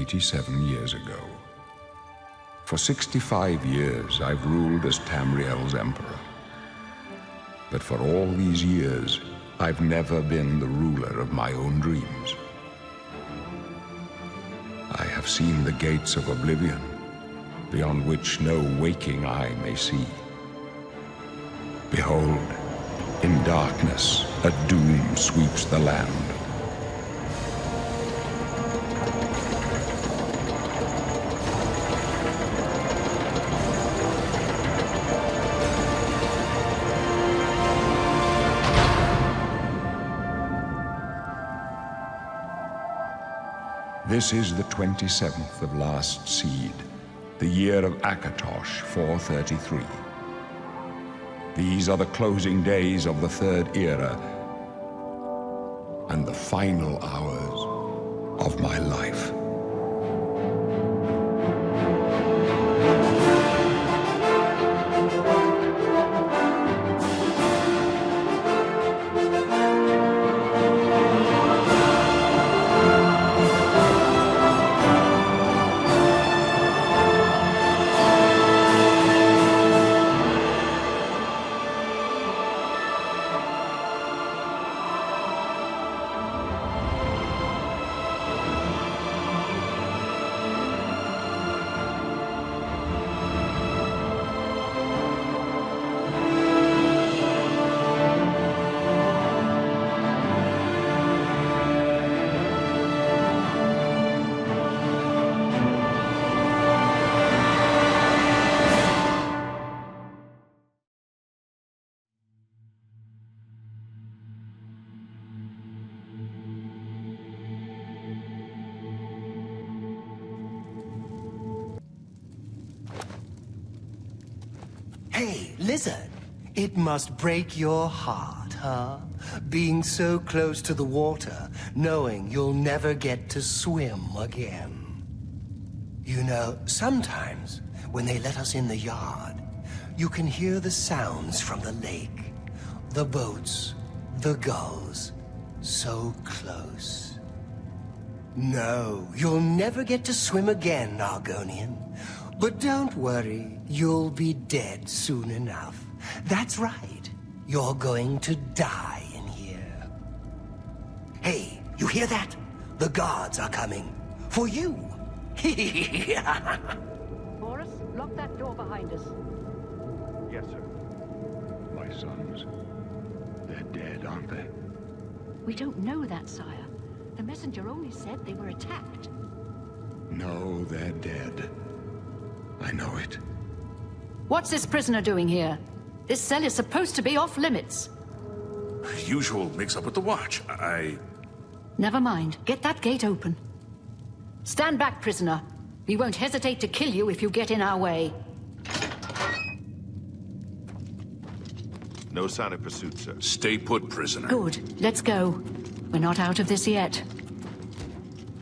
87 years ago. For 65 years, I've ruled as Tamriel's emperor. But for all these years, I've never been the ruler of my own dreams. I have seen the gates of Oblivion, beyond which no waking eye may see. Behold, in darkness, a doom sweeps the land. This is the 27th of last seed, the year of Akatosh 433. These are the closing days of the Third Era and the final hours of my life. Hey, lizard, it must break your heart, huh? Being so close to the water, knowing you'll never get to swim again. You know, sometimes, when they let us in the yard, you can hear the sounds from the lake. The boats, the gulls, so close. No, you'll never get to swim again, Argonian. But don't worry, you'll be dead soon enough. That's right, you're going to die in here. Hey, you hear that? The guards are coming. For you. Boris, lock that door behind us. Yes, sir. My sons, they're dead, aren't they? We don't know that, sire. The messenger only said they were attacked. No, they're dead. I know it. What's this prisoner doing here? This cell is supposed to be off limits. Usual mix-up with the watch. Never mind. Get that gate open. Stand back, prisoner. We won't hesitate to kill you if you get in our way. No sign of pursuit, sir. Stay put, prisoner. Good. Let's go. We're not out of this yet.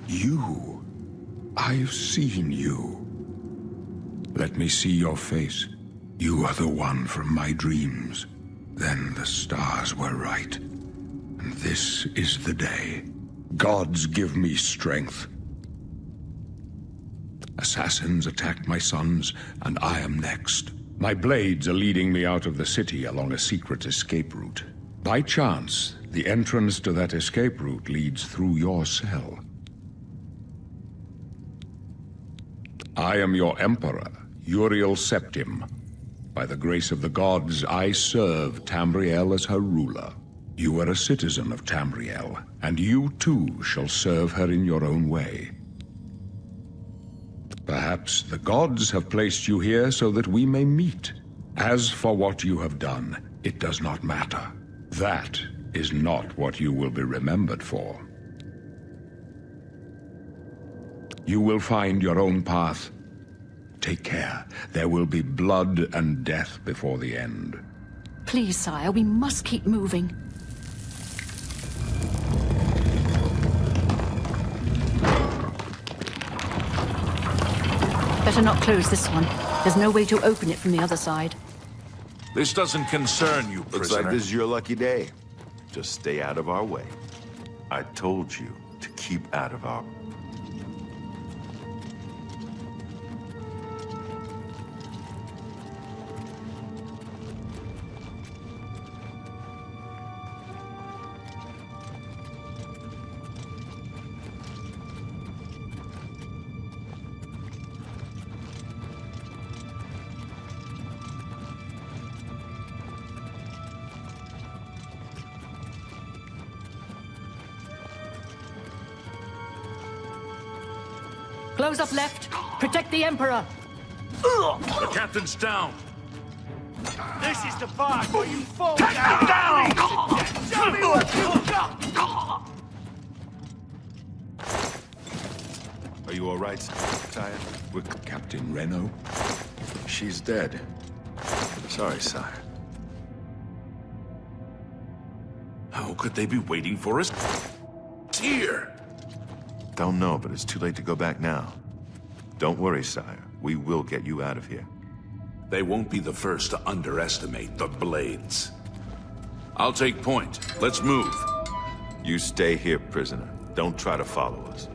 You. I've seen you. Let me see your face. You are the one from my dreams. Then the stars were right. And this is the day. Gods give me strength. Assassins attacked my sons, and I am next. My blades are leading me out of the city along a secret escape route. By chance, the entrance to that escape route leads through your cell. I am your Emperor, Uriel Septim. By the grace of the gods, I serve Tamriel as her ruler. You are a citizen of Tamriel, and you too shall serve her in your own way. Perhaps the gods have placed you here so that we may meet. As for what you have done, it does not matter. That is not what you will be remembered for. You will find your own path. Take care. There will be blood and death before the end. Please, sire, we must keep moving. Better not close this one. There's no way to open it from the other side. This doesn't concern you, prisoner. Looks like this is your lucky day. Just stay out of our way. I told you to keep out of our... Close up left. Protect the Emperor. The captain's down. This is the part where you fall down! Show me what you got! Are you all right, sire? With Captain Reno? She's dead. Sorry, sire. How could they be waiting for us here? Don't know, but it's too late to go back now. Don't worry, sire. We will get you out of here. They won't be the first to underestimate the Blades. I'll take point. Let's move. You stay here, prisoner. Don't try to follow us.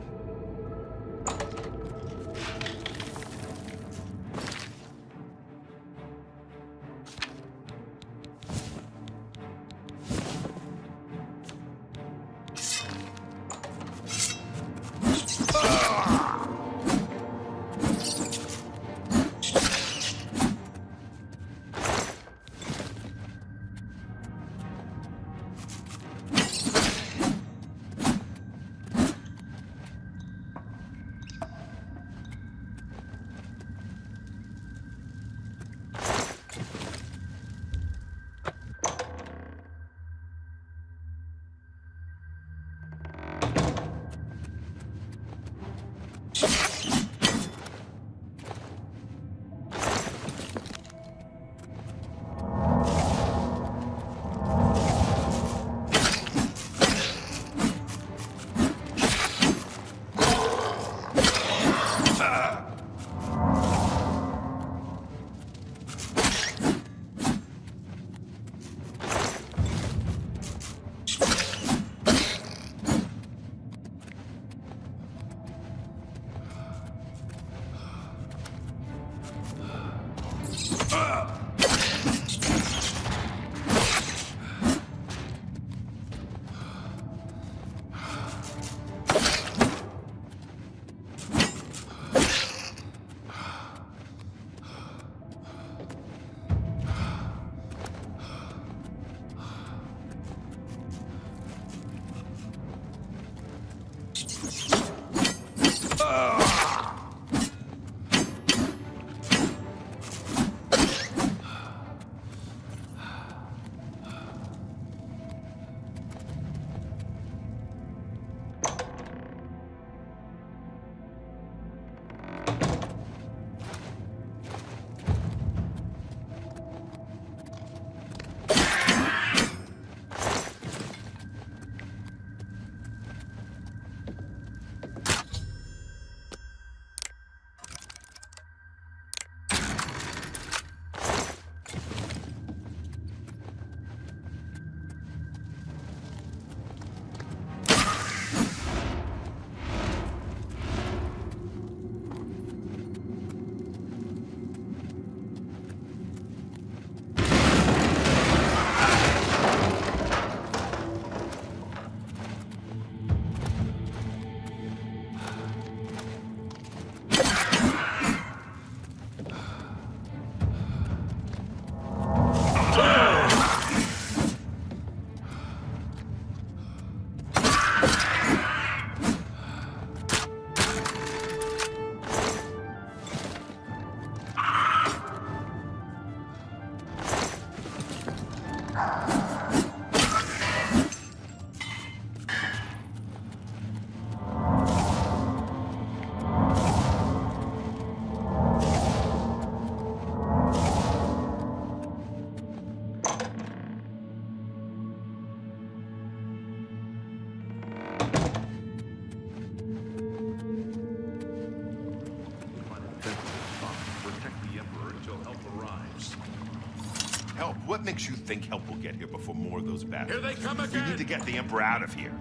Help? What makes you think help will get here before more of those battles? Here they come We again! need to get the Emperor out of here.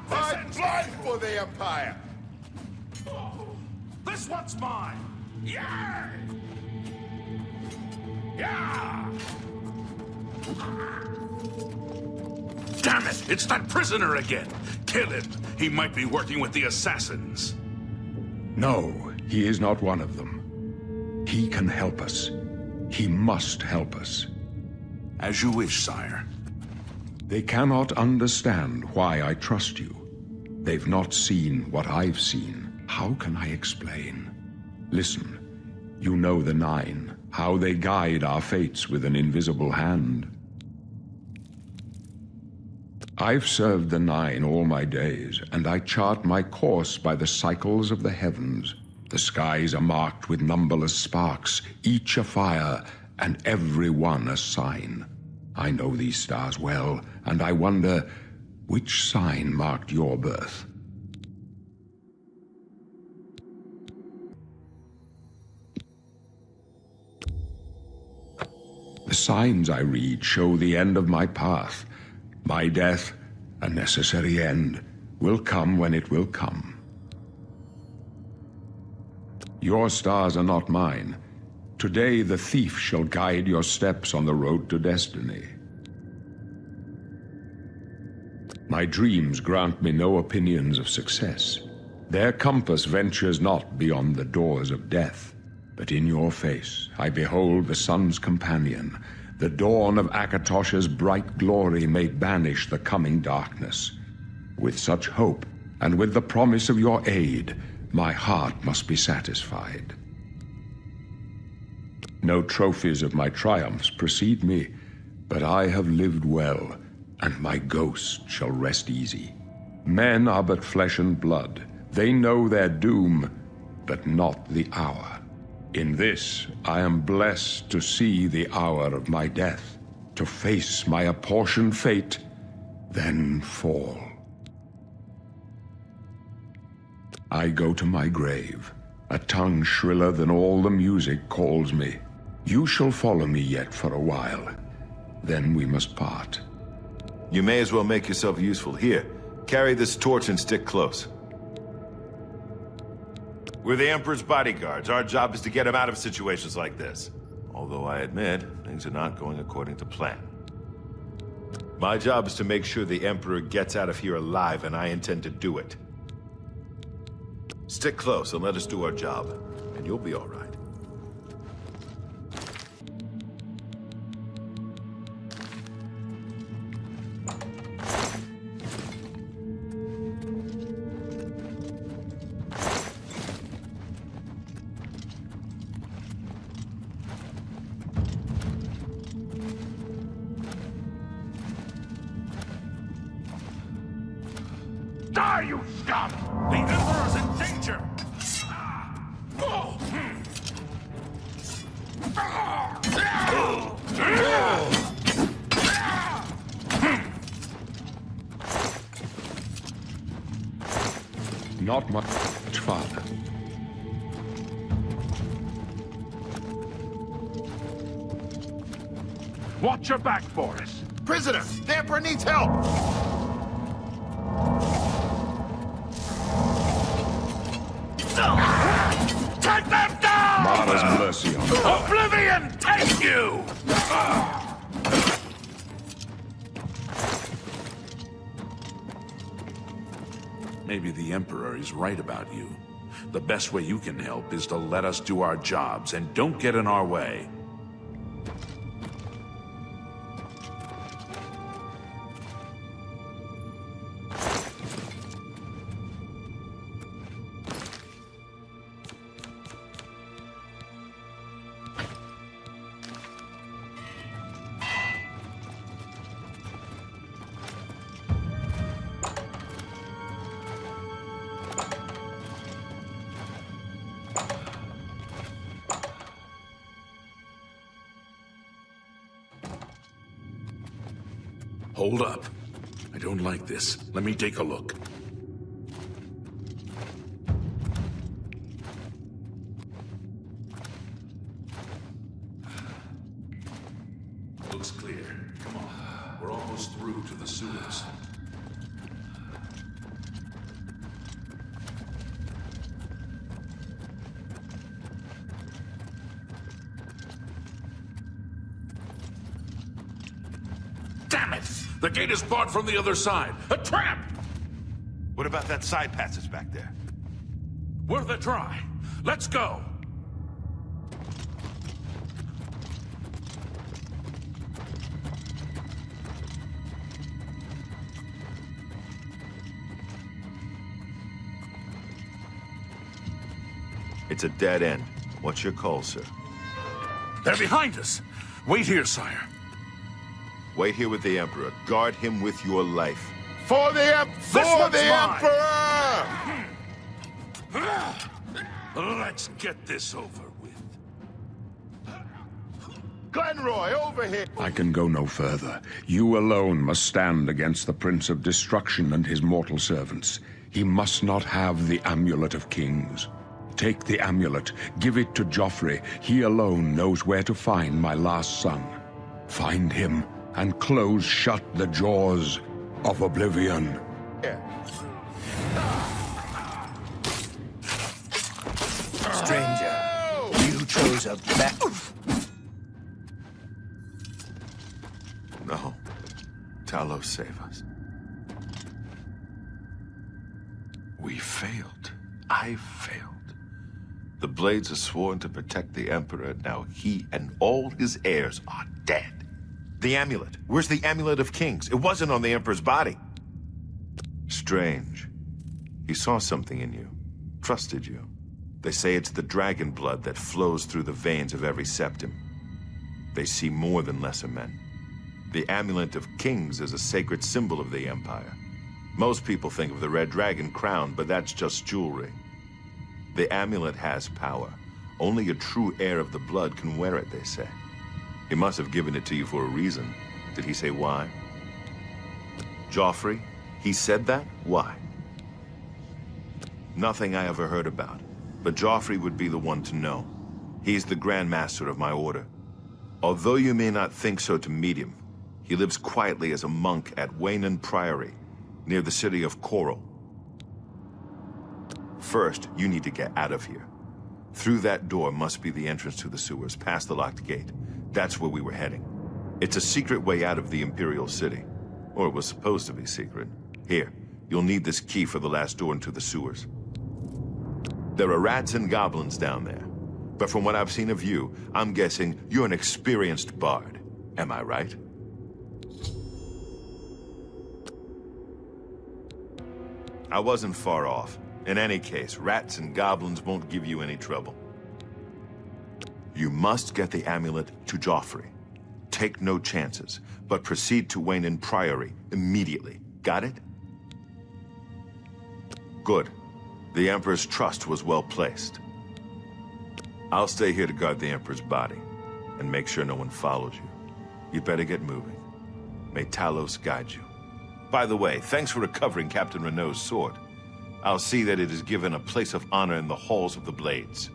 Fight blood for the Empire! This one's mine! Yeah! Yeah! Damn it! It's that prisoner again! Kill him! He might be working with the assassins. No, he is not one of them. He can help us. He must help us. As you wish, sire. They cannot understand why I trust you. They've not seen what I've seen. How can I explain? Listen, you know the Nine, how they guide our fates with an invisible hand. I've served the Nine all my days, and I chart my course by the cycles of the heavens. The skies are marked with numberless sparks, each a fire, and every one a sign. I know these stars well, and I wonder, which sign marked your birth? The signs I read show the end of my path. My death, a necessary end, will come when it will come. Your stars are not mine. Today the thief shall guide your steps on the road to destiny. My dreams grant me no opinions of success. Their compass ventures not beyond the doors of death. But in your face I behold the sun's companion. The dawn of Akatosh's bright glory may banish the coming darkness. With such hope, and with the promise of your aid, my heart must be satisfied. No trophies of my triumphs precede me, but I have lived well, and my ghost shall rest easy. Men are but flesh and blood. They know their doom, but not the hour. In this, I am blessed to see the hour of my death, to face my apportioned fate, then fall. I go to my grave. A tongue shriller than all the music calls me. You shall follow me yet for a while. Then we must part. You may as well make yourself useful. Here, carry this torch and stick close. We're the Emperor's bodyguards. Our job is to get him out of situations like this. Although I admit, things are not going according to plan. My job is to make sure the Emperor gets out of here alive, and I intend to do it. Stick close and let us do our job, and you'll be all right. Die, you scum! The Emperor's in danger! Not much, Father. Watch your back, Boris. Prisoner! The Emperor needs help! Take them down! Mara's mercy on you. Oblivion, take you! Maybe the Emperor is right about you. The best way you can help is to let us do our jobs and don't get in our way. Hold up. I don't like this. Let me take a look. Looks clear. Come on. We're almost through to the sewers. Damn it! The gate is barred from the other side. A trap! What about that side passage back there? Worth a try. Let's go! It's a dead end. What's your call, sir? They're behind us. Wait here, sire. Wait here with the Emperor. Guard him with your life. For the Emperor! Let's get this over with. Glenroy, over here! I can go no further. You alone must stand against the Prince of Destruction and his mortal servants. He must not have the Amulet of Kings. Take the amulet, give it to Joffrey. He alone knows where to find my last son. Find him and close shut the jaws of Oblivion. Stranger, you chose a bad... No. Talos, save us. We failed. I failed. The Blades are sworn to protect the Emperor. Now he and all his heirs are dead. The amulet. Where's the Amulet of Kings? It wasn't on the Emperor's body. Strange. He saw something in you. Trusted you. They say it's the dragon blood that flows through the veins of every Septim. They see more than lesser men. The Amulet of Kings is a sacred symbol of the Empire. Most people think of the red dragon crown, but that's just jewelry. The amulet has power. Only a true heir of the blood can wear it, they say. He must have given it to you for a reason. Did he say why? Joffrey? He said that? Why? Nothing I ever heard about. But Joffrey would be the one to know. He's the Grand Master of my order. Although you may not think so to meet him, he lives quietly as a monk at Waynon Priory, near the city of Coral. First, you need to get out of here. Through that door must be the entrance to the sewers, past the locked gate. That's where we were heading. It's a secret way out of the Imperial City. Or it was supposed to be secret. Here, you'll need this key for the last door into the sewers. There are rats and goblins down there. But from what I've seen of you, I'm guessing you're an experienced bard. Am I right? I wasn't far off. In any case, rats and goblins won't give you any trouble. You must get the amulet to Joffrey. Take no chances, but proceed to Waynon Priory immediately. Got it? Good. The Emperor's trust was well placed. I'll stay here to guard the Emperor's body, and make sure no one follows you. You better get moving. May Talos guide you. By the way, thanks for recovering Captain Renault's sword. I'll see that it is given a place of honor in the halls of the Blades.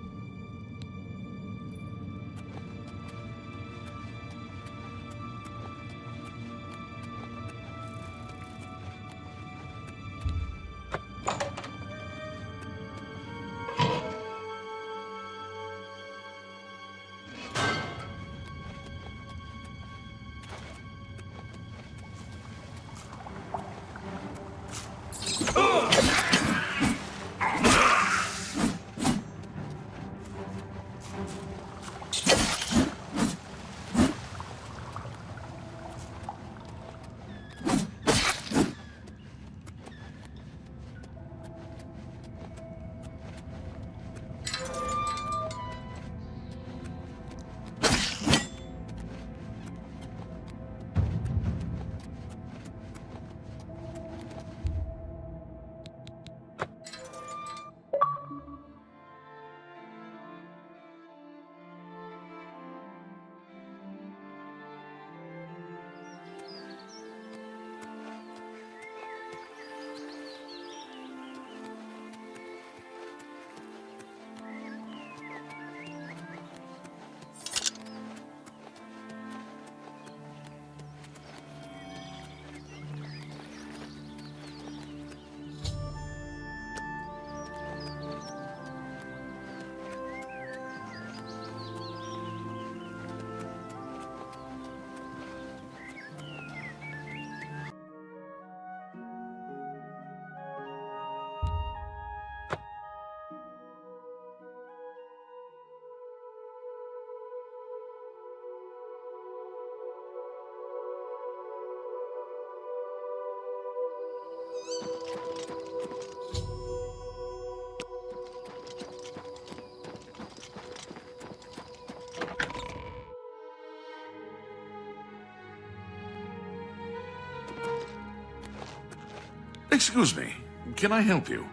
Excuse me, can I help you?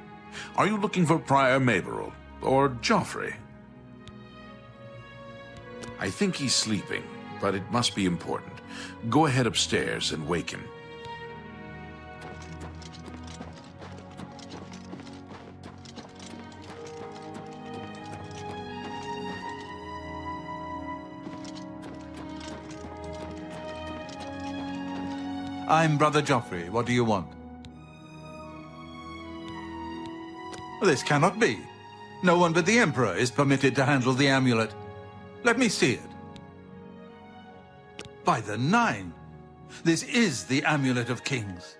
Are you looking for Prior Maberel or Joffrey? I think he's sleeping, but it must be important. Go ahead upstairs and wake him. I'm Brother Joffrey. What do you want? This cannot be. No one but the Emperor is permitted to handle the amulet. Let me see it. By the Nine! This is the Amulet of Kings.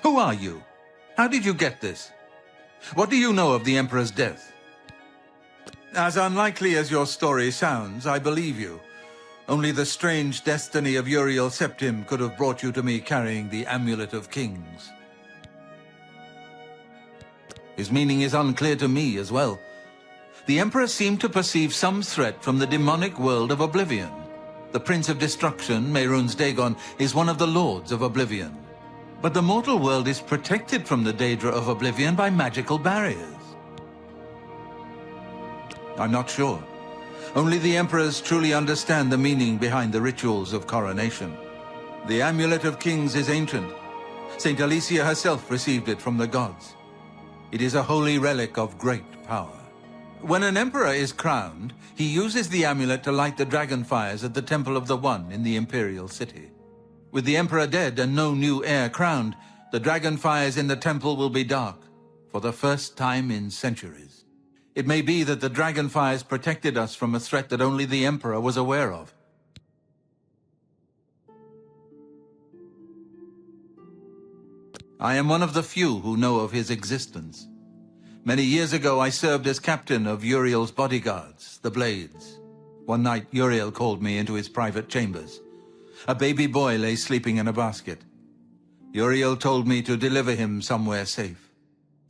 Who are you? How did you get this? What do you know of the Emperor's death? As unlikely as your story sounds, I believe you. Only the strange destiny of Uriel Septim could have brought you to me carrying the Amulet of Kings. His meaning is unclear to me as well. The Emperor seemed to perceive some threat from the demonic world of Oblivion. The Prince of Destruction, Mehrunes Dagon, is one of the Lords of Oblivion. But the mortal world is protected from the Daedra of Oblivion by magical barriers. I'm not sure. Only the Emperors truly understand the meaning behind the rituals of coronation. The Amulet of Kings is ancient. Saint Alicia herself received it from the gods. It is a holy relic of great power. When an emperor is crowned, he uses the amulet to light the dragon fires at the Temple of the One in the Imperial City. With the emperor dead and no new heir crowned, the dragon fires in the temple will be dark, for the first time in centuries. It may be that the dragon fires protected us from a threat that only the emperor was aware of. I am one of the few who know of his existence. Many years ago, I served as captain of Uriel's bodyguards, the Blades. One night, Uriel called me into his private chambers. A baby boy lay sleeping in a basket. Uriel told me to deliver him somewhere safe.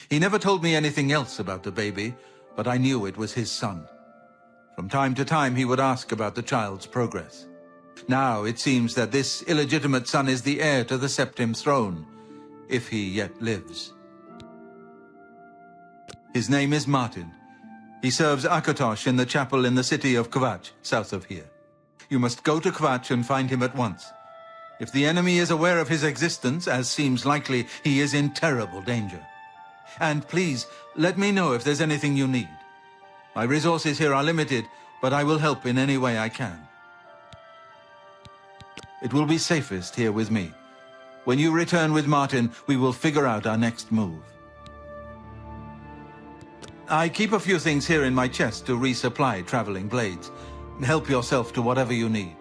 He never told me anything else about the baby, but I knew it was his son. From time to time, he would ask about the child's progress. Now, it seems that this illegitimate son is the heir to the Septim throne, if he yet lives. His name is Martin. He serves Akatosh in the chapel in the city of Kvatch, south of here. You must go to Kvatch and find him at once. If the enemy is aware of his existence, as seems likely, he is in terrible danger. And please, let me know if there's anything you need. My resources here are limited, but I will help in any way I can. It will be safest here with me. When you return with Martin, we will figure out our next move. I keep a few things here in my chest to resupply traveling blades. Help yourself to whatever you need.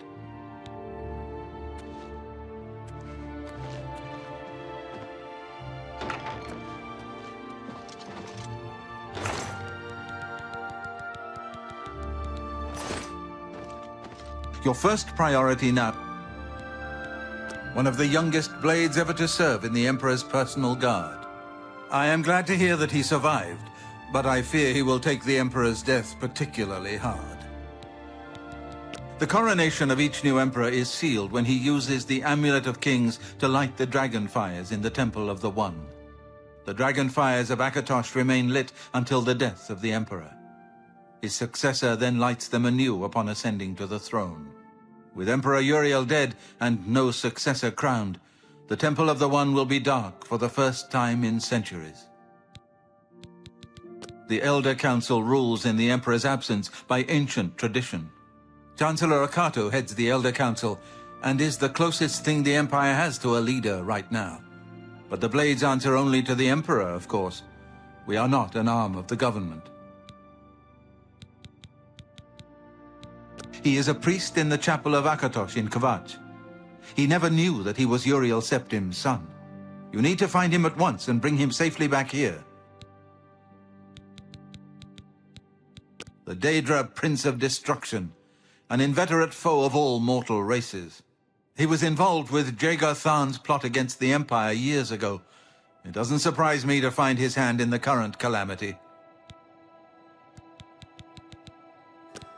Your first priority now. One of the youngest blades ever to serve in the Emperor's personal guard. I am glad to hear that he survived, but I fear he will take the Emperor's death particularly hard. The coronation of each new Emperor is sealed when he uses the Amulet of Kings to light the dragon fires in the Temple of the One. The dragon fires of Akatosh remain lit until the death of the Emperor. His successor then lights them anew upon ascending to the throne. With Emperor Uriel dead and no successor crowned, the Temple of the One will be dark for the first time in centuries. The Elder Council rules in the Emperor's absence by ancient tradition. Chancellor Akato heads the Elder Council and is the closest thing the Empire has to a leader right now. But the Blades answer only to the Emperor, of course. We are not an arm of the government. He is a priest in the chapel of Akatosh in Kvatch. He never knew that he was Uriel Septim's son. You need to find him at once and bring him safely back here. The Daedric Prince of Destruction, an inveterate foe of all mortal races. He was involved with Jagar Tharn's plot against the Empire years ago. It doesn't surprise me to find his hand in the current calamity.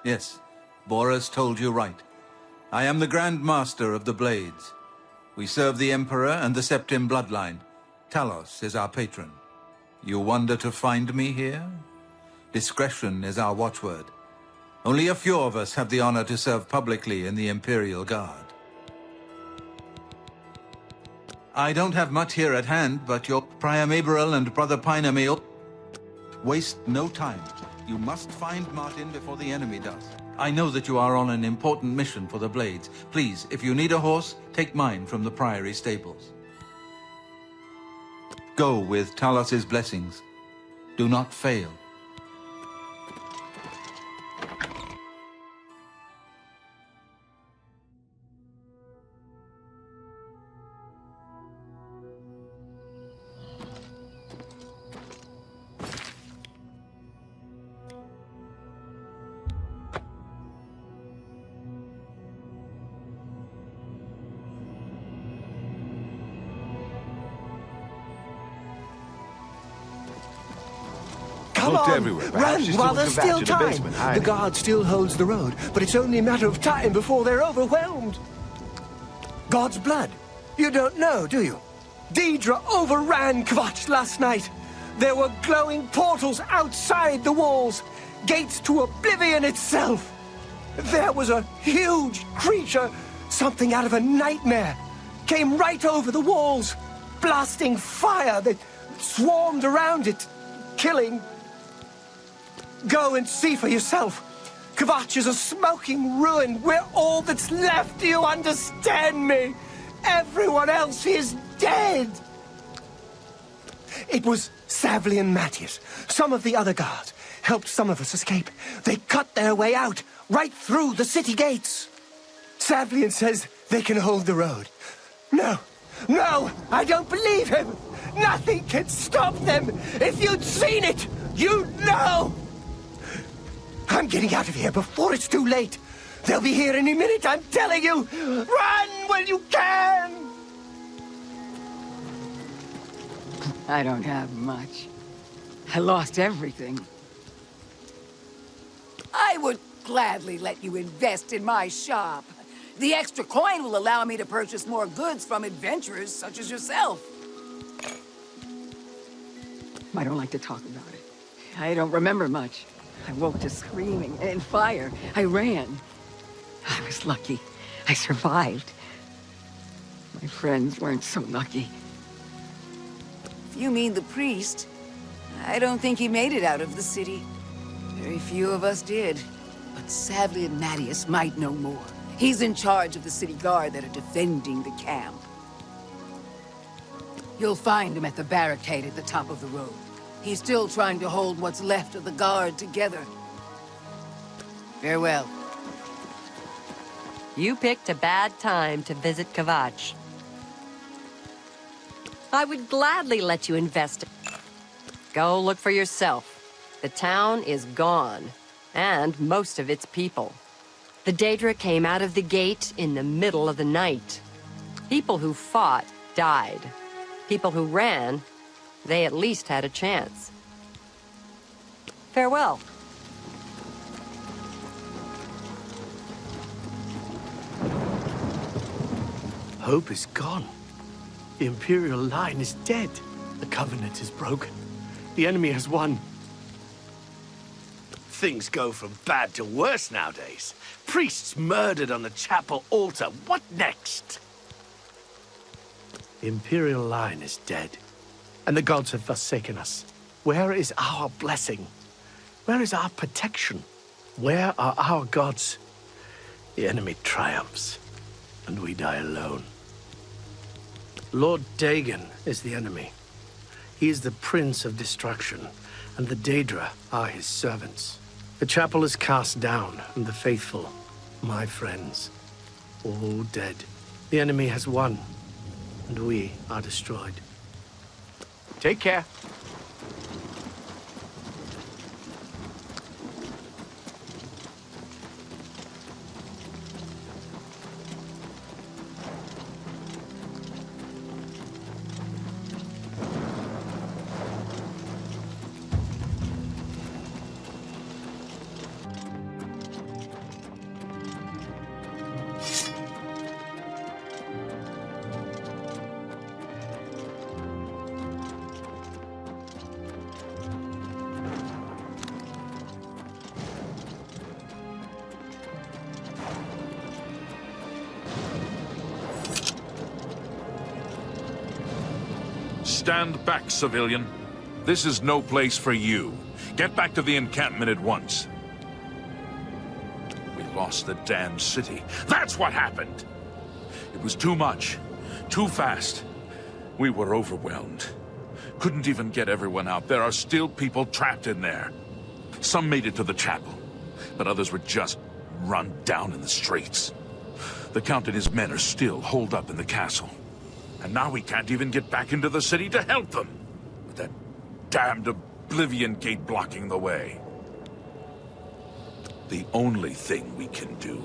Yes, Boris told you right. I am the Grand Master of the Blades. We serve the Emperor and the Septim bloodline. Talos is our patron. You wonder to find me here? Discretion is our watchword. Only a few of us have the honor to serve publicly in the Imperial Guard. I don't have much here at hand, but your Prior Maberel and Brother Pinermeal. Waste no time. You must find Martin before the enemy does. I know that you are on an important mission for the Blades. Please, if you need a horse, take mine from the Priory stables. Go with Talos's blessings. Do not fail. Come Looked on, everywhere. Perhaps run she's while still in there's Kvatch still in the time. basement, The hiding. guard still holds the road, but it's only a matter of time before they're overwhelmed. God's blood. You don't know, do you? Daedra overran Kvatch last night. There were glowing portals outside the walls, gates to Oblivion itself. There was a huge creature, something out of a nightmare, came right over the walls, blasting fire that swarmed around it, killing. Go and see for yourself. Kvatch is a smoking ruin. We're all that's left. Do you understand me? Everyone else is dead. It was Savli and Matthias. Some of the other guards helped some of us escape. They cut their way out, right through the city gates. Savlian says they can hold the road. No, I don't believe him. Nothing can stop them. If you'd seen it, you'd know. I'm getting out of here before it's too late. They'll be here any minute, I'm telling you. Run when you can. I don't have much. I lost everything. I would gladly let you invest in my shop. The extra coin will allow me to purchase more goods from adventurers such as yourself. I don't like to talk about it. I don't remember much. I woke to screaming and fire. I ran. I was lucky. I survived. My friends weren't so lucky. If you mean the priest, I don't think he made it out of the city. Very few of us did. But Savli and Matthias might know more. He's in charge of the city guard that are defending the camp. You'll find him at the barricade at the top of the road. He's still trying to hold what's left of the guard together. Farewell. You picked a bad time to visit Kvatch. I would gladly let you invest. Go look for yourself. The town is gone, and most of its people. The Daedra came out of the gate in the middle of the night. People who fought died. People who ran, they at least had a chance. Farewell. Hope is gone. The Imperial line is dead. The Covenant is broken. The enemy has won. Things go from bad to worse nowadays. Priests murdered on the chapel altar. What next? The Imperial line is dead, and the gods have forsaken us. Where is our blessing? Where is our protection? Where are our gods? The enemy triumphs, and we die alone. Lord Dagon is the enemy. He is the Prince of Destruction, and the Daedra are his servants. The chapel is cast down, and the faithful, my friends, all dead. The enemy has won, and we are destroyed. Take care. Stand back, civilian. This is no place for you. Get back to the encampment at once. We lost the damned city. That's what happened! It was too much. Too fast. We were overwhelmed. Couldn't even get everyone out. There are still people trapped in there. Some made it to the chapel, but others were just run down in the streets. The Count and his men are still holed up in the castle. And now we can't even get back into the city to help them. With that damned Oblivion Gate blocking the way. The only thing we can do,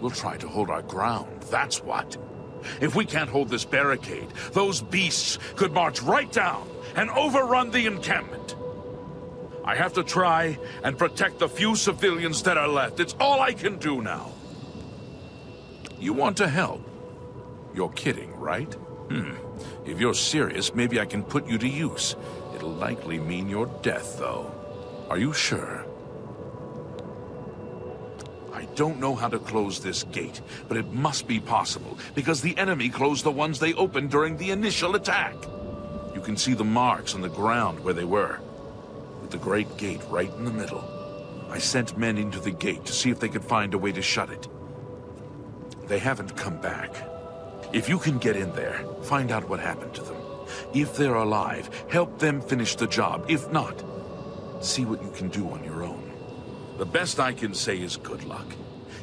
we'll try to hold our ground, that's what. If we can't hold this barricade, those beasts could march right down and overrun the encampment. I have to try and protect the few civilians that are left. It's all I can do now. You want to help? You're kidding, right? If you're serious, maybe I can put you to use. It'll likely mean your death, though. Are you sure? I don't know how to close this gate, but it must be possible, because the enemy closed the ones they opened during the initial attack. You can see the marks on the ground where they were, with the Great Gate right in the middle. I sent men into the gate to see if they could find a way to shut it. They haven't come back. If you can get in there, find out what happened to them. If they're alive, help them finish the job. If not, see what you can do on your own. The best I can say is good luck.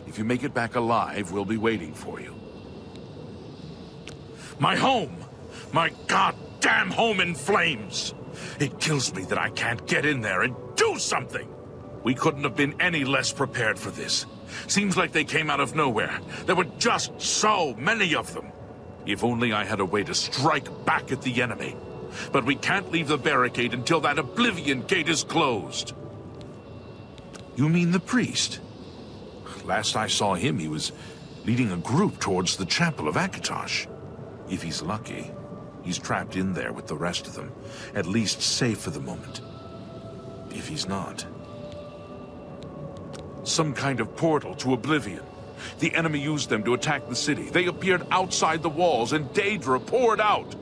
If you make it back alive, we'll be waiting for you. My home! My goddamn home in flames! It kills me that I can't get in there and do something! We couldn't have been any less prepared for this. Seems like they came out of nowhere. There were just so many of them. If only I had a way to strike back at the enemy. But we can't leave the barricade until that Oblivion Gate is closed. You mean the priest? Last I saw him, he was leading a group towards the Chapel of Kvatch. If he's lucky, he's trapped in there with the rest of them, at least safe for the moment. If he's not... Some kind of portal to Oblivion. The enemy used them to attack the city. They appeared outside the walls, and Daedra poured out.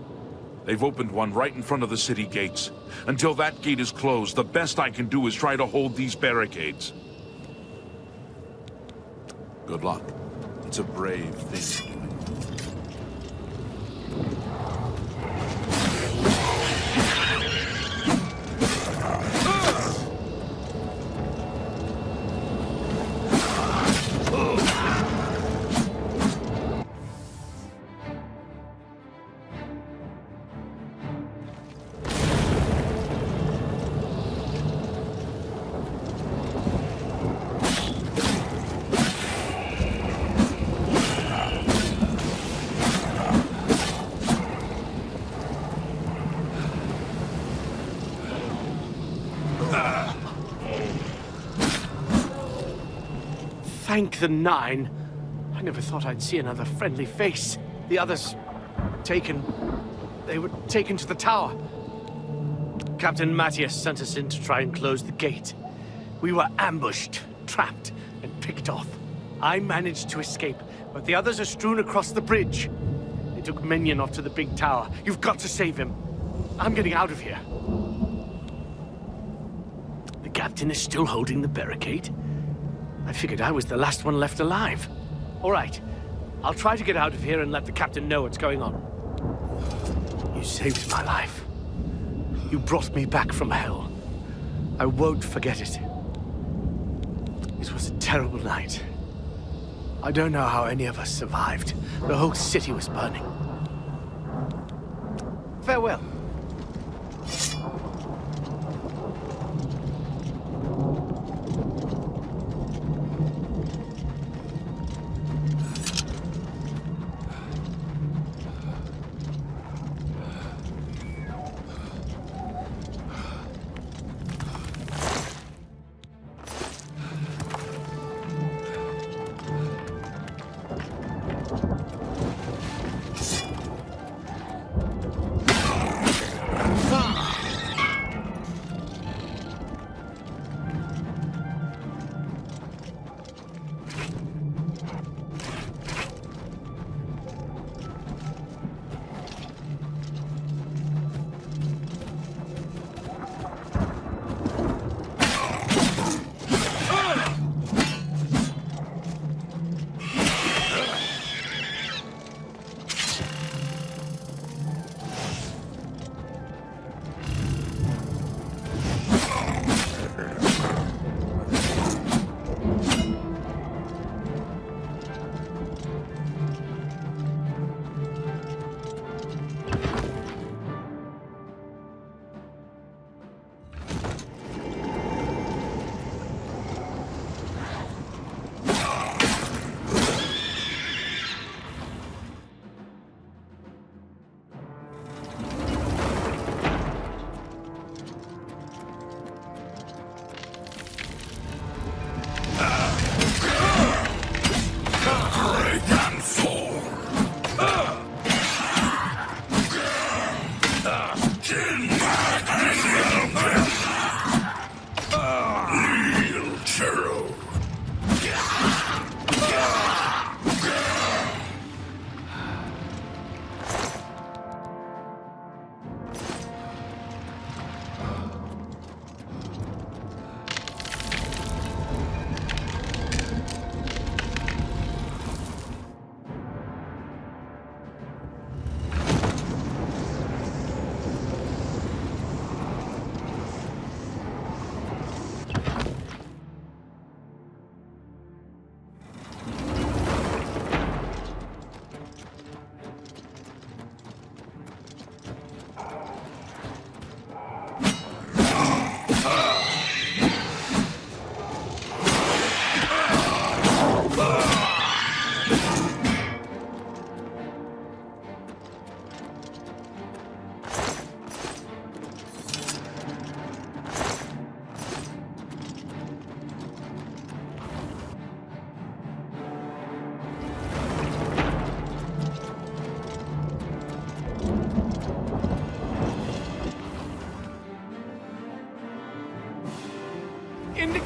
They've opened one right in front of the city gates. Until that gate is closed, the best I can do is try to hold these barricades. Good luck. It's a brave thing. Thank the Nine. I never thought I'd see another friendly face. The others... They were taken to the tower. Captain Matthias sent us in to try and close the gate. We were ambushed, trapped, and picked off. I managed to escape, but the others are strewn across the bridge. They took Minion off to the big tower. You've got to save him. I'm getting out of here. The captain is still holding the barricade. I figured I was the last one left alive. All right. I'll try to get out of here and let the captain know what's going on. You saved my life. You brought me back from hell. I won't forget it. It was a terrible night. I don't know how any of us survived. The whole city was burning. Farewell.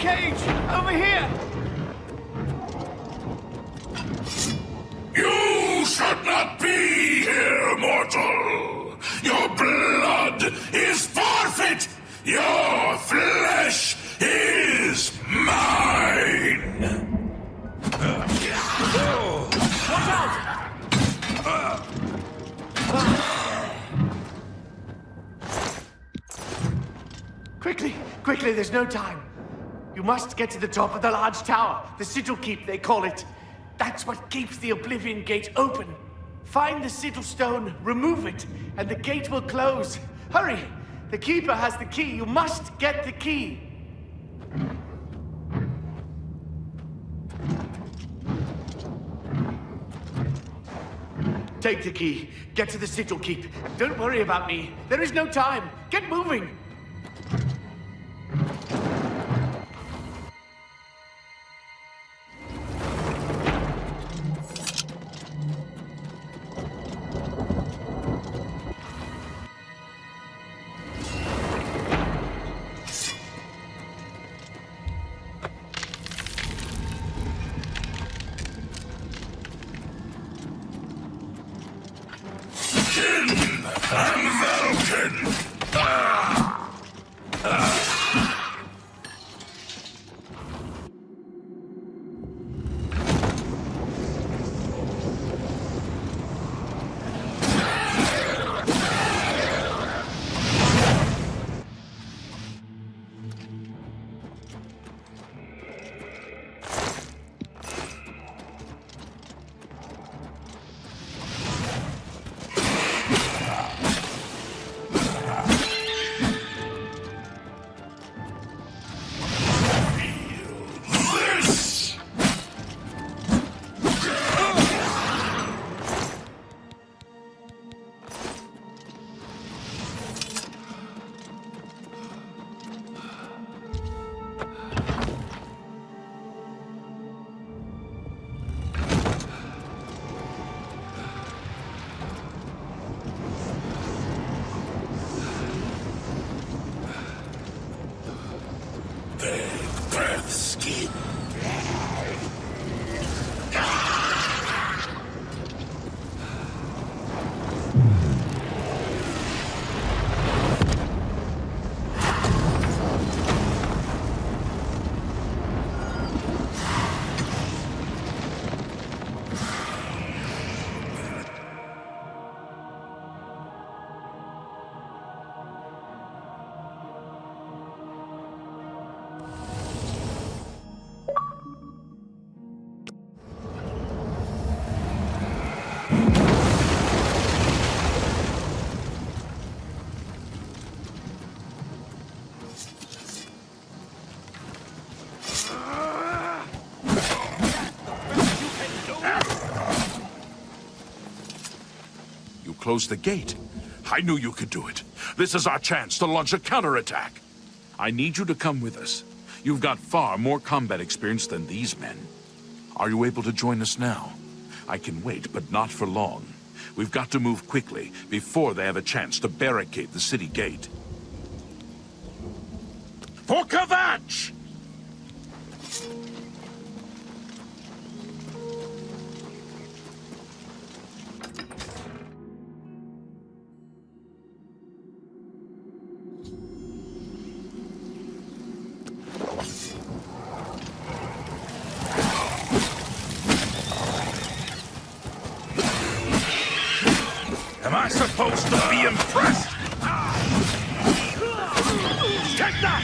cage! Over here! You should not be here, mortal! Your blood is forfeit! Your flesh is mine! Quickly! Quickly, there's no time! You must get to the top of the large tower. The sigil keep, they call it. That's what keeps the Oblivion Gate open. Find the sigil stone, remove it, and the gate will close. Hurry! The keeper has the key. You must get the key. Take the key. Get to the sigil keep. Don't worry about me. There is no time. Get moving. Close the gate. I knew you could do it. This is our chance to launch a counterattack. I need you to come with us. You've got far more combat experience than these men. Are you able to join us now? I can wait, but not for long. We've got to move quickly before they have a chance to barricade the city gate. For Kvatch! Am I supposed to be impressed? Take that!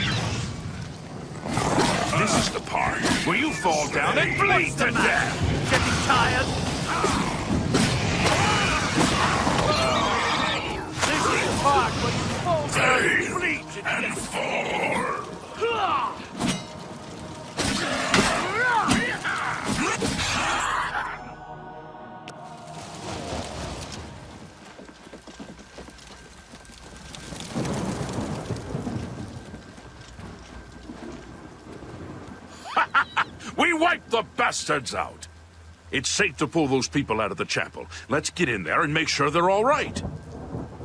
This is the part where you fall down and bleed to death! Getting tired? This is the part where you fall down and bleed to death! And fall! We wiped the bastards out! It's safe to pull those people out of the chapel. Let's get in there and make sure they're all right.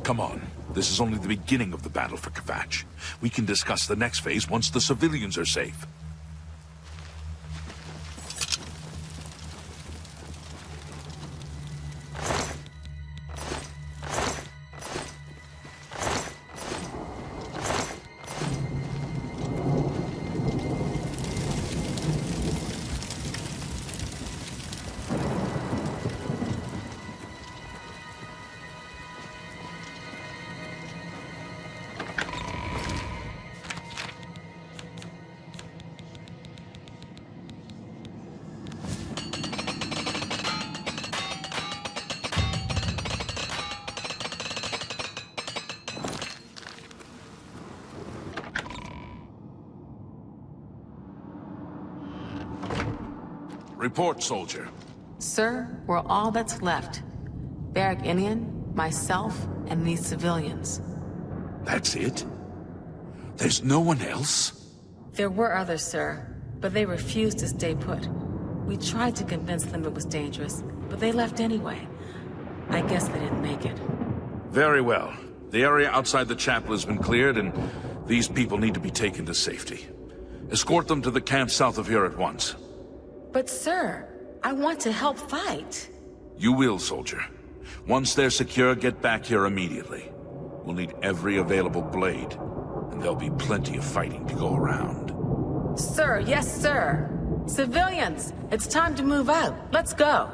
Come on. This is only the beginning of the battle for Kvatch. We can discuss the next phase once the civilians are safe. Report, soldier. Sir, we're all that's left. KIRIGANII, myself, and these civilians. That's it? There's no one else? There were others, sir, but they refused to stay put. We tried to convince them it was dangerous, but they left anyway. I guess they didn't make it. Very well. The area outside the chapel has been cleared, and these people need to be taken to safety. Escort them to the camp south of here at once. But sir, I want to help fight. You will, soldier. Once they're secure, get back here immediately. We'll need every available blade, and there'll be plenty of fighting to go around. Sir, yes, sir. Civilians, it's time to move out. Let's go.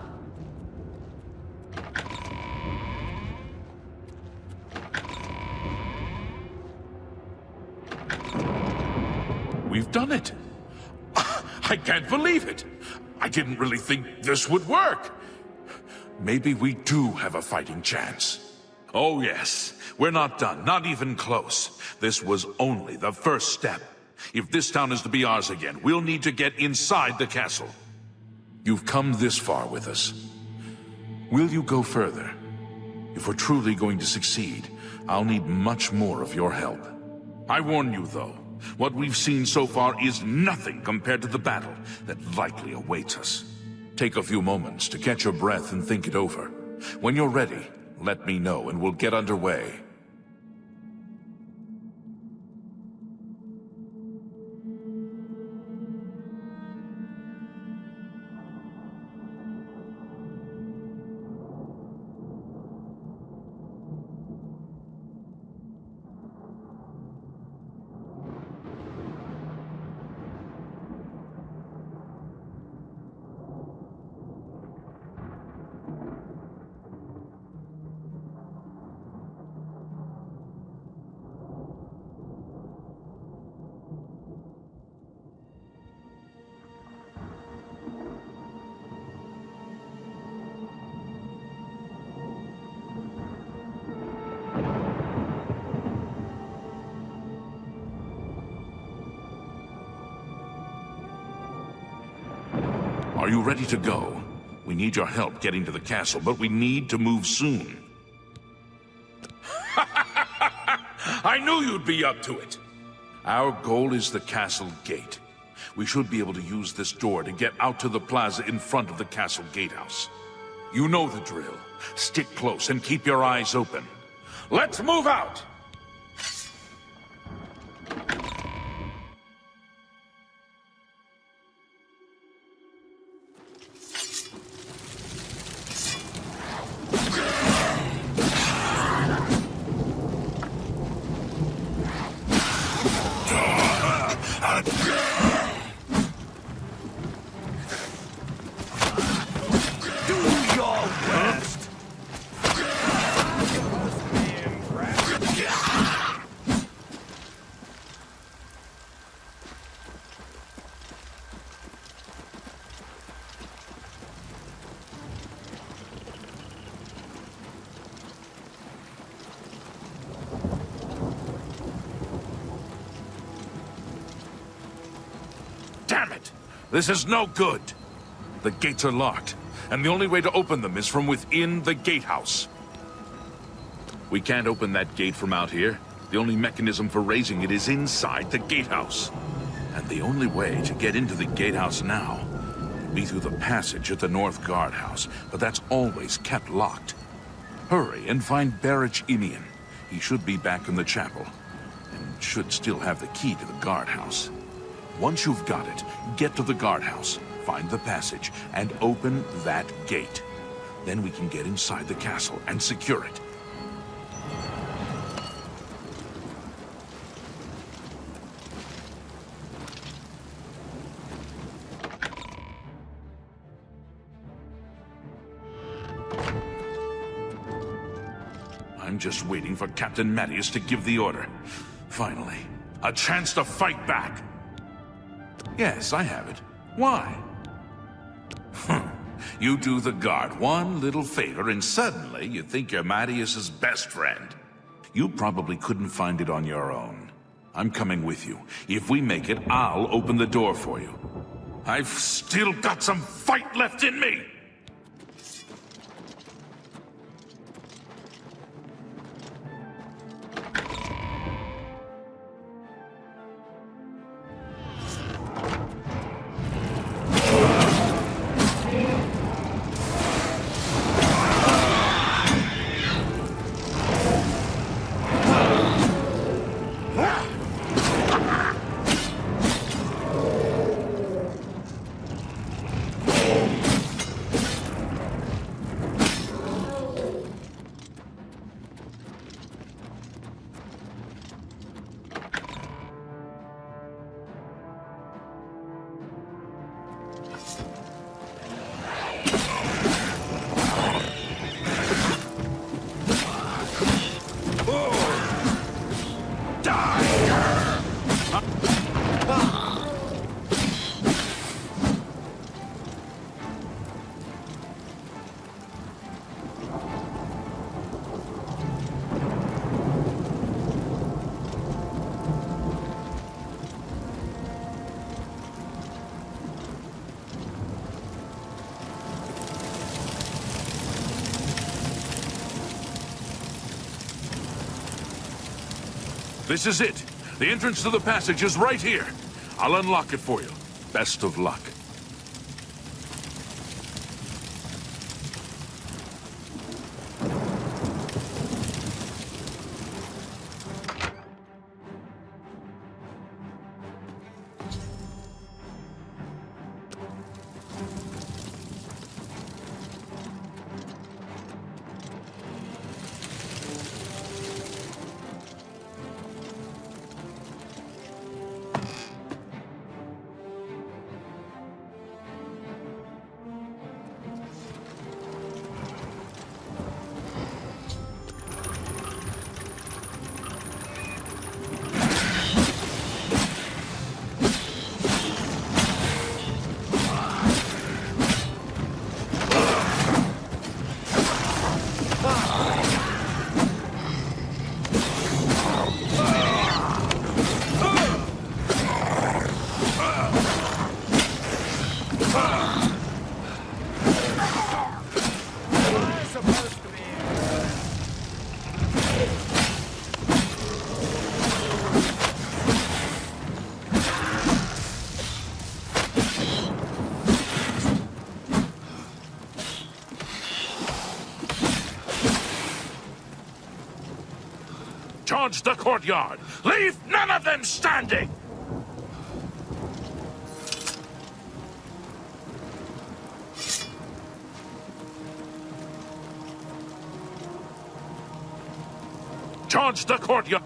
We've done it. I can't believe it. I didn't really think this would work. Maybe we do have a fighting chance. Oh yes, we're not done, not even close. This was only the first step. If this town is to be ours again, we'll need to get inside the castle. You've come this far with us. Will you go further? If we're truly going to succeed, I'll need much more of your help. I warn you though, what we've seen so far is nothing compared to the battle that likely awaits us. Take a few moments to catch your breath and think it over. When you're ready, let me know and we'll get underway. Are you ready to go? We need your help getting to the castle, but we need to move soon. I knew you'd be up to it! Our goal is the castle gate. We should be able to use this door to get out to the plaza in front of the castle gatehouse. You know the drill. Stick close and keep your eyes open. Let's move out! Damn it! This is no good! The gates are locked, and the only way to open them is from within the gatehouse. We can't open that gate from out here. The only mechanism for raising it is inside the gatehouse. And the only way to get into the gatehouse now would be through the passage at the North Guardhouse, but that's always kept locked. Hurry and find KIRIGANII. He should be back in the chapel, and should still have the key to the guardhouse. Once you've got it, get to the guardhouse, find the passage, and open that gate. Then we can get inside the castle and secure it. I'm just waiting for Captain Mattias to give the order. Finally, a chance to fight back. Yes, I have it. Why? You do the guard one little favor and suddenly you think you're Mattias's best friend. You probably couldn't find it on your own. I'm coming with you. If we make it, I'll open the door for you. I've still got some fight left in me! This is it. The entrance to the passage is right here. I'll unlock it for you. Best of luck. Charge the courtyard! Leave none of them standing! Charge the courtyard!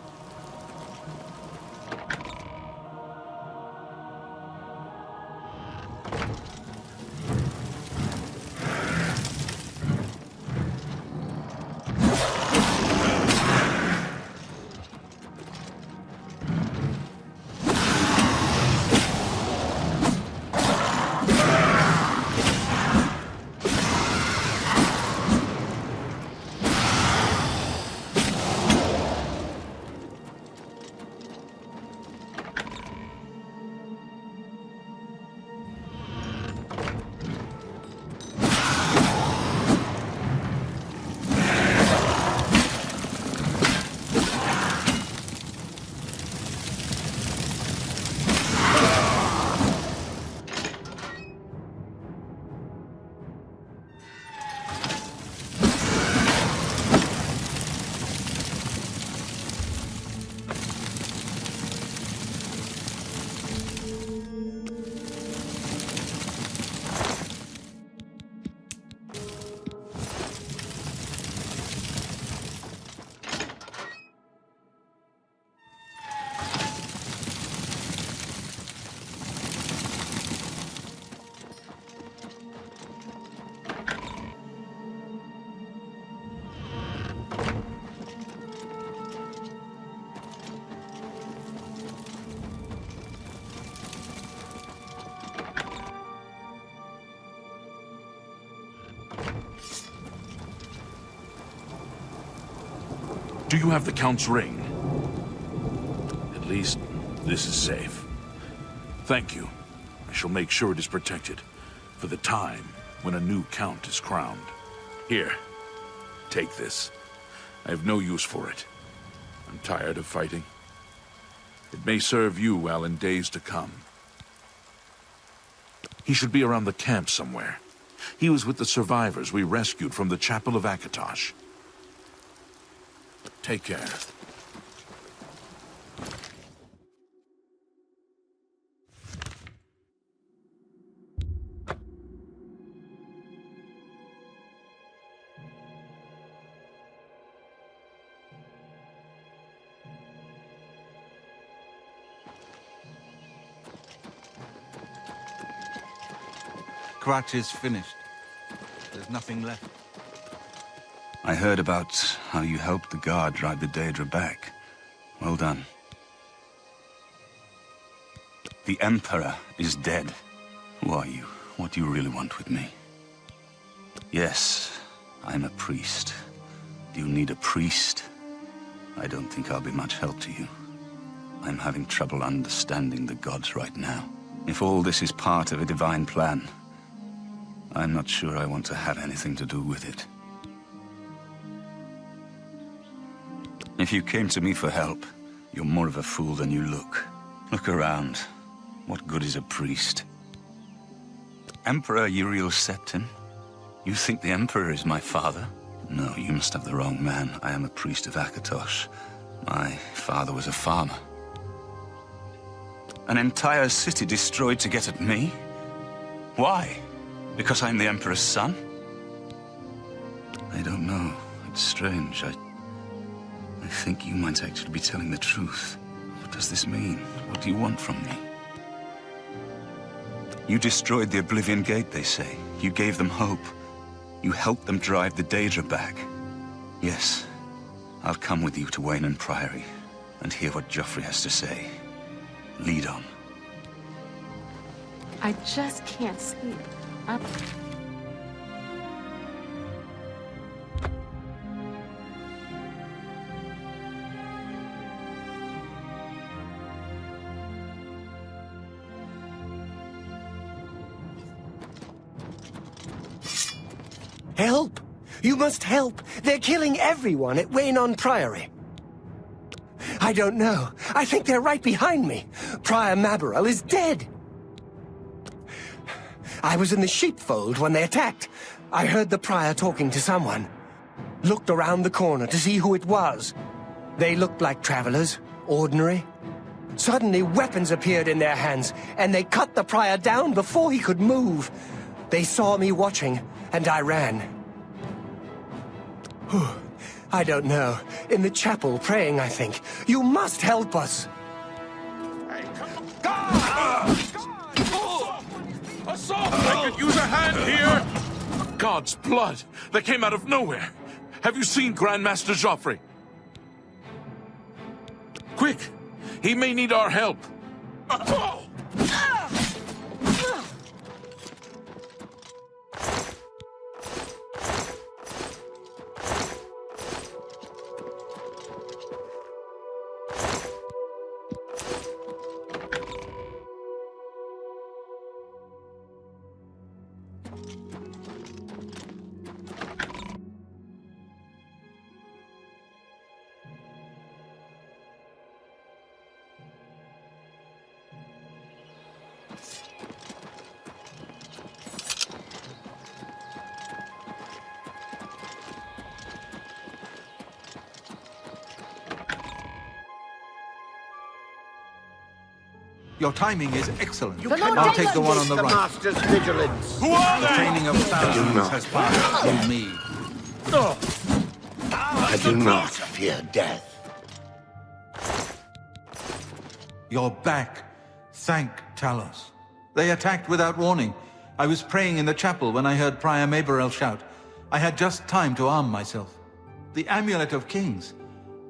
Do you have the Count's ring? At least, this is safe. Thank you. I shall make sure it is protected for the time when a new count is crowned. Here, take this. I have no use for it. I'm tired of fighting. It may serve you well in days to come. He should be around the camp somewhere. He was with the survivors we rescued from the Chapel of Kvatch. Take care. Kvatch is finished. There's nothing left. I heard about how you helped the guard drive the Daedra back. Well done. The Emperor is dead. Who are you? What do you really want with me? Yes, I'm a priest. Do you need a priest? I don't think I'll be much help to you. I'm having trouble understanding the gods right now. If all this is part of a divine plan, I'm not sure I want to have anything to do with it. If you came to me for help, you're more of a fool than you look. Look around. What good is a priest? Emperor Uriel Septim? You think the Emperor is my father? No, you must have the wrong man. I am a priest of Kvatch. My father was a farmer. An entire city destroyed to get at me? Why? Because I'm the Emperor's son? I don't know. It's strange. I think you might actually be telling the truth. What does this mean? What do you want from me? You destroyed the Oblivion Gate, they say. You gave them hope. You helped them drive the Daedra back. Yes, I'll come with you to Wayne Priory and hear what Joffrey has to say. Lead on. I just can't sleep. Help! You must help! They're killing everyone at Wayne Priory. I don't know. I think they're right behind me. Prior Mabarel is dead. I was in the sheepfold when they attacked. I heard the prior talking to someone. Looked around the corner to see who it was. They looked like travelers, ordinary. Suddenly weapons appeared in their hands, and they cut the prior down before he could move. They saw me watching, and I ran. I don't know. In the chapel, praying, I think. You must help us! Assault! I could use a hand here! God's blood! That came out of nowhere! Have you seen Grandmaster Joffrey? Quick! He may need our help! Your timing is excellent. Lord I'll take the one on the The right. Master's vigilance. Who are The they? training of thousands has passed through me. I do not fear death. You're back. Thank Talos. They attacked without warning. I was praying in the chapel when I heard Prior Mabarel shout. I had just time to arm myself. The Amulet of Kings.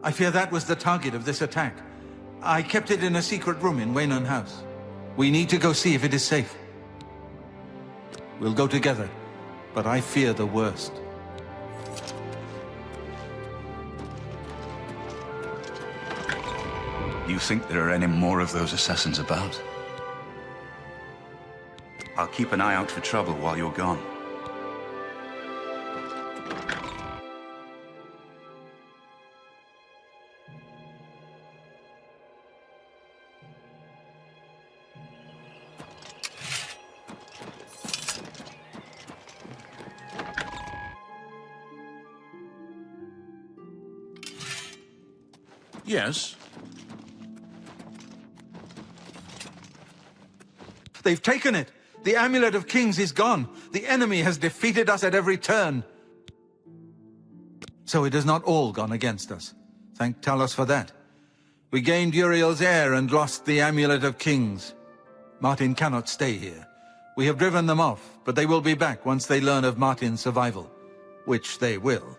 I fear that was the target of this attack. I kept it in a secret room in Waynon House. We need to go see if it is safe. We'll go together, but I fear the worst. You think there are any more of those assassins about? I'll keep an eye out for trouble while you're gone. Yes. They've taken it! The Amulet of Kings is gone! The enemy has defeated us at every turn! So it has not all gone against us. Thank Talos for that. We gained Uriel's heir and lost the Amulet of Kings. Martin cannot stay here. We have driven them off, but they will be back once they learn of Martin's survival. Which they will.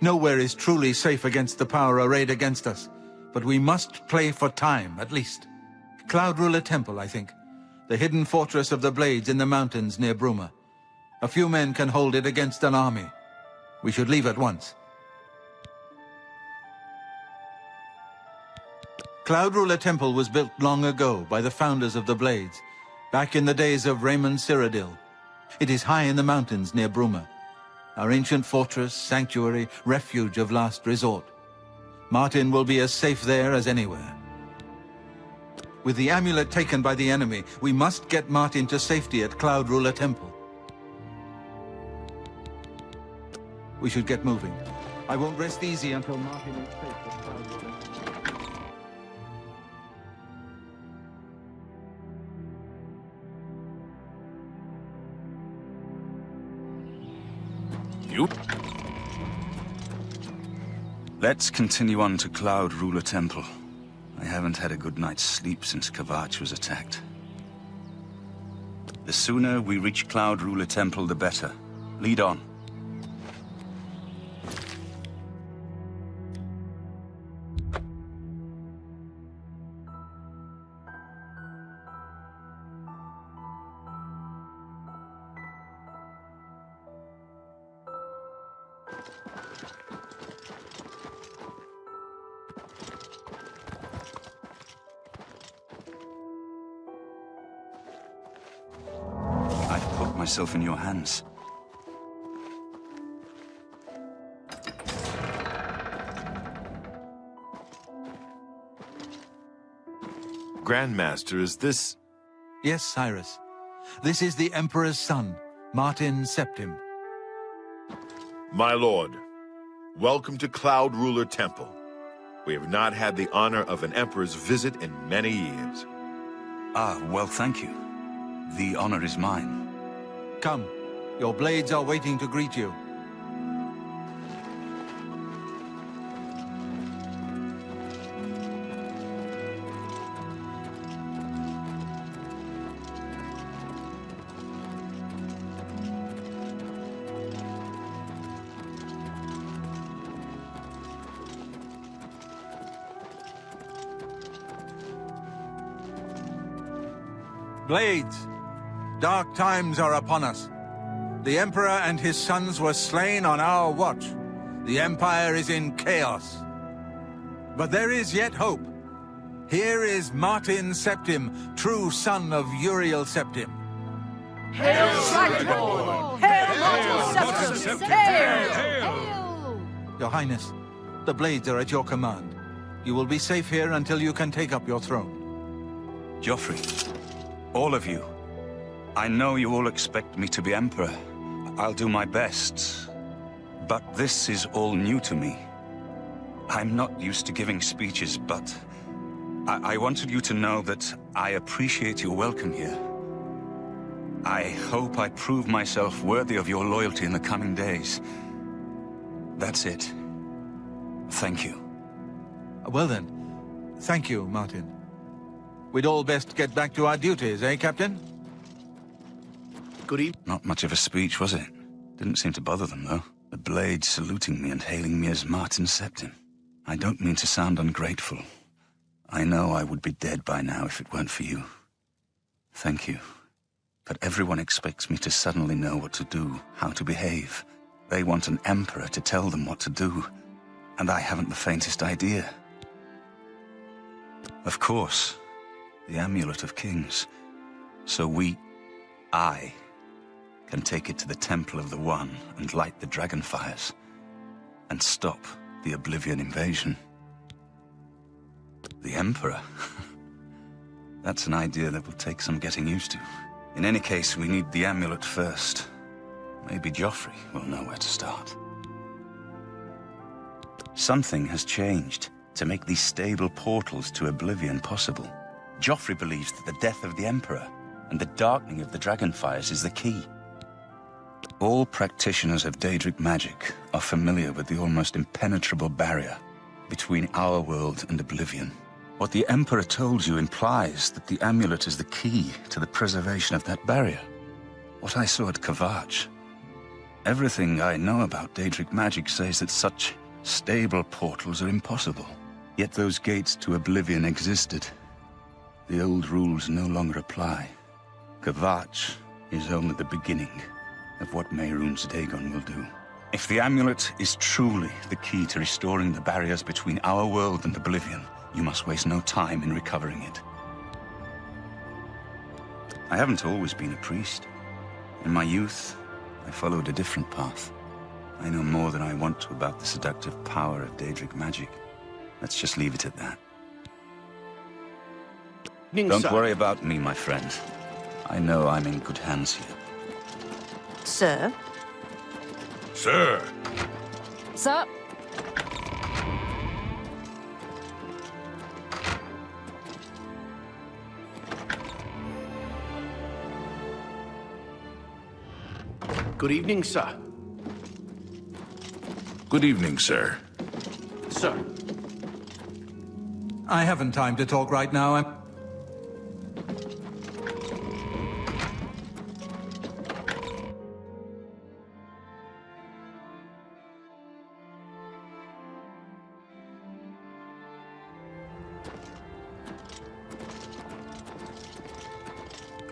Nowhere is truly safe against the power arrayed against us, but we must play for time, at least. Cloud Ruler Temple, I think. The hidden fortress of the Blades in the mountains near Bruma. A few men can hold it against an army. We should leave at once. Cloud Ruler Temple was built long ago by the founders of the Blades, back in the days of Raymond Cyrodiil. It is high in the mountains near Bruma. Our ancient fortress, sanctuary, refuge of last resort. Martin will be as safe there as anywhere. With the amulet taken by the enemy, we must get Martin to safety at Cloud Ruler Temple. We should get moving. I won't rest easy until Martin is safe at Cloud Ruler Temple. You? Let's continue on to Cloud Ruler Temple. I haven't had a good night's sleep since Kvatch was attacked. The sooner we reach Cloud Ruler Temple, the better. Lead on. Myself in your hands. Grandmaster, is this... Yes, Cyrus. This is the Emperor's son, Martin Septim. My lord, welcome to Cloud Ruler Temple. We have not had the honor of an emperor's visit in many years. Ah, well, thank you. The honor is mine. Come, your blades are waiting to greet you. Blades! Dark times are upon us. The Emperor and his sons were slain on our watch. The Empire is in chaos. But there is yet hope. Here is Martin Septim, true son of Uriel Septim. Hail, Dragonborn! Hail, Martin Septim! Hail! Your Highness, the Blades are at your command. You will be safe here until you can take up your throne. Joffrey, all of you. I know you all expect me to be Emperor. I'll do my best. But this is all new to me. I'm not used to giving speeches, but I wanted you to know that I appreciate your welcome here. I hope I prove myself worthy of your loyalty in the coming days. That's it. Thank you. Well then, thank you, Martin. We'd all best get back to our duties, eh, Captain? Good evening. Not much of a speech, was it? Didn't seem to bother them, though. The Blades saluting me and hailing me as Martin Septim. I don't mean to sound ungrateful. I know I would be dead by now if it weren't for you. Thank you. But everyone expects me to suddenly know what to do, how to behave. They want an emperor to tell them what to do, and I haven't the faintest idea. Of course, the Amulet of Kings. So we I can take it to the Temple of the One and light the dragon fires and stop the Oblivion invasion. The Emperor? That's an idea that will take some getting used to. In any case, we need the amulet first. Maybe Joffrey will know where to start. Something has changed to make these stable portals to Oblivion possible. Joffrey believes that the death of the Emperor and the darkening of the Dragonfires is the key. All practitioners of Daedric magic are familiar with the almost impenetrable barrier between our world and Oblivion. What the Emperor told you implies that the amulet is the key to the preservation of that barrier. What I saw at Kvatch. Everything I know about Daedric magic says that such stable portals are impossible. Yet those gates to Oblivion existed. The old rules no longer apply. Kvatch is only the beginning of what Mehrunes Dagon will do. If the amulet is truly the key to restoring the barriers between our world and Oblivion, you must waste no time in recovering it. I haven't always been a priest. In my youth, I followed a different path. I know more than I want to about the seductive power of Daedric magic. Let's just leave it at that. Don't worry about me, my friend. I know I'm in good hands here. Sir? Sir! Sir? Good evening, sir. Good evening, sir. Sir. I haven't time to talk right now.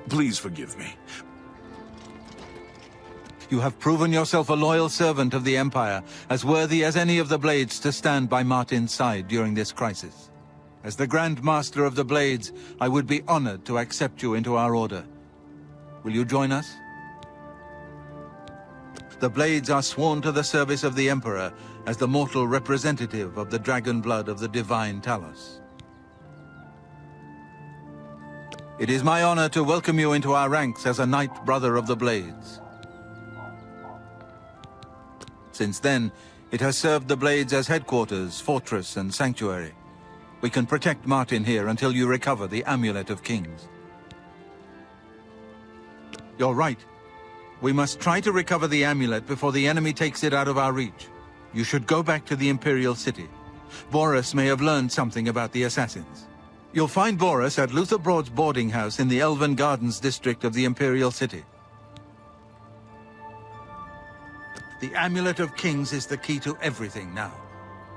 Please forgive me. You have proven yourself a loyal servant of the Empire, as worthy as any of the Blades to stand by Martin's side during this crisis. As the Grand Master of the Blades, I would be honored to accept you into our order. Will you join us? The Blades are sworn to the service of the Emperor as the mortal representative of the dragon blood of the divine Talos. It is my honor to welcome you into our ranks as a Knight Brother of the Blades. Since then, it has served the Blades as headquarters, fortress, and sanctuary. We can protect Martin here until you recover the Amulet of Kings. You're right. We must try to recover the amulet before the enemy takes it out of our reach. You should go back to the Imperial City. Boris may have learned something about the assassins. You'll find Boris at Luther Broad's boarding house in the Elven Gardens district of the Imperial City. The Amulet of Kings is the key to everything now.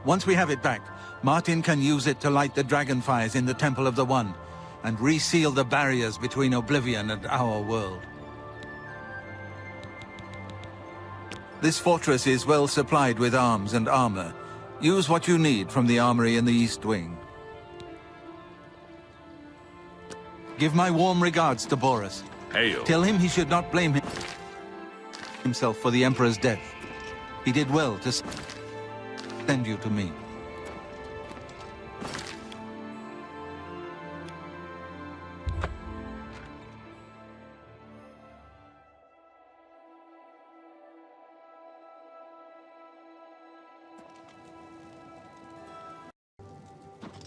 Once we have it back, Martin can use it to light the dragonfires in the Temple of the One and reseal the barriers between Oblivion and our world. This fortress is well supplied with arms and armor. Use what you need from the armory in the East Wing. Give my warm regards to Boris. Hail. Tell him he should not blame himself for the Emperor's death. He did well to send you to me.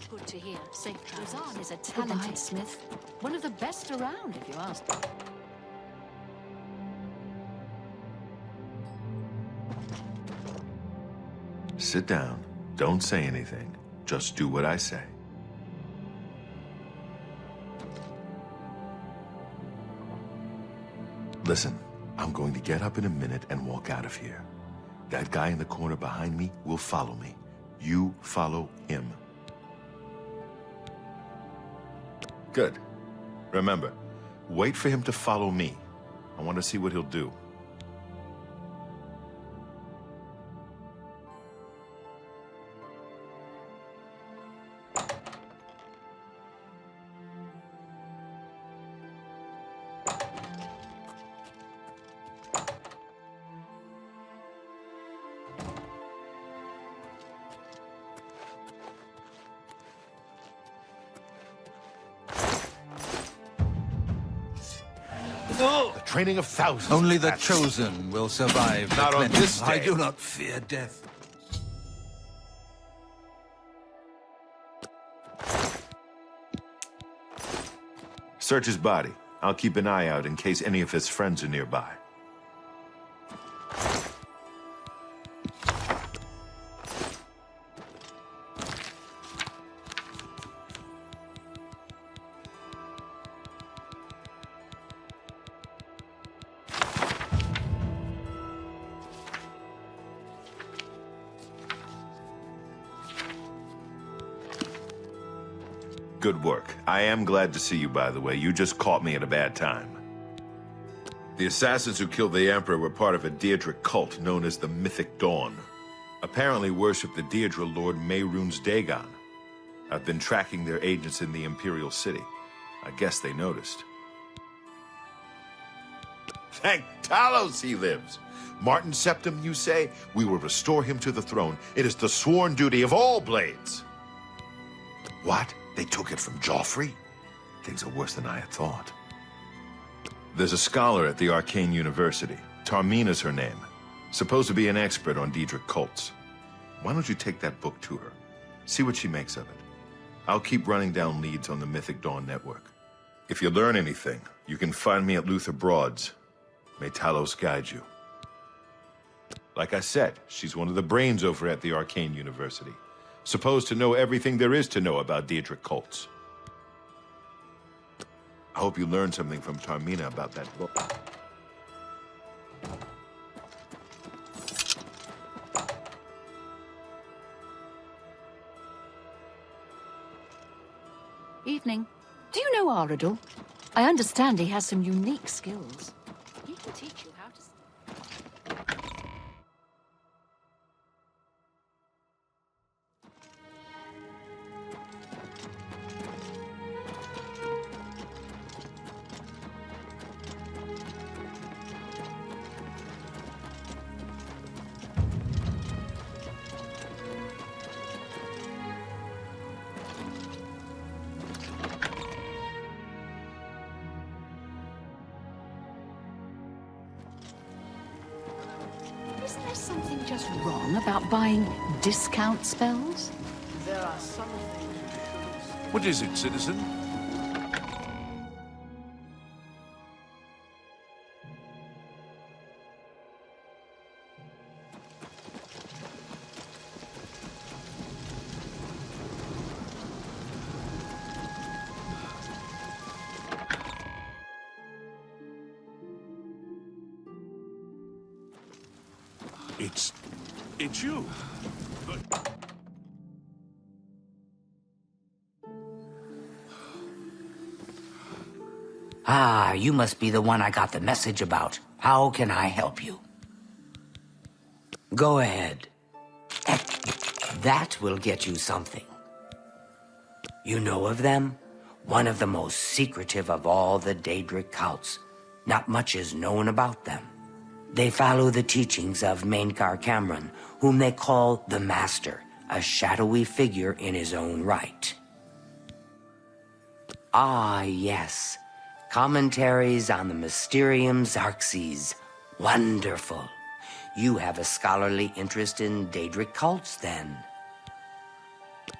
Good to hear. Safe travels. Razan is a talented smith. One of the best around, if you ask. Sit down. Don't say anything. Just do what I say. Listen, I'm going to get up in a minute and walk out of here. That guy in the corner behind me will follow me. You follow him. Good. Remember, wait for him to follow me. I want to see what he'll do. The training of thousands. Only the chosen will survive. Not on this I day. do not fear death. Search his body. I'll keep an eye out in case any of his friends are nearby. Good work. I am glad to see you, by the way. You just caught me at a bad time. The assassins who killed the Emperor were part of a Daedric cult known as the Mythic Dawn. Apparently worship the Daedra Lord Mehrunes Dagon. I've been tracking their agents in the Imperial City. I guess they noticed. Thank Talos he lives. Martin Septim, you say? We will restore him to the throne. It is the sworn duty of all blades. What? They took it from Joffrey? Things are worse than I had thought. There's a scholar at the Arcane University. Tarmina's her name. Supposed to be an expert on Daedric cults. Why don't you take that book to her? See what she makes of it. I'll keep running down leads on the Mythic Dawn network. If you learn anything, you can find me at Luther Broad's. May Talos guide you. Like I said, she's one of the brains over at the Arcane University. Supposed to know everything there is to know about Daedric cults. I hope you learned something from Tarmina about that book. Evening. Do you know Aradul? I understand he has some unique skills. He can teach you how to... Isn't there something just wrong about buying discount spells? There are some things you shouldn't... What is it, citizen? It's you. Ah, you must be the one I got the message about. How can I help you? Go ahead. That will get you something. You know of them? One of the most secretive of all the Daedric cults. Not much is known about them. They follow the teachings of Mankar Camoran, whom they call the Master, a shadowy figure in his own right. Ah, yes. Commentaries on the Mysterium Xarxes. Wonderful. You have a scholarly interest in Daedric cults, then.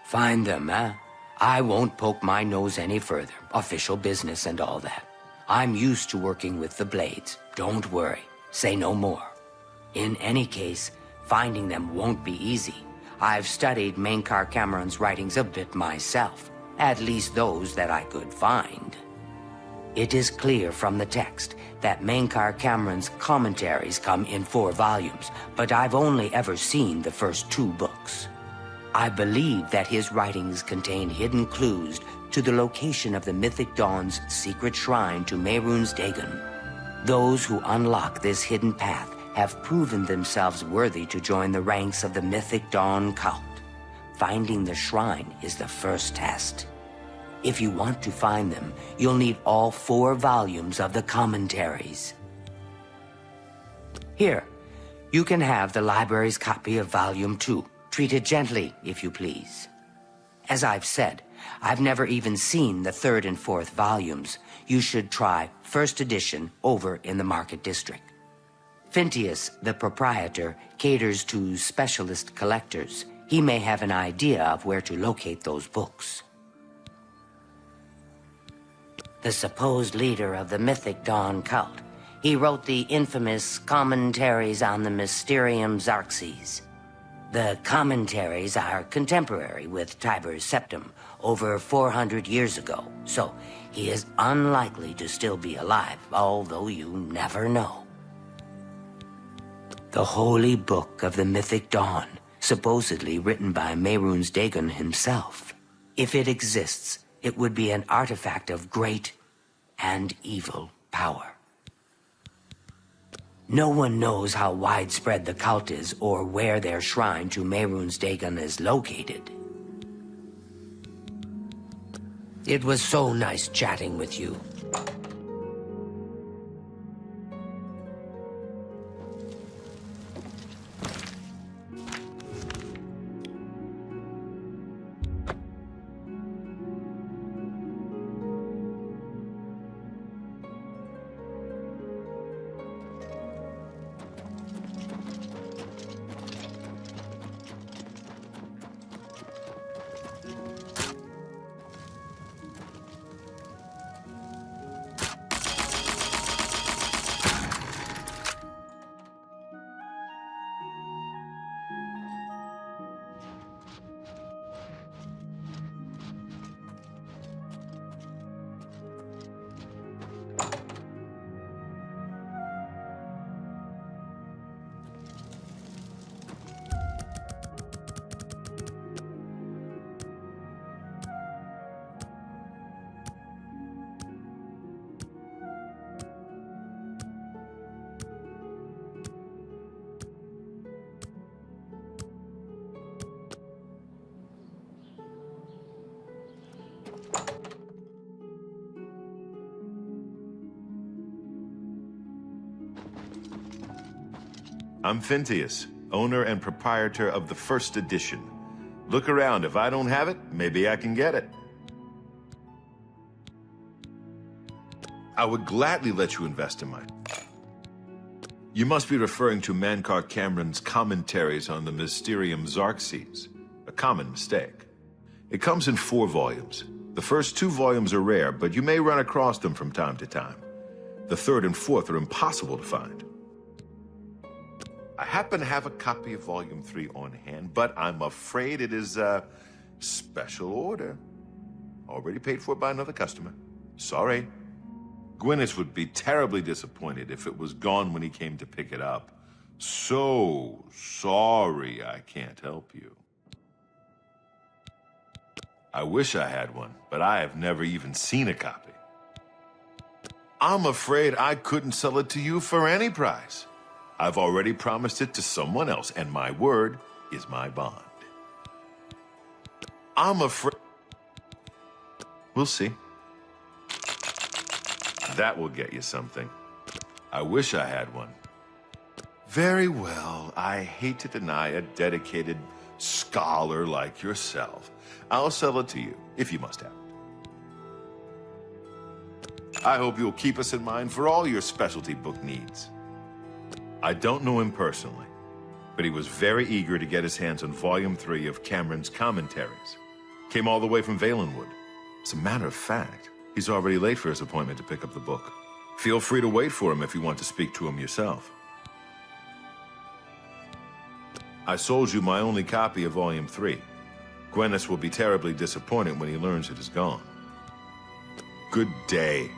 Find them, eh? I won't poke my nose any further. Official business and all that. I'm used to working with the Blades. Don't worry. Say no more. In any case, finding them won't be easy. I've studied Mankar Camoran's writings a bit myself. At least those that I could find. It is clear from the text that Mankar Camoran's commentaries come in 4 volumes, but I've only ever seen the first 2 books. I believe that his writings contain hidden clues to the location of the Mythic Dawn's secret shrine to Mehrunes Dagon. Those who unlock this hidden path have proven themselves worthy to join the ranks of the Mythic Dawn cult. Finding the shrine is the first test. If you want to find them, you'll need all 4 volumes of the commentaries. Here, you can have the library's copy of Volume 2. Treat it gently, if you please. As I've said, I've never even seen the 3rd and 4th volumes. You should try 1st edition over in the Market District. Phintius, the proprietor, caters to specialist collectors. He may have an idea of where to locate those books. The supposed leader of the Mythic Dawn cult. He wrote the infamous Commentaries on the Mysterium Xarxes. The commentaries are contemporary with Tiber's Septim, over 400 years ago, so he is unlikely to still be alive, although you never know. The Holy Book of the Mythic Dawn, supposedly written by Mehrunes Dagon himself. If it exists, it would be an artifact of great and evil power. No one knows how widespread the cult is or where their shrine to Mehrunes Dagon is located. It was so nice chatting with you. I'm Phintius, owner and proprietor of the 1st edition. Look around. If I don't have it, maybe I can get it. I would gladly let you invest in mine. You must be referring to Mankar Camoran's commentaries on the Mysterium Xarxes. A common mistake. It comes in 4 volumes. The first 2 volumes are rare, but you may run across them from time to time. The 3rd and 4th are impossible to find. I happen to have a copy of Volume 3 on hand, but I'm afraid it is a special order. Already paid for by another customer. Sorry. Gwyneth would be terribly disappointed if it was gone when he came to pick it up. So sorry I can't help you. I wish I had one, but I have never even seen a copy. I'm afraid I couldn't sell it to you for any price. I've already promised it to someone else, and my word is my bond. I'm afraid... We'll see. That will get you something. I wish I had one. Very well. I hate to deny a dedicated scholar like yourself. I'll sell it to you, if you must have it. I hope you'll keep us in mind for all your specialty book needs. I don't know him personally, but he was very eager to get his hands on Volume 3 of Camoran's commentaries. Came all the way from Valenwood. As a matter of fact, he's already late for his appointment to pick up the book. Feel free to wait for him if you want to speak to him yourself. I sold you my only copy of Volume 3. Gwyneth will be terribly disappointed when he learns it is gone. Good day.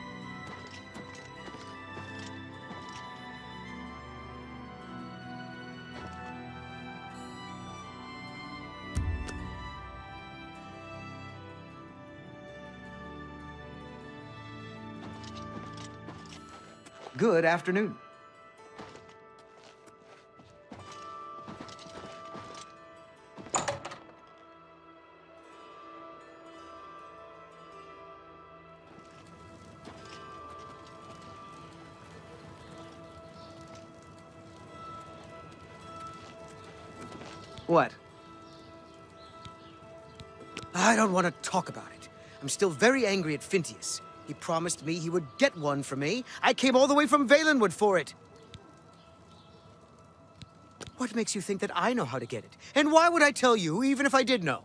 Good afternoon. What? I don't want to talk about it. I'm still very angry at Phintius. He promised me he would get one for me. I came all the way from Valenwood for it. What makes you think that I know how to get it? And why would I tell you, even if I did know?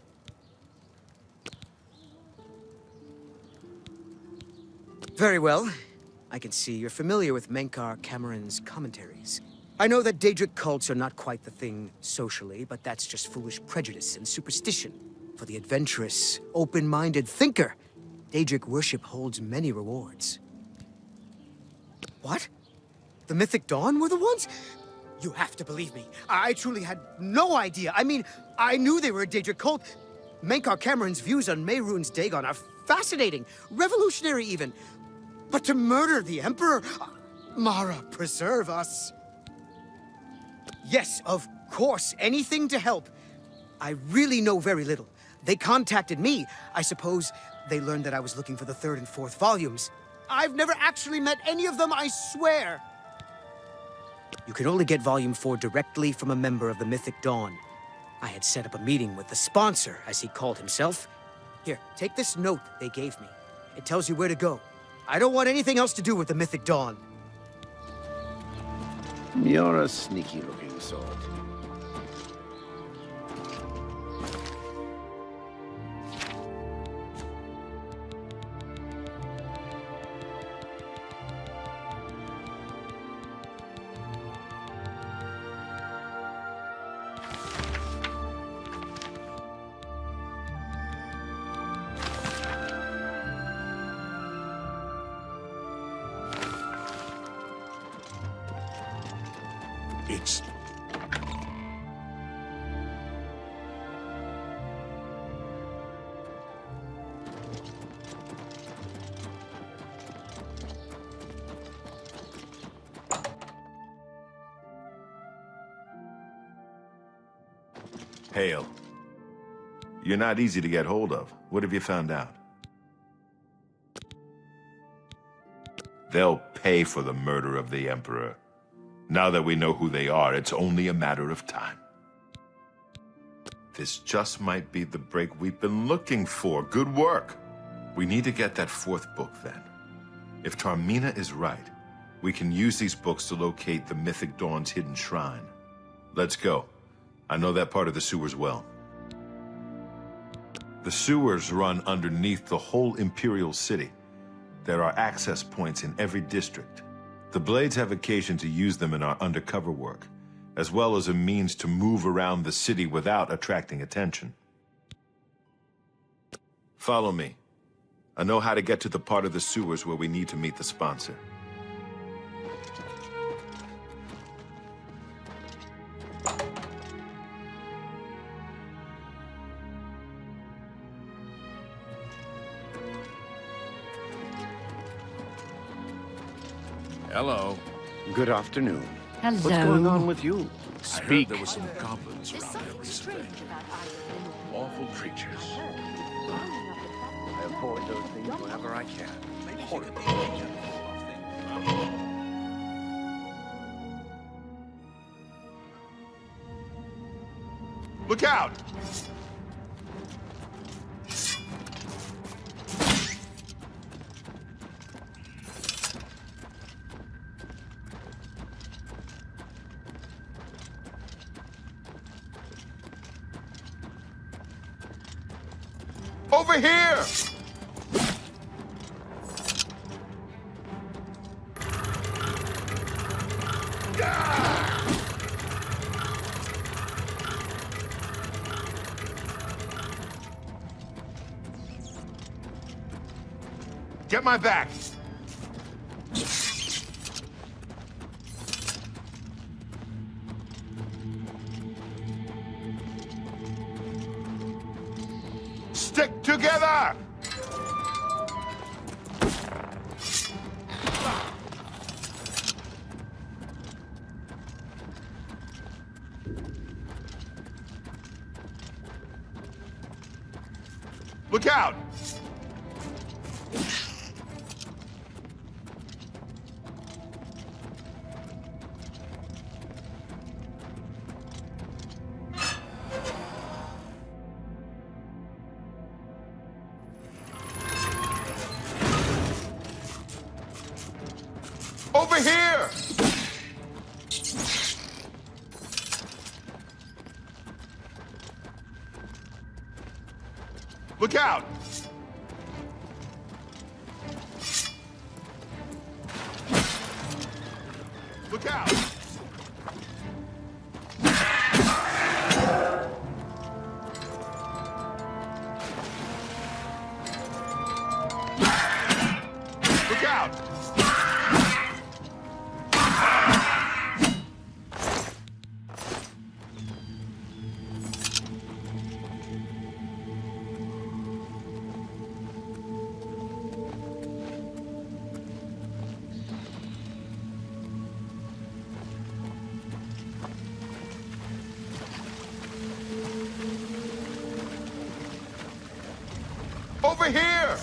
Very well. I can see you're familiar with Mankar Camoran's commentaries. I know that Daedric cults are not quite the thing socially, but that's just foolish prejudice and superstition. For the adventurous, open-minded thinker, Daedric worship holds many rewards. What? The Mythic Dawn were the ones? You have to believe me. I truly had no idea. I mean, I knew they were a Daedric cult. Mankar Camoran's views on Mehrunes Dagon are fascinating, revolutionary even. But to murder the Emperor? Mara, preserve us. Yes, of course, anything to help. I really know very little. They contacted me. I suppose they learned that I was looking for the 3rd and 4th volumes. I've never actually met any of them, I swear. You can only get Volume 4 directly from a member of the Mythic Dawn. I had set up a meeting with the sponsor, as he called himself. Here, take this note they gave me. It tells you where to go. I don't want anything else to do with the Mythic Dawn. You're a sneaky-looking sort. It's... Hail. You're not easy to get hold of. What have you found out? They'll pay for the murder of the Emperor. Now that we know who they are, it's only a matter of time. This just might be the break we've been looking for. Good work. We need to get that 4th book, then. If Tarmina is right, we can use these books to locate the Mythic Dawn's hidden shrine. Let's go. I know that part of the sewers well. The sewers run underneath the whole Imperial City. There are access points in every district. The Blades have occasion to use them in our undercover work, as well as a means to move around the city without attracting attention. Follow me. I know how to get to the part of the sewers where we need to meet the sponsor. Hello. Good afternoon. Hello. What's going on with you? I heard there were some goblins around here recently. Awful creatures. I avoid those things whenever I can. Look out! Over here! Get my back! Stick together! Look out! Look out! Look out! Look out! Over here!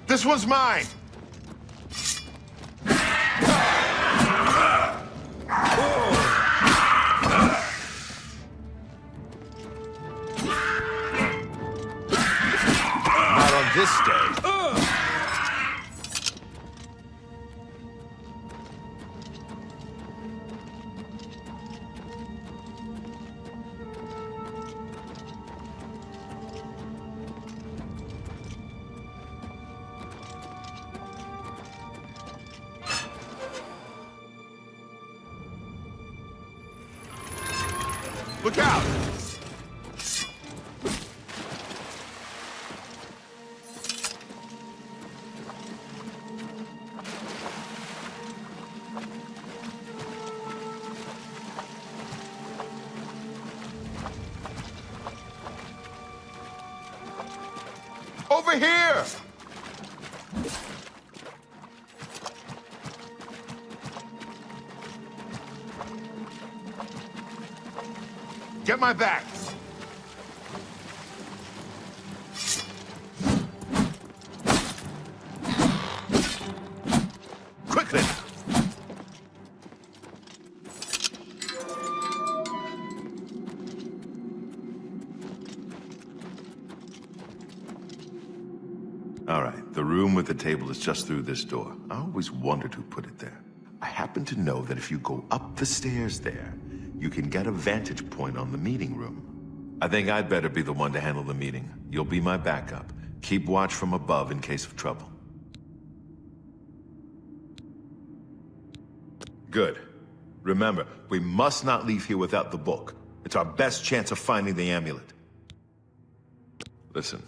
This one's mine! Not on this day. Look out! Over here! Get my back! Quickly! All right, the room with the table is just through this door. I always wondered who put it there. I happen to know that if you go up the stairs there, you can get a vantage point on the meeting room. I think I'd better be the one to handle the meeting. You'll be my backup. Keep watch from above in case of trouble. Good. Remember, we must not leave here without the book. It's our best chance of finding the amulet. Listen,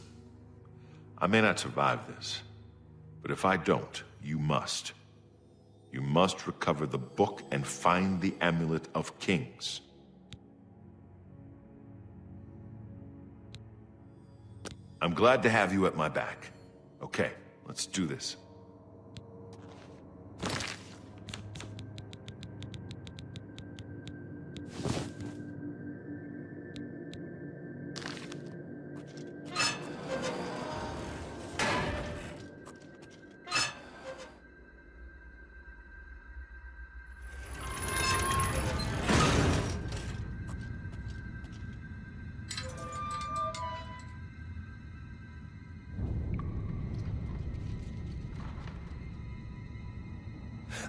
I may not survive this, but if I don't, you must. You must recover the book and find the Amulet of Kings. I'm glad to have you at my back. Okay, let's do this.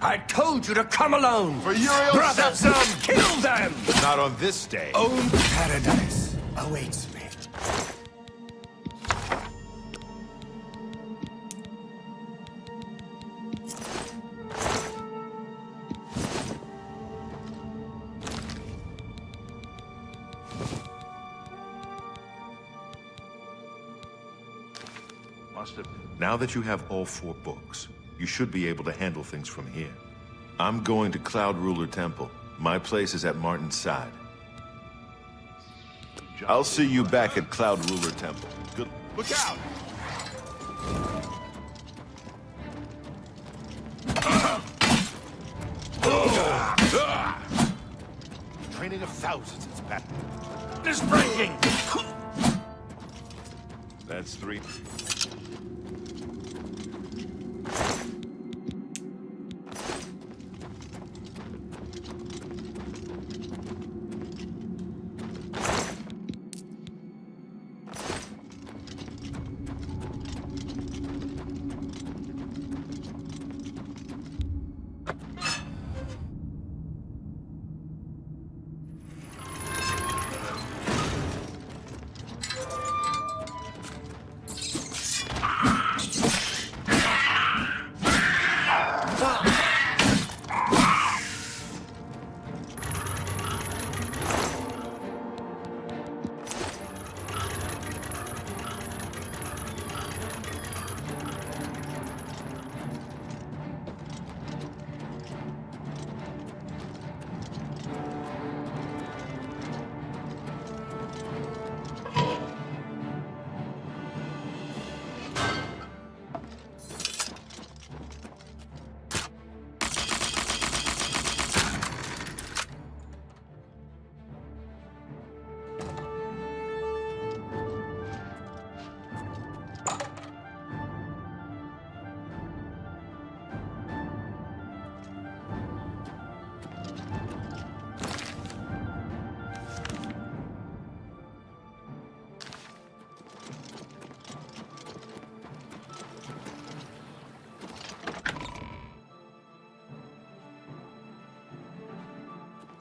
I told you to come alone! For Uriel Brothers, Septim! kill them! Not on this day. Own paradise awaits me. Now that you have all 4 books, you should be able to handle things from here. I'm going to Cloud Ruler Temple. My place is at Martin's side. I'll see you back at Cloud Ruler Temple. Good. Look out! Training of thousands, it's bad. It's breaking! That's 3.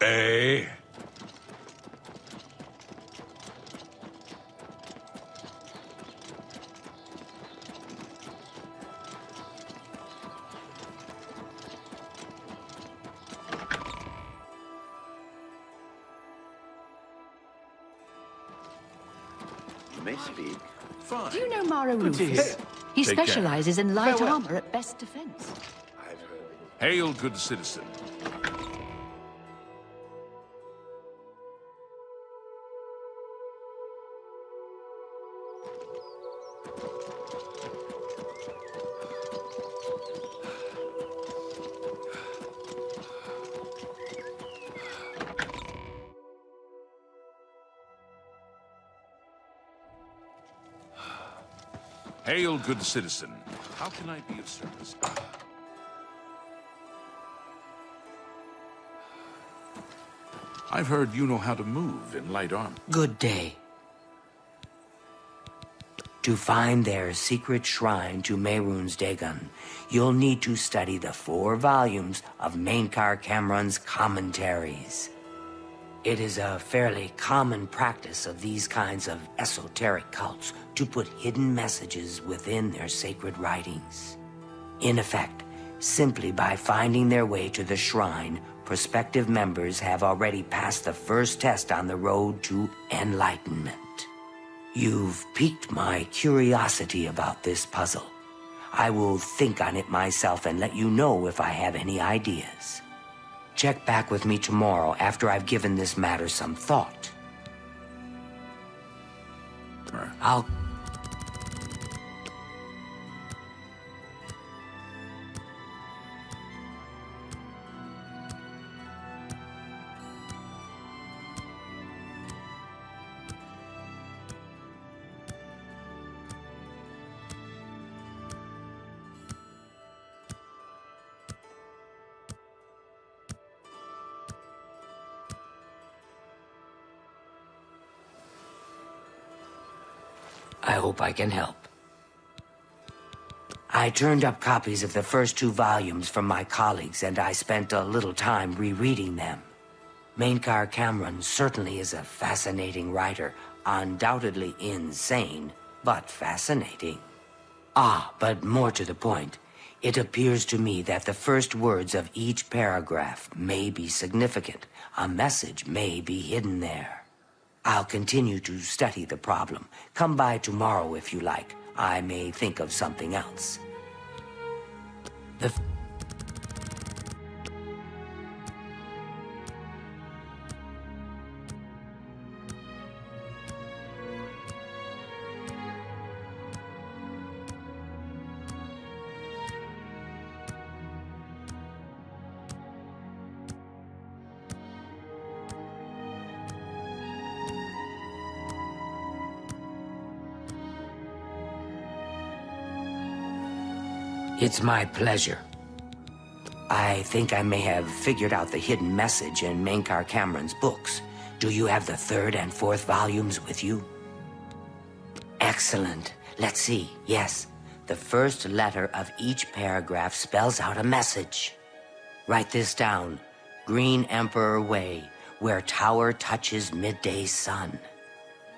Eh? You may speak. Fine. Do you know Mara Good to Rufus? hear. He Take care. specializes in light Farewell. armor at best defense. Hail, good citizen. Hail, good citizen. How can I be of service? I've heard you know how to move in light armor. Good day. To find their secret shrine to Mehrunes Dagon, you'll need to study the 4 volumes of Mankar Camoran's commentaries. It is a fairly common practice of these kinds of esoteric cults to put hidden messages within their sacred writings. In effect, simply by finding their way to the shrine, prospective members have already passed the first test on the road to enlightenment. You've piqued my curiosity about this puzzle. I will think on it myself and let you know if I have any ideas. Check back with me tomorrow after I've given this matter some thought. I'll... I hope I can help. I turned up copies of the first 2 volumes from my colleagues, and I spent a little time rereading them. Mankar Camoran certainly is a fascinating writer, undoubtedly insane, but fascinating. But more to the point, it appears to me that the first words of each paragraph may be significant. A message may be hidden there. I'll continue to study the problem. Come by tomorrow if you like. I may think of something else. It's my pleasure. I think I may have figured out the hidden message in Mankar Camoran's books. Do you have the 3rd and 4th volumes with you? Excellent. Let's see. Yes, the first letter of each paragraph spells out a message. Write this down. Green Emperor Way, where tower touches midday sun.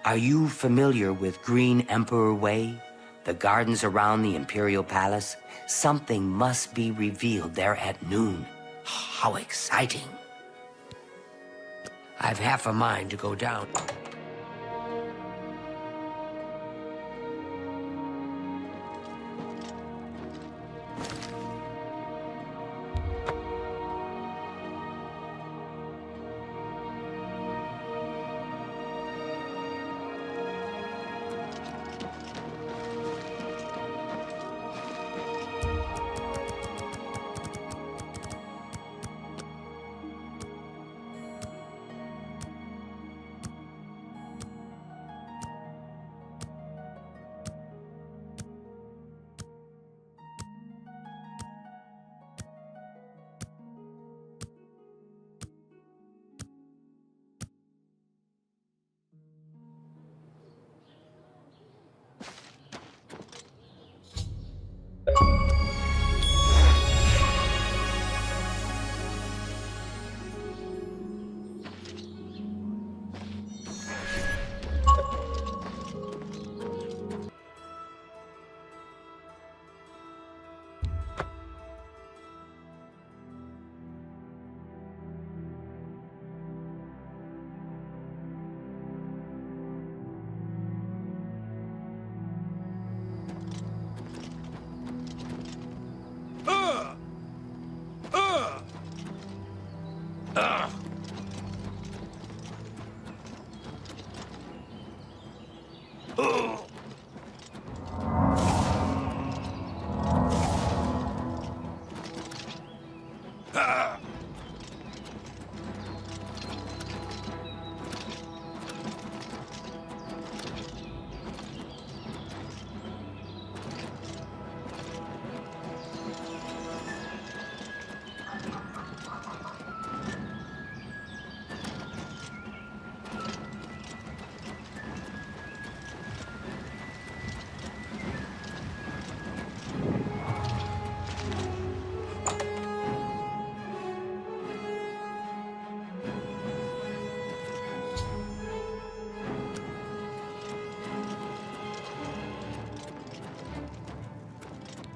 Are you familiar with Green Emperor Way? The gardens around the Imperial Palace? Something must be revealed there at noon. How exciting. I've half a mind to go down.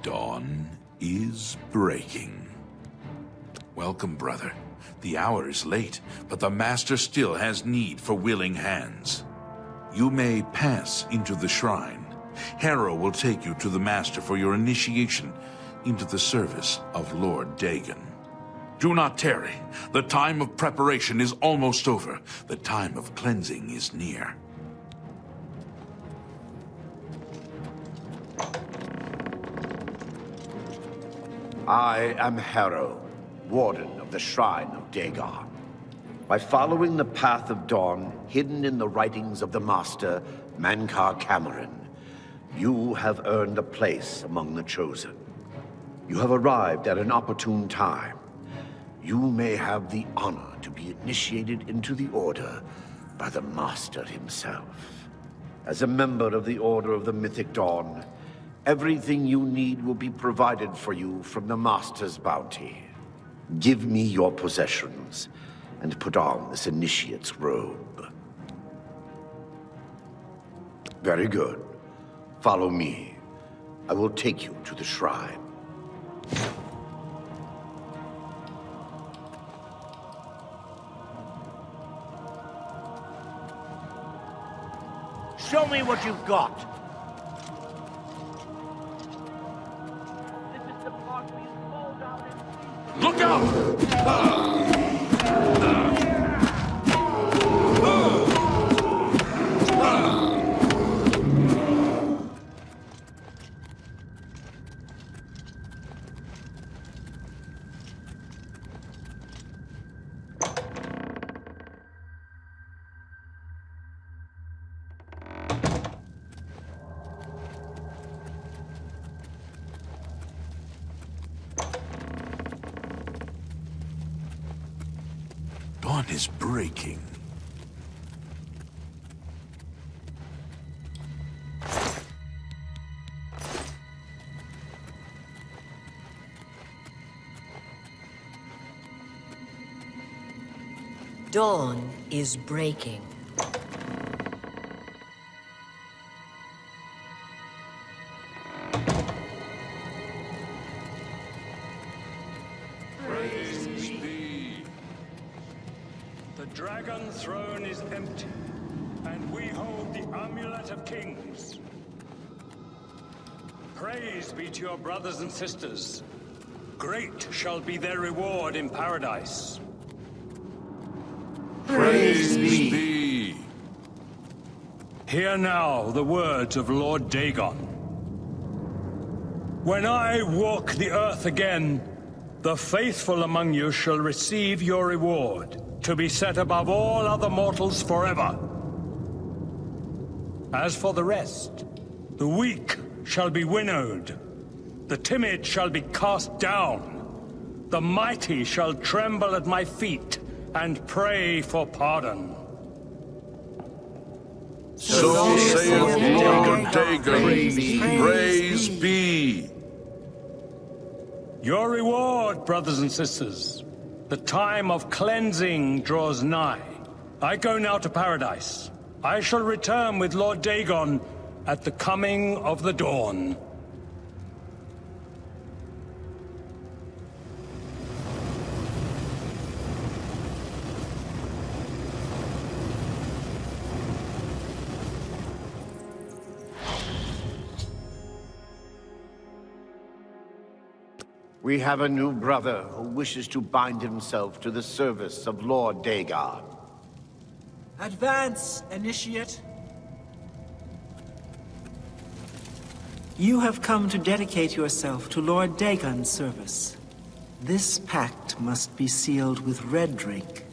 Dawn is breaking. Welcome, brother. The hour is late, but the Master still has need for willing hands. You may pass into the shrine. Hera will take you to the Master for your initiation into the service of Lord Dagon. Do not tarry. The time of preparation is almost over. The time of cleansing is near. I am Hera, Warden of the Shrine of Dagon. By following the path of dawn hidden in the writings of the Master, Mankar Camoran, you have earned a place among the Chosen. You have arrived at an opportune time. You may have the honor to be initiated into the Order by the Master himself. As a member of the Order of the Mythic Dawn, everything you need will be provided for you from the Master's bounty. Give me your possessions, and put on this initiate's robe. Very good. Follow me. I will take you to the shrine. Show me what you've got. Look out! Dawn is breaking. Dawn is breaking. Dragon throne is empty, and we hold the Amulet of Kings. Praise be to your brothers and sisters. Great shall be their reward in paradise. Praise be. Hear now the words of Lord Dagon. When I walk the earth again, the faithful among you shall receive your reward, to be set above all other mortals forever. As for the rest, the weak shall be winnowed, the timid shall be cast down, the mighty shall tremble at my feet and pray for pardon. So saith Lord Dagon, praise be. Your reward, brothers and sisters. The time of cleansing draws nigh. I go now to paradise. I shall return with Lord Dagon at the coming of the dawn. We have a new brother who wishes to bind himself to the service of Lord Dagon. Advance, Initiate. You have come to dedicate yourself to Lord Dagon's service. This pact must be sealed with red drink,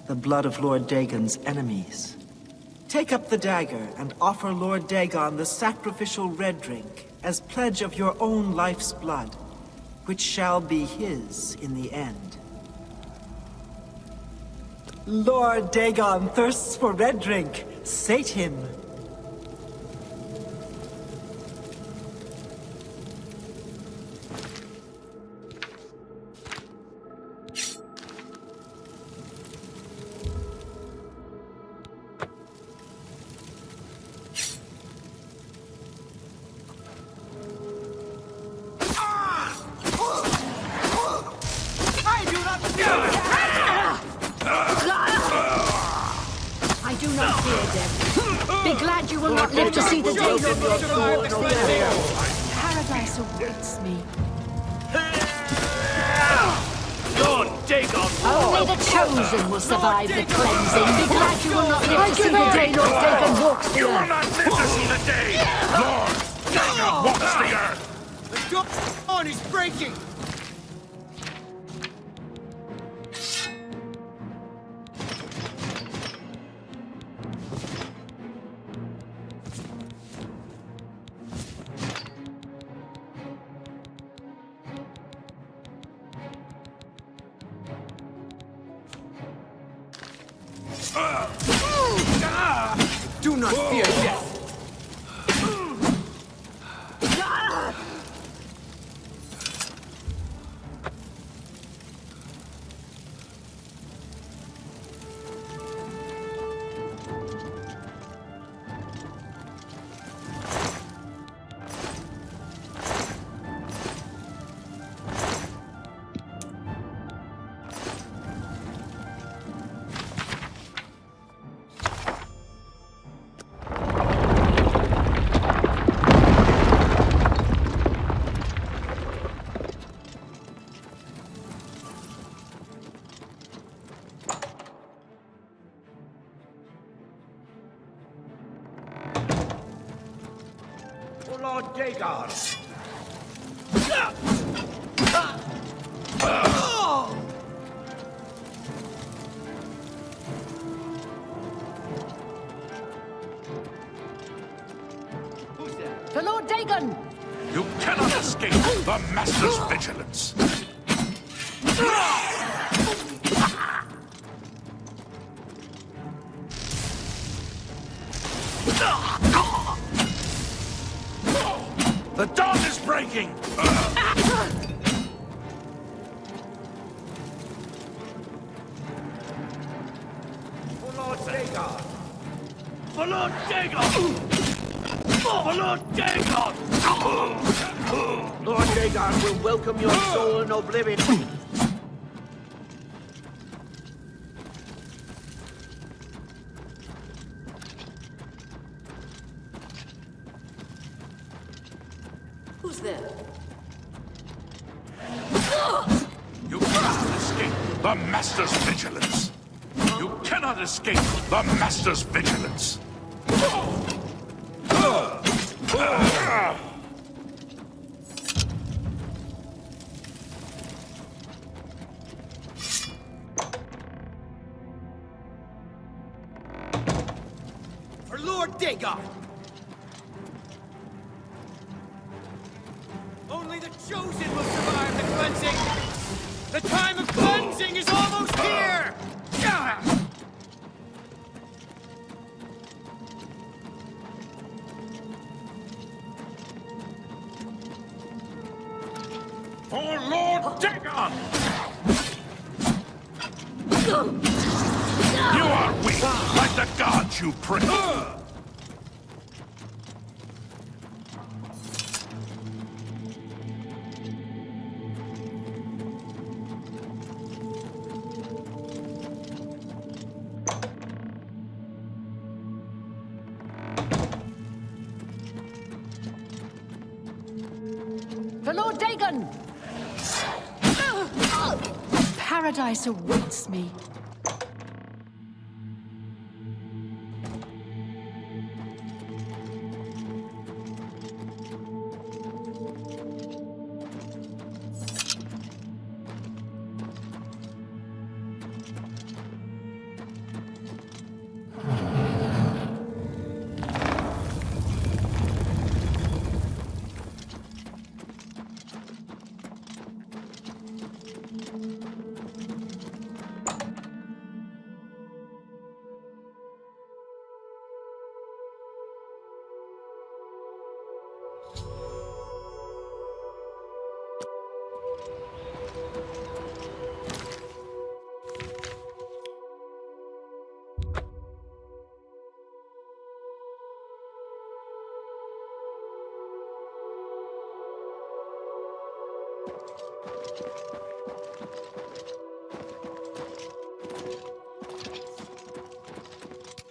the blood of Lord Dagon's enemies. Take up the dagger and offer Lord Dagon the sacrificial red drink as pledge of your own life's blood, which shall be his in the end. Lord Dagon thirsts for red drink. Sate him. I do not fear death. Be glad you will not live to see the day nor paradise awaits me. Lord Dagon! Only the chosen will survive the cleansing. Be glad you will not live to see the day Lord Dagon walks the earth. You will not live to see the day Lord Dagon walks the earth. The dawn is breaking! Do not fear death. Lord Dagon! For Lord Dagon! You cannot escape the Master's vigilance. The dawn is breaking! For Lord Dagon! For Lord Dagon! For Lord Dagon! Lord Dagon will welcome your soul in Oblivion. Who's there? You cannot escape the Master's vigilance. You cannot escape the Master's vigilance. For Lord Dagon! Only the chosen will survive the cleansing! The time of cleansing is almost here! For Lord Dagon! You are weak, like the gods you pray. For Lord Dagon! Paradise awaits me.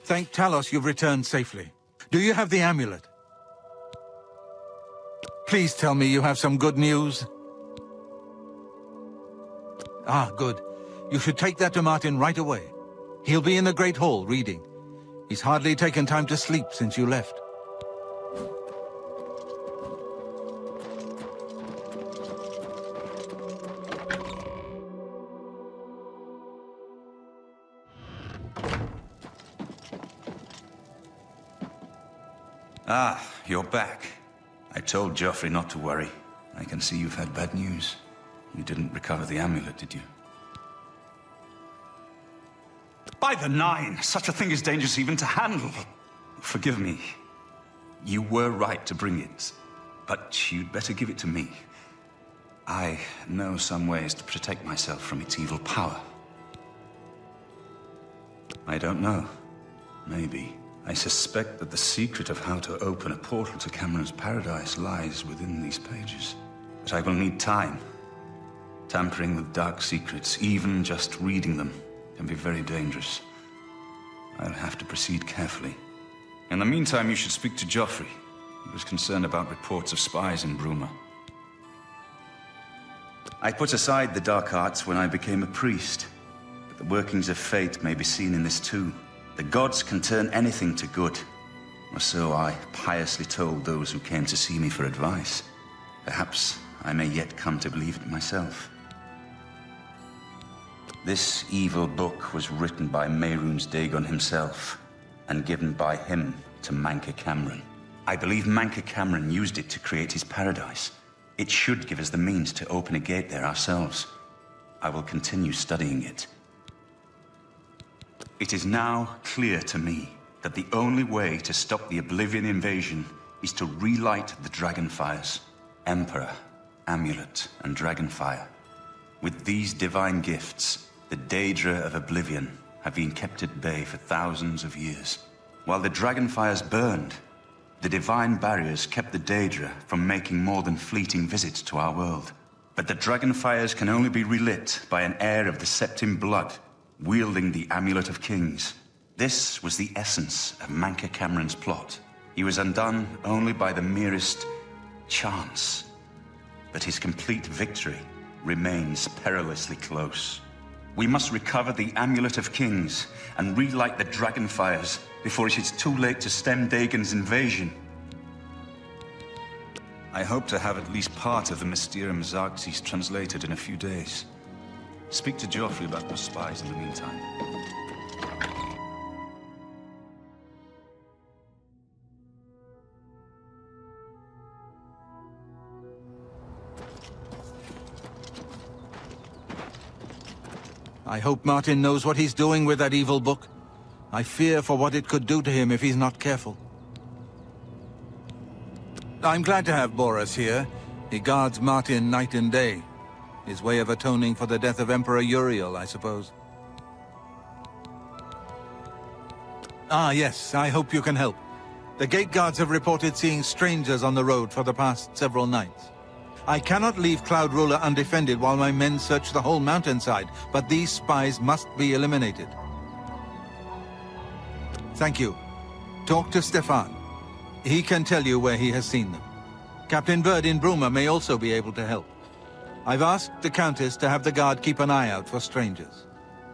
Thank Talos you've returned safely. Do you have the amulet? Please tell me you have some good news. Ah, good. You should take that to Martin right away. He'll be in the Great Hall reading. He's hardly taken time to sleep since you left. Ah, you're back. I told Joffrey not to worry. I can see you've had bad news. You didn't recover the amulet, did you? By the Nine! Such a thing is dangerous even to handle. Forgive me. You were right to bring it, but you'd better give it to me. I know some ways to protect myself from its evil power. I don't know. Maybe. I suspect that the secret of how to open a portal to Camoran's paradise lies within these pages. But I will need time. Tampering with dark secrets, even just reading them, can be very dangerous. I'll have to proceed carefully. In the meantime, you should speak to Joffrey. He was concerned about reports of spies in Bruma. I put aside the dark arts when I became a priest, but the workings of fate may be seen in this too. The gods can turn anything to good, or so I piously told those who came to see me for advice. Perhaps I may yet come to believe it myself. This evil book was written by Mehrunes Dagon himself, and given by him to Mankar Camoran. I believe Mankar Camoran used it to create his paradise. It should give us the means to open a gate there ourselves. I will continue studying it. It is now clear to me that the only way to stop the Oblivion invasion is to relight the Dragonfires. Emperor, Amulet, and Dragonfire. With these divine gifts, the Daedra of Oblivion have been kept at bay for thousands of years. While the Dragonfires burned, the divine barriers kept the Daedra from making more than fleeting visits to our world. But the Dragonfires can only be relit by an heir of the Septim blood, wielding the Amulet of Kings. This was the essence of Mankar Camoran's plot. He was undone only by the merest chance. But his complete victory remains perilously close. We must recover the Amulet of Kings and relight the Dragonfires before it is too late to stem Dagon's invasion. I hope to have at least part of the Mysterium Xarxes translated in a few days. Speak to Joffrey about those spies in the meantime. I hope Martin knows what he's doing with that evil book. I fear for what it could do to him if he's not careful. I'm glad to have Boris here. He guards Martin night and day. His way of atoning for the death of Emperor Uriel, I suppose. Ah, yes, I hope you can help. The gate guards have reported seeing strangers on the road for the past several nights. I cannot leave Cloud Ruler undefended while my men search the whole mountainside, but these spies must be eliminated. Thank you. Talk to Stefan. He can tell you where he has seen them. Captain Bird in Bruma may also be able to help. I've asked the Countess to have the guard keep an eye out for strangers.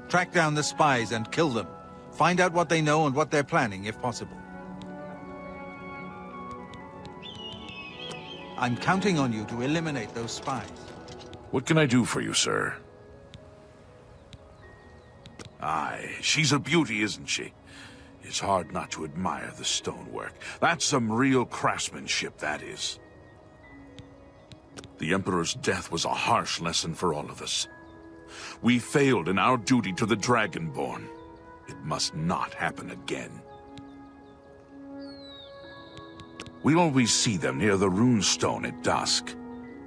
Track down the spies and kill them. Find out what they know and what they're planning, if possible. I'm counting on you to eliminate those spies. What can I do for you, sir? Aye, she's a beauty, isn't she? It's hard not to admire the stonework. That's some real craftsmanship, that is. The Emperor's death was a harsh lesson for all of us. We failed in our duty to the Dragonborn. It must not happen again. We always see them near the runestone at dusk.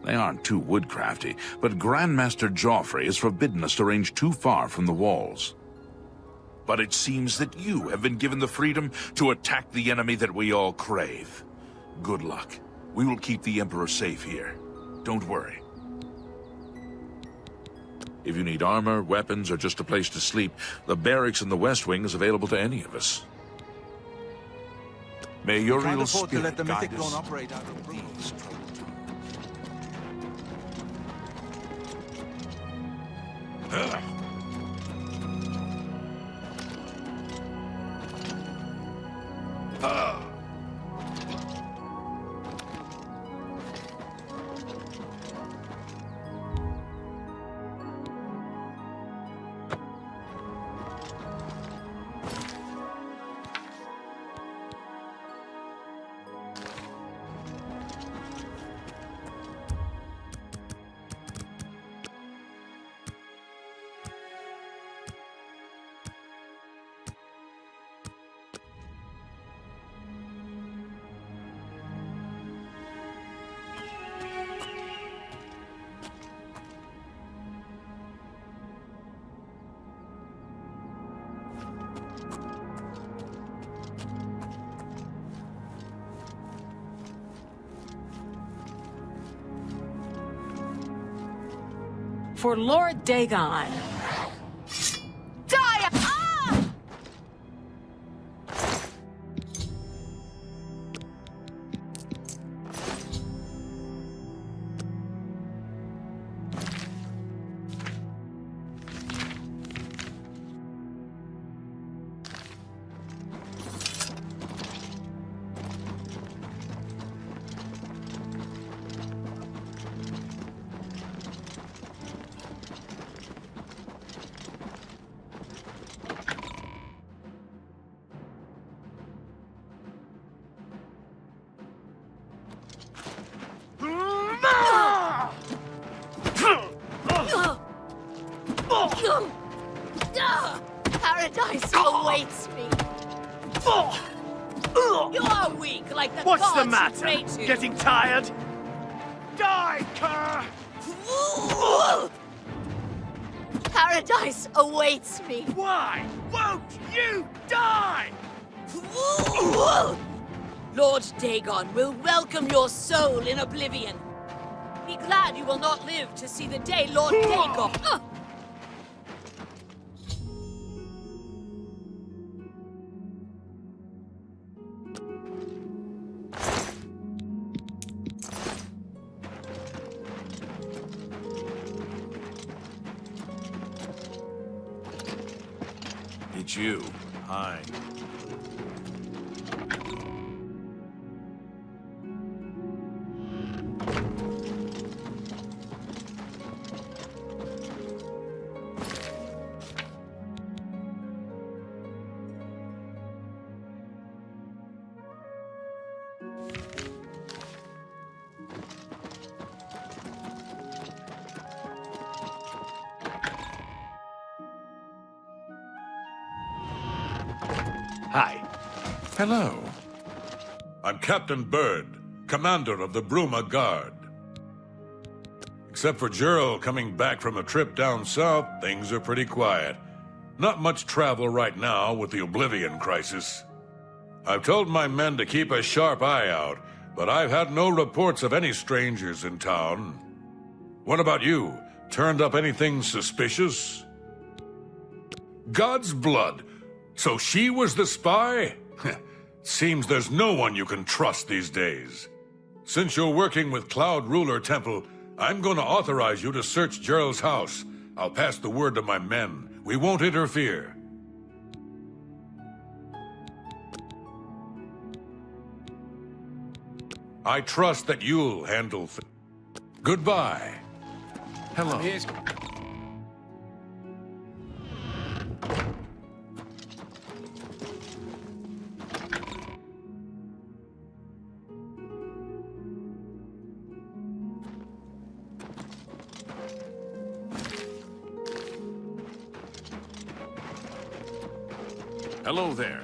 They aren't too woodcrafty, but Grandmaster Joffrey has forbidden us to range too far from the walls. But it seems that you have been given the freedom to attack the enemy that we all crave. Good luck. We will keep the Emperor safe here. Don't worry. If you need armor, weapons, or just a place to sleep, the barracks in the West Wing is available to any of us. May your Can't real afford to let spirit the guide Mythic Dawn us operate out of these troubled times. For Lord Dagon. Die! Ah! Paradise awaits me. You are weak, like the What's the gods you pray matter? to. Getting tired? Die, Cur! Paradise awaits me. Why won't you die? Lord Dagon will welcome your soul in Oblivion. Be glad you will not live to see the day Lord Dagon... It's you. Hi. Hi. Hello. I'm Captain Bird, commander of the Bruma Guard. Except for Gerald coming back from a trip down south, things are pretty quiet. Not much travel right now with the Oblivion crisis. I've told my men to keep a sharp eye out, but I've had no reports of any strangers in town. What about you? Turned up anything suspicious? God's blood! So she was the spy? Seems there's no one you can trust these days. Since you're working with Cloud Ruler Temple, I'm going to authorize you to search Gerald's house. I'll pass the word to my men. We won't interfere. I trust that you'll handle Goodbye. Hello. Hello there.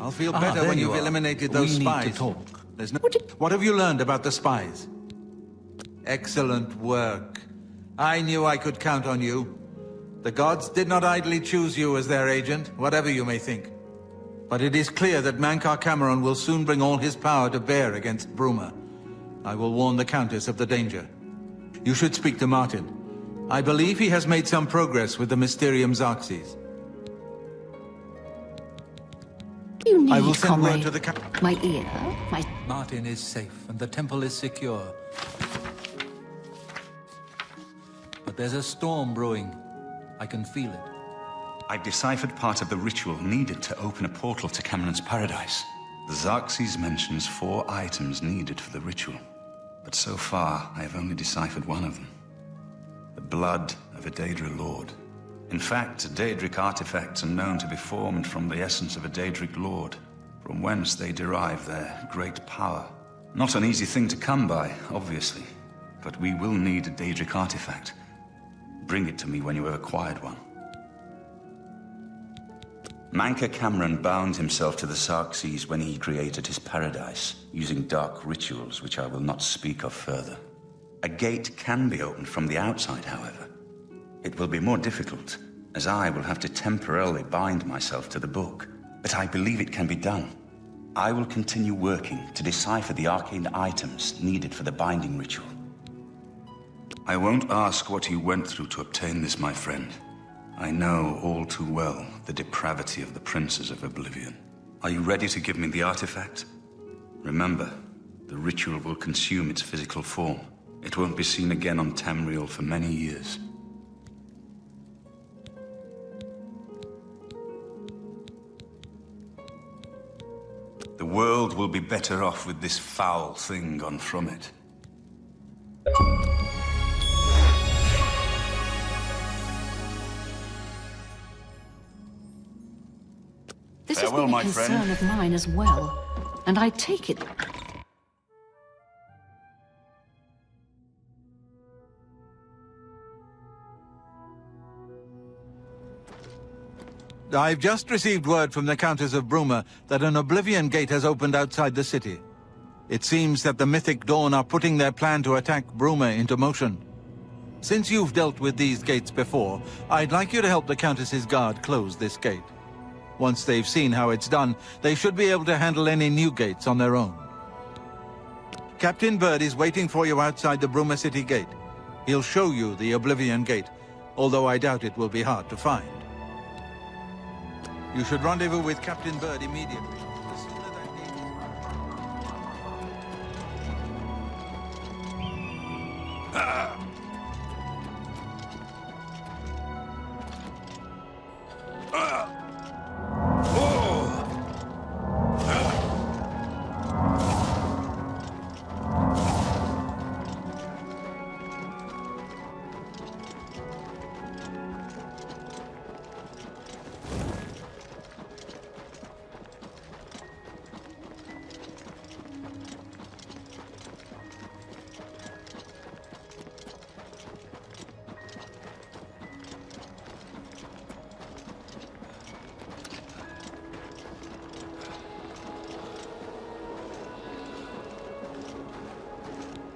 I'll feel better when you've eliminated those spies. Need to talk. There's no... What have you learned about the spies? Excellent work. I knew I could count on you. The gods did not idly choose you as their agent, whatever you may think. But it is clear that Mankar Camoran will soon bring all his power to bear against Bruma. I will warn the Countess of the danger. You should speak to Martin. I believe he has made some progress with the Mysterium Xarxes. You need, I will send comrade. word to the My ear, my... Martin is safe, and the temple is secure. But there's a storm brewing. I can feel it. I deciphered part of the ritual needed to open a portal to Camoran's paradise. The Xarxes mentions 4 items needed for the ritual. But so far, I have only deciphered one of them. The blood of a Daedric lord. In fact, Daedric artifacts are known to be formed from the essence of a Daedric lord, from whence they derive their great power. Not an easy thing to come by, obviously, but we will need a Daedric artifact. Bring it to me when you have acquired one. Mankar Camoran bound himself to the Xarxes when he created his paradise, using dark rituals which I will not speak of further. A gate can be opened from the outside, however. It will be more difficult, as I will have to temporarily bind myself to the book, but I believe it can be done. I will continue working to decipher the arcane items needed for the binding ritual. I won't ask what you went through to obtain this, my friend. I know all too well the depravity of the princes of Oblivion. Are you ready to give me the artifact? Remember, the ritual will consume its physical form. It won't be seen again on Tamriel for many years. The world will be better off with this foul thing gone from it. This Farewell, has my been a friend. concern of mine as well, and I take it... I've just received word from the Countess of Bruma that an Oblivion Gate has opened outside the city. It seems that the Mythic Dawn are putting their plan to attack Bruma into motion. Since you've dealt with these gates before, I'd like you to help the Countess's guard close this gate. Once they've seen how it's done, they should be able to handle any new gates on their own. Captain Bird is waiting for you outside the Bruma City gate. He'll show you the Oblivion Gate, although I doubt it will be hard to find. You should rendezvous with Captain Bird immediately.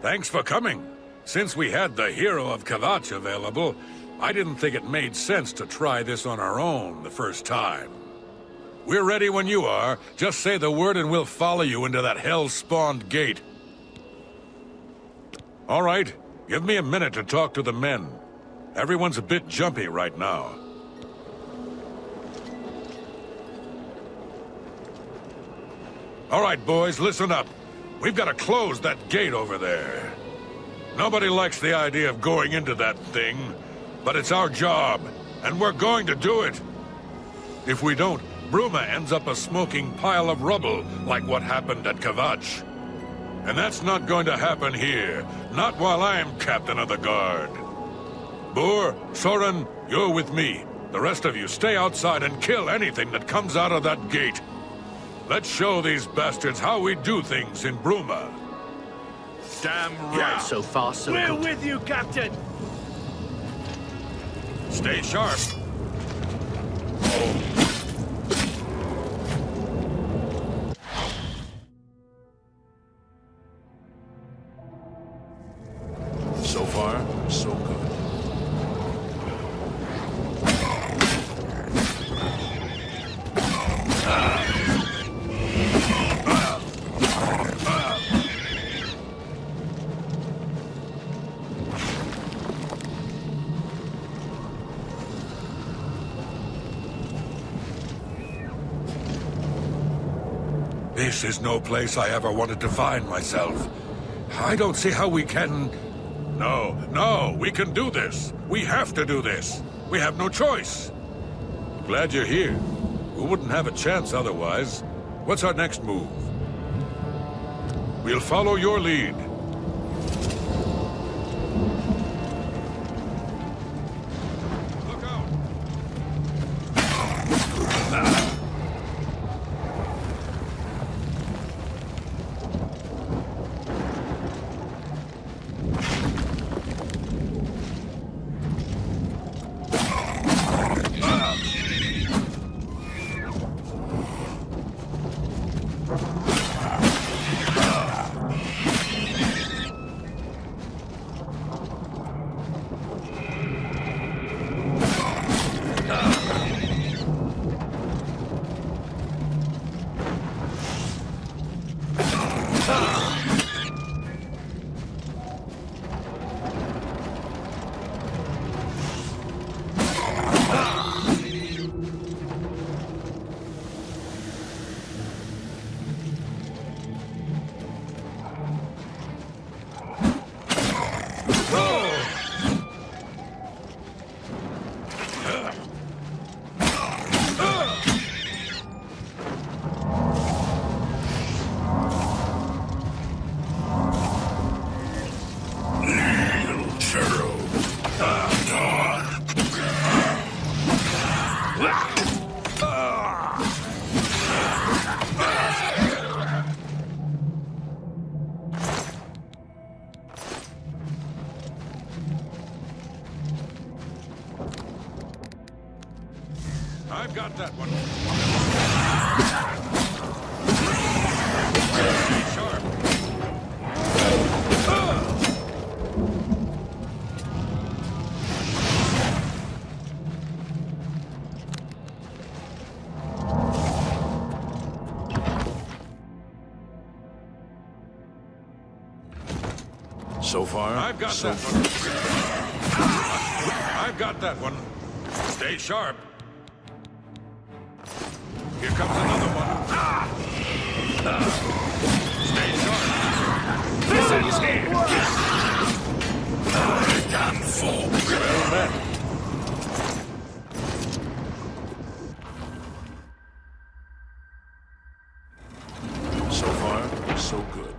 Thanks for coming. Since we had the Hero of Kvatch available, I didn't think it made sense to try this on our own the first time. We're ready when you are. Just say the word and we'll follow you into that hell-spawned gate. All right, give me a minute to talk to the men. Everyone's a bit jumpy right now. All right, boys, listen up. We've got to close that gate over there. Nobody likes the idea of going into that thing, but it's our job, and we're going to do it. If we don't, Bruma ends up a smoking pile of rubble, like what happened at Kvatch. And that's not going to happen here, not while I'm captain of the guard. Boor, Soren, you're with me. The rest of you stay outside and kill anything that comes out of that gate. Let's show these bastards how we do things in Bruma. Damn right. Yeah, so far, so good. We're with you, Captain! Stay sharp. So far, so good. This is no place I ever wanted to find myself. I don't see how we can... No, we can do this. We have to do this. We have no choice. Glad you're here. We wouldn't have a chance otherwise. What's our next move? We'll follow your lead. I've got that one. Stay sharp. So far, I've got that one. I've got that one. Stay sharp. Here comes another one. Stay sharp. Listen here. Damn fool. Well met. So far, so good.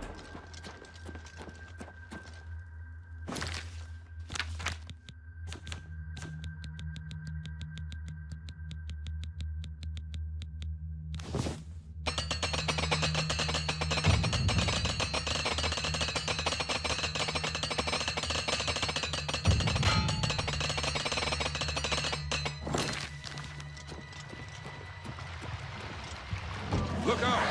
Look out!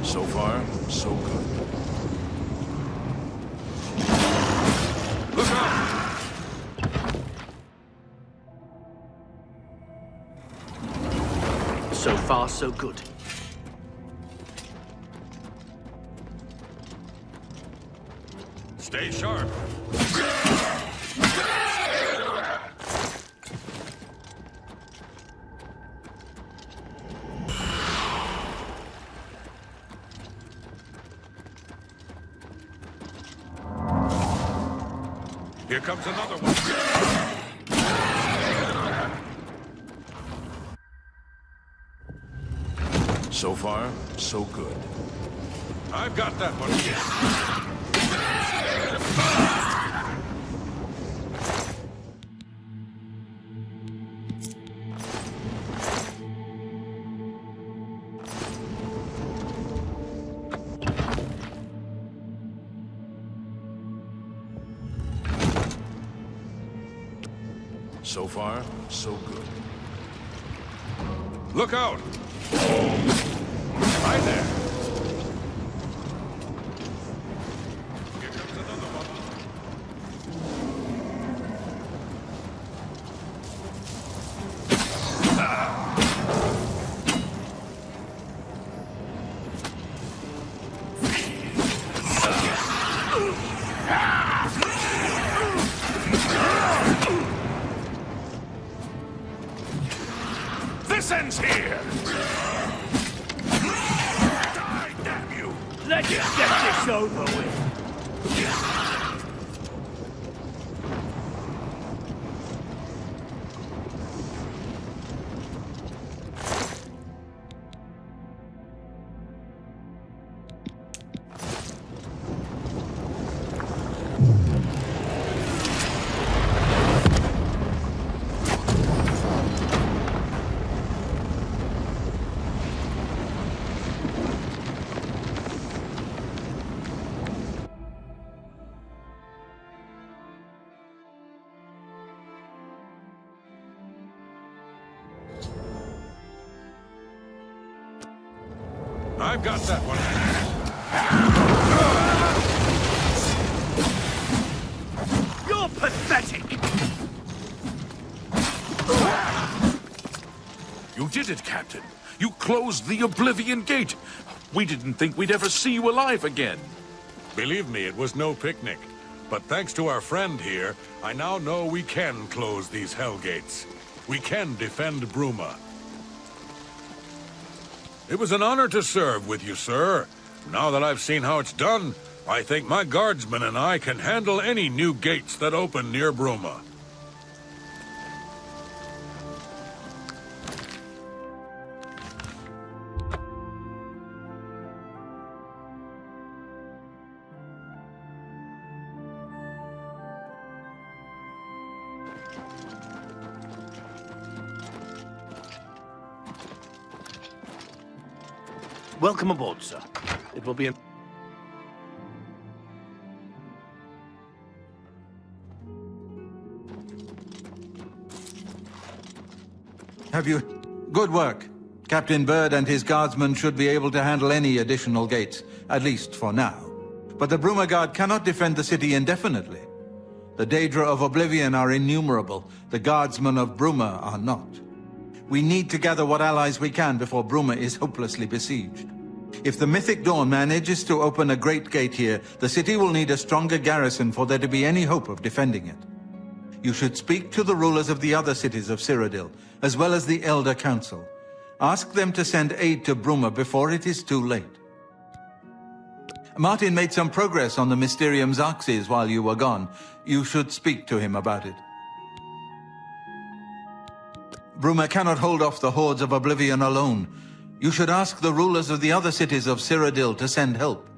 So far, so good. Look out! So far, so good. Stay sharp. Here comes another one. So far, so good. I've got that one. So far, so good. Look out! Right there. Here comes another one. This ends here! Die, damn you! Let's get this over with. I've got that one. You're pathetic! You did it, Captain. You closed the Oblivion Gate. We didn't think we'd ever see you alive again. Believe me, it was no picnic. But thanks to our friend here, I now know we can close these hell gates. We can defend Bruma. It was an honor to serve with you, sir. Now that I've seen how it's done, I think my guardsmen and I can handle any new gates that open near Bruma. Welcome aboard, sir. It will be a... Have you... Good work. Captain Bird and his guardsmen should be able to handle any additional gates, at least for now. But the Bruma Guard cannot defend the city indefinitely. The Daedra of Oblivion are innumerable. The guardsmen of Bruma are not. We need to gather what allies we can before Bruma is hopelessly besieged. If the Mythic Dawn manages to open a great gate here, the city will need a stronger garrison for there to be any hope of defending it. You should speak to the rulers of the other cities of Cyrodiil, as well as the Elder Council. Ask them to send aid to Bruma before it is too late. Martin made some progress on the Mysterium Xarxes while you were gone. You should speak to him about it. Bruma cannot hold off the hordes of Oblivion alone. You should ask the rulers of the other cities of Cyrodiil to send help.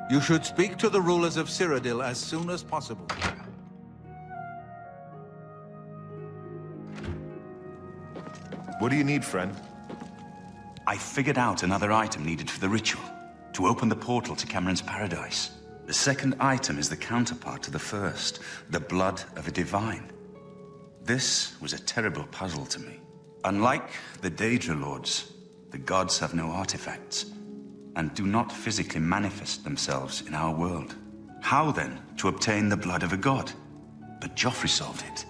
You should speak to the rulers of Cyrodiil as soon as possible. What do you need, friend? I figured out another item needed for the ritual, to open the portal to Camoran's paradise. The second item is the counterpart to the first, the blood of a divine. This was a terrible puzzle to me. Unlike the Daedra Lords, the gods have no artifacts, and do not physically manifest themselves in our world. How then to obtain the blood of a god? But Joffrey solved it.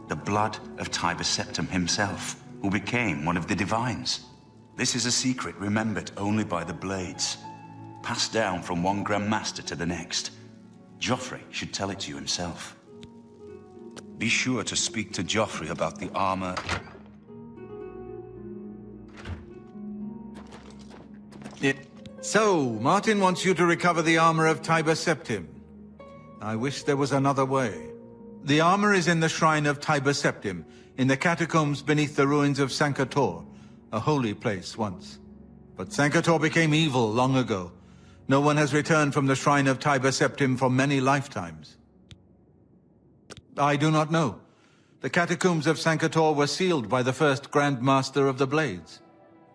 The blood of Tiber Septim himself, who became one of the divines. This is a secret remembered only by the Blades, passed down from one Grand Master to the next. Joffrey should tell it to you himself. Be sure to speak to Joffrey about the armor. So, Martin wants you to recover the armor of Tiber Septim. I wish there was another way. The armor is in the shrine of Tiber Septim, in the catacombs beneath the ruins of Sankator, a holy place once. But Sankator became evil long ago. No one has returned from the shrine of Tiber Septim for many lifetimes. I do not know. The catacombs of Sankator were sealed by the first Grand Master of the Blades.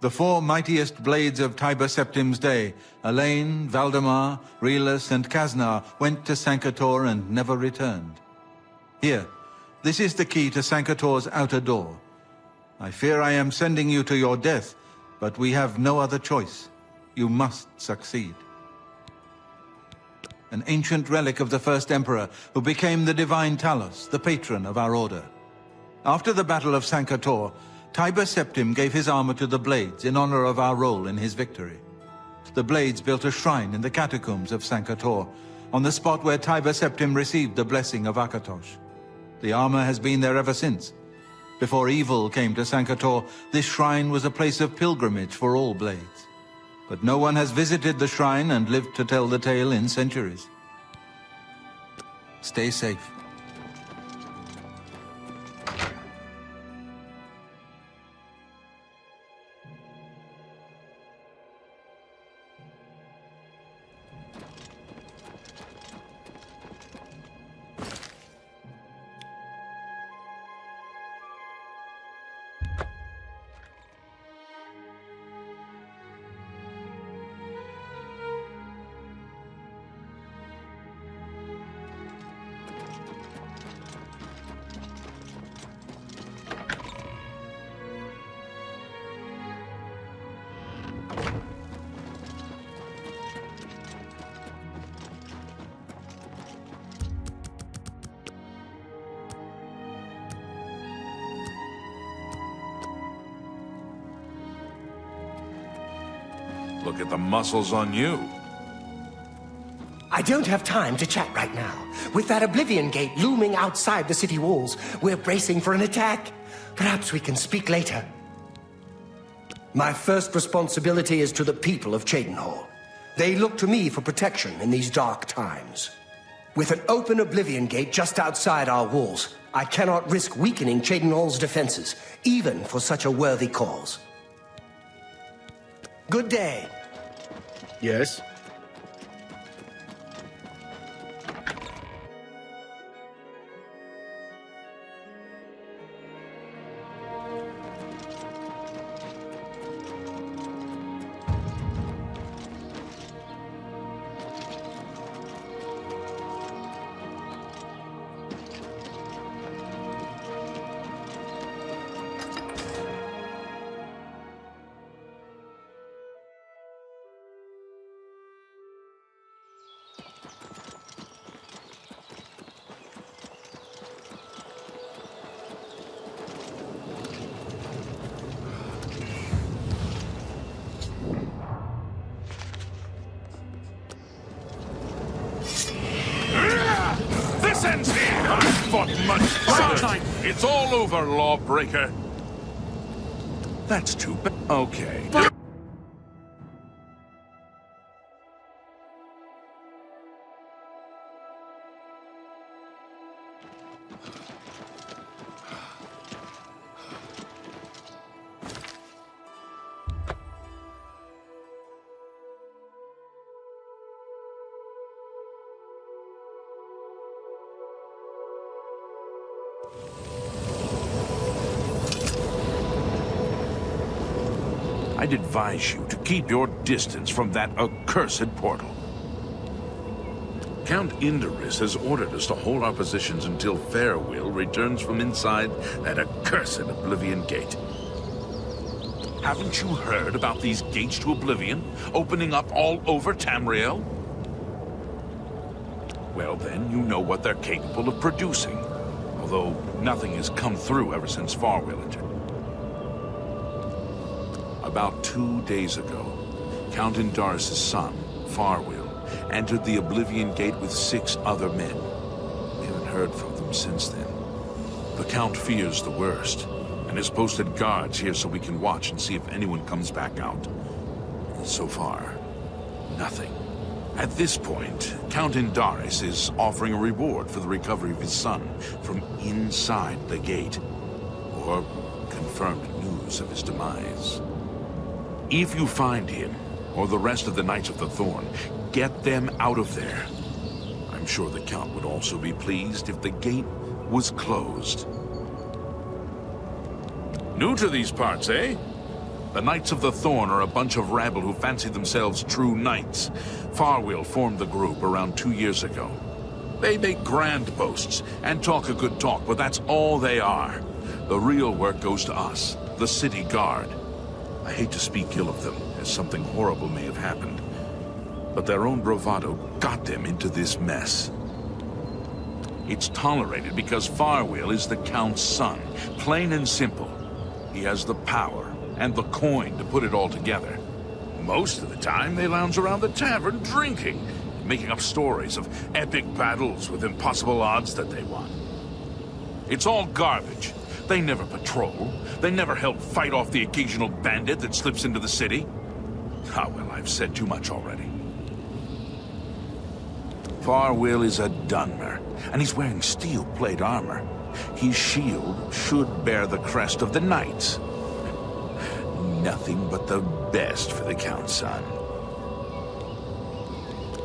The four mightiest blades of Tiber Septim's day, Elaine, Valdemar, Relus, and Kaznar, went to Sankator and never returned. Here, this is the key to Sankator's outer door. I fear I am sending you to your death, but we have no other choice. You must succeed. An ancient relic of the first Emperor, who became the divine Talos, the patron of our order. After the Battle of Sankator, Tiber Septim gave his armor to the Blades in honor of our role in his victory. The Blades built a shrine in the catacombs of Sankator, on the spot where Tiber Septim received the blessing of Akatosh. The armor has been there ever since. Before evil came to Sankator, this shrine was a place of pilgrimage for all Blades. But no one has visited the shrine and lived to tell the tale in centuries. Stay safe. Look at the muscles on you. I don't have time to chat right now. With that Oblivion Gate looming outside the city walls, we're bracing for an attack. Perhaps we can speak later. My first responsibility is to the people of Cheydinhal. They look to me for protection in these dark times. With an open Oblivion Gate just outside our walls, I cannot risk weakening Cheydinhol's defenses, even for such a worthy cause. Good day. Yes? This ends here! I fought much harder! It's all over, lawbreaker! That's too bad. Okay. I'd advise you to keep your distance from that accursed portal. Count Indorus has ordered us to hold our positions until Farewell returns from inside that accursed Oblivion Gate. Haven't you heard about these gates to Oblivion opening up all over Tamriel? Well then, you know what they're capable of producing. Although nothing has come through ever since Farewell entered. About 2 days ago, Count Indorus' son, Farewell, entered the Oblivion Gate with 6 other men. We haven't heard from them since then. The Count fears the worst, and has posted guards here so we can watch and see if anyone comes back out. So far, nothing. At this point, Count Indorus is offering a reward for the recovery of his son from inside the gate, or confirmed news of his demise. If you find him, or the rest of the Knights of the Thorn, get them out of there. I'm sure the Count would also be pleased if the gate was closed. New to these parts, eh? The Knights of the Thorn are a bunch of rabble who fancy themselves true knights. Farewell formed the group around 2 years ago. They make grand boasts and talk a good talk, but that's all they are. The real work goes to us, the city guard. I hate to speak ill of them, as something horrible may have happened. But their own bravado got them into this mess. It's tolerated because Farewell is the Count's son, plain and simple. He has the power and the coin to put it all together. Most of the time, they lounge around the tavern drinking, making up stories of epic battles with impossible odds that they won. It's all garbage. They never patrol. They never help fight off the occasional bandit that slips into the city. Ah, well, I've said too much already. Farewell is a Dunmer, and he's wearing steel plate armor. His shield should bear the crest of the Knights. Nothing but the best for the Count's son.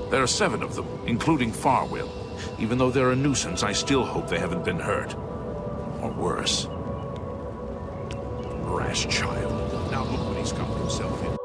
There are 7 of them, including Farewell. Even though they're a nuisance, I still hope they haven't been hurt. Or worse. Brash child. Now look what he's got himself in.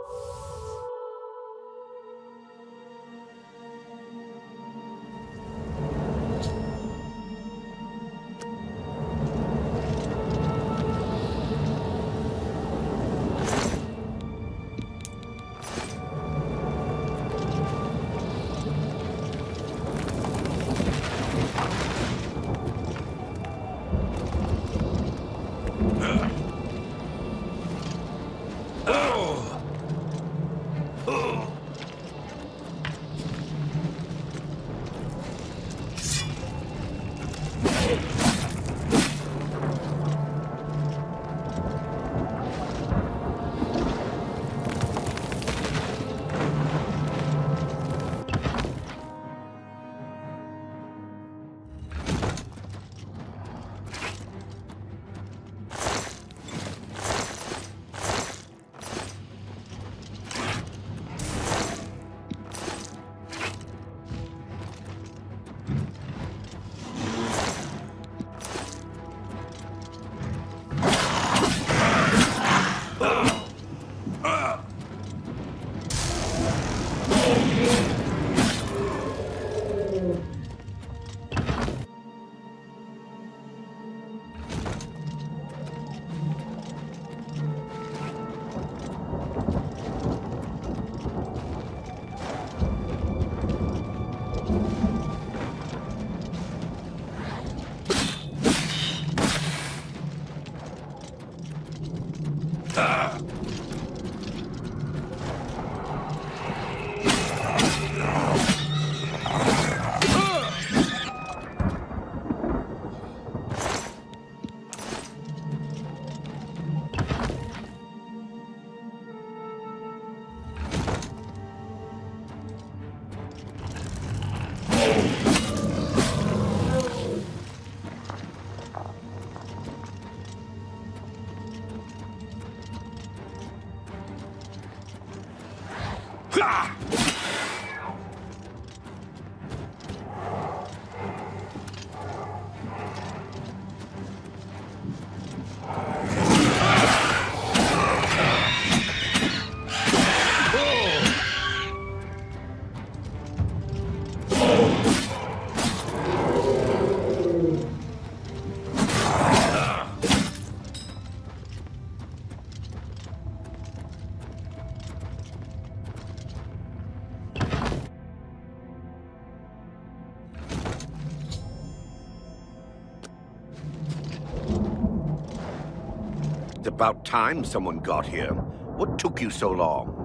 It's about time someone got here. What took you so long?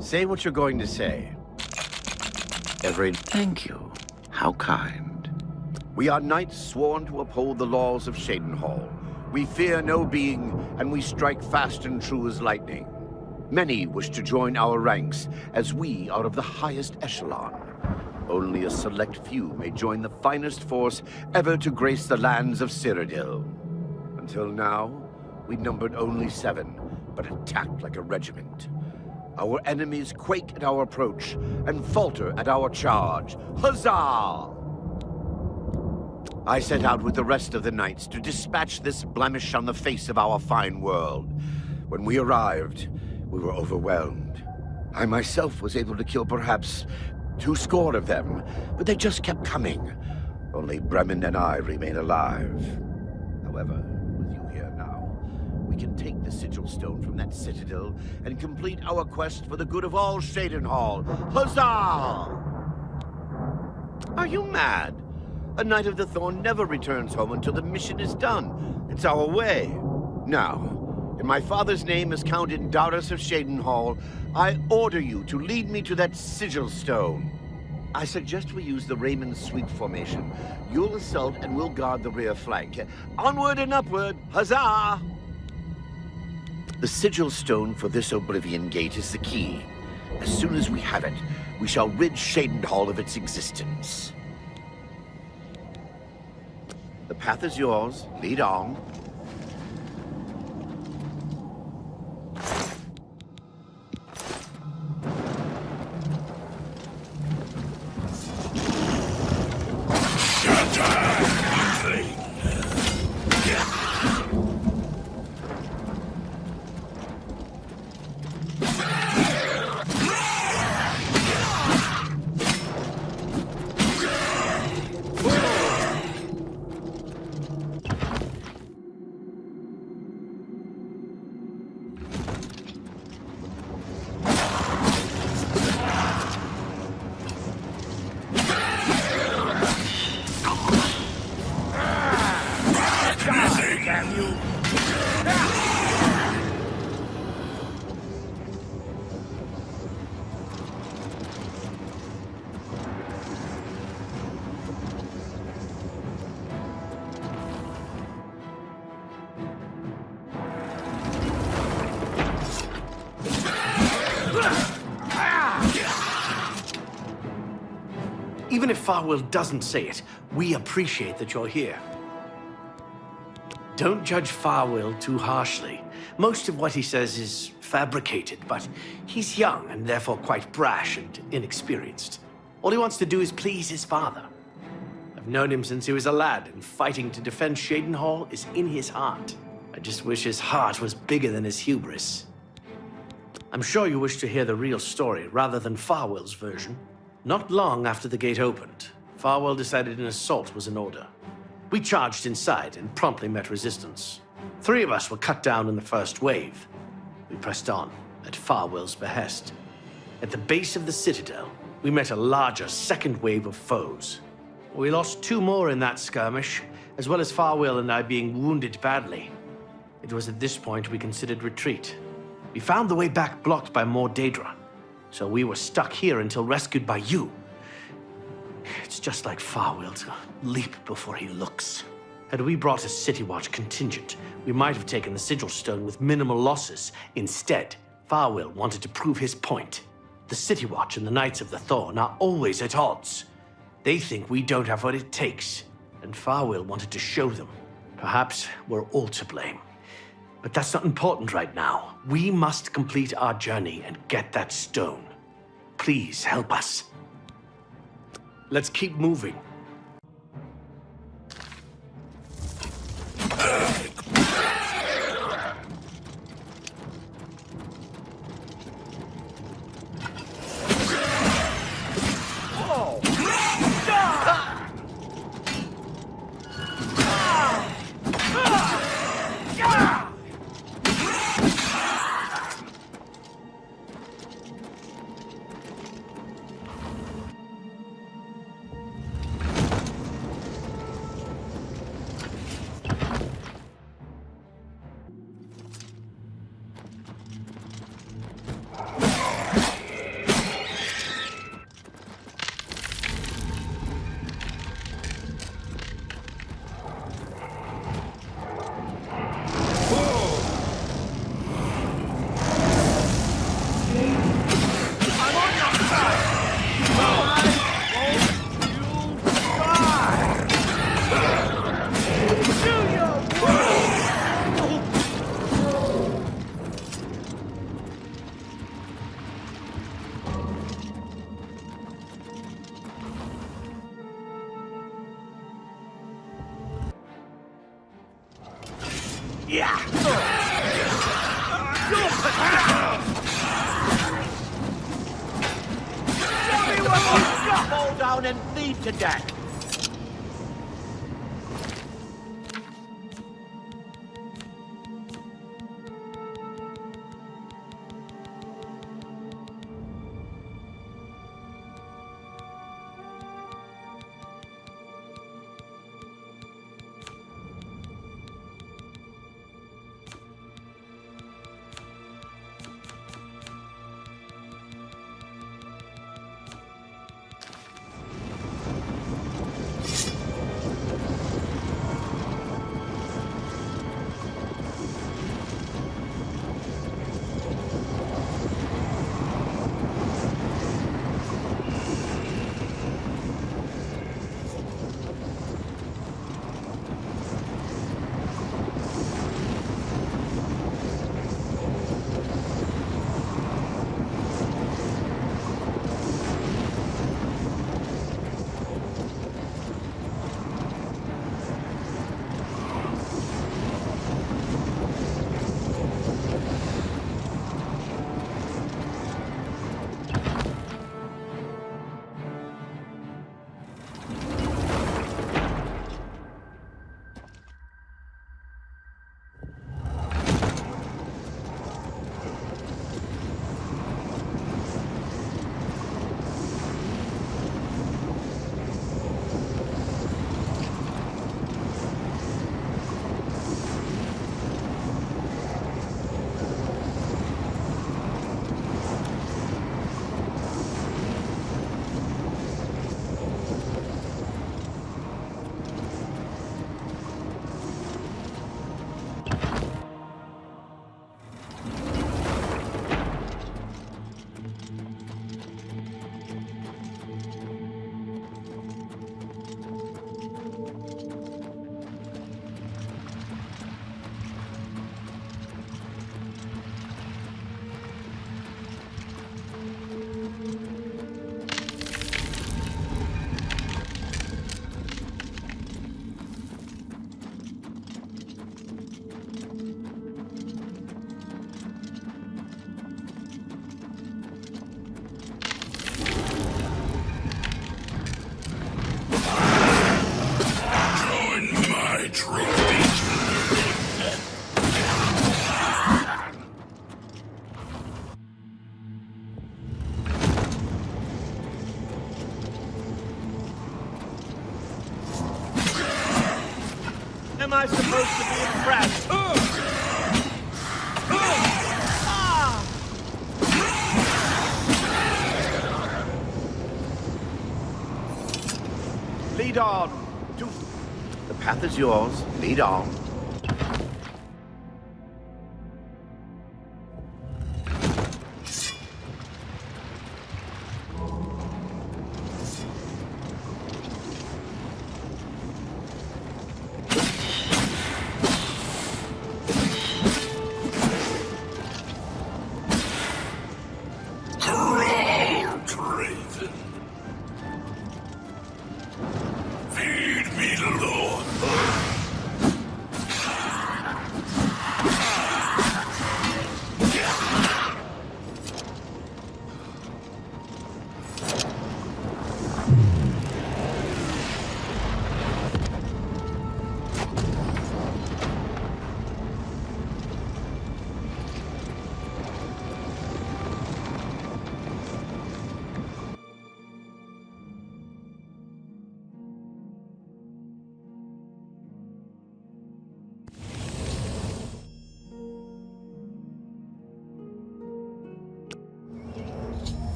Say what you're going to say. Thank you. How kind. We are knights sworn to uphold the laws of Shadenhall. We fear no being, and we strike fast and true as lightning. Many wish to join our ranks, as we are of the highest echelon. Only a select few may join the finest force ever to grace the lands of Cyrodiil. Until now, we numbered only 7, but attacked like a regiment. Our enemies quake at our approach and falter at our charge. Huzzah! I set out with the rest of the knights to dispatch this blemish on the face of our fine world. When we arrived, we were overwhelmed. I myself was able to kill perhaps 200 of them, but they just kept coming. Only Bremen and I remain alive. However, with you here now, we can take the sigil stone from that citadel and complete our quest for the good of all Shadenhall. Huzzah! Are you mad? A Knight of the Thorn never returns home until the mission is done. It's our way. Now, in my father's name as Count Indarius of Shadenhall, I order you to lead me to that sigil stone. I suggest we use the Raymond Sweep formation. You'll assault and we'll guard the rear flank. Onward and upward, huzzah! The sigil stone for this Oblivion Gate is the key. As soon as we have it, we shall rid Shadenhall of its existence. The path is yours. Lead on. Even if Farwell doesn't say it, we appreciate that you're here. Don't judge Farwell too harshly. Most of what he says is fabricated, but he's young and therefore quite brash and inexperienced. All he wants to do is please his father. I've known him since he was a lad, and fighting to defend Shadenhall is in his heart. I just wish his heart was bigger than his hubris. I'm sure you wish to hear the real story rather than Farwell's version. Not long after the gate opened, Farwell decided an assault was in order. We charged inside and promptly met resistance. 3 of us were cut down in the first wave. We pressed on, at Farwell's behest. At the base of the citadel, we met a larger second wave of foes. We lost 2 more in that skirmish, as well as Farwell and I being wounded badly. It was at this point we considered retreat. We found the way back blocked by more Daedra, so we were stuck here until rescued by you. It's just like Farwell to leap before he looks. Had we brought a City Watch contingent, we might have taken the Sigil Stone with minimal losses. Instead, Farwell wanted to prove his point. The City Watch and the Knights of the Thorn are always at odds. They think we don't have what it takes, and Farwell wanted to show them. Perhaps we're all to blame. But that's not important right now. We must complete our journey and get that stone. Please help us. Let's keep moving. Fall down and bleed to death. I supposed to be impressed? Lead on. The path is yours. Lead on.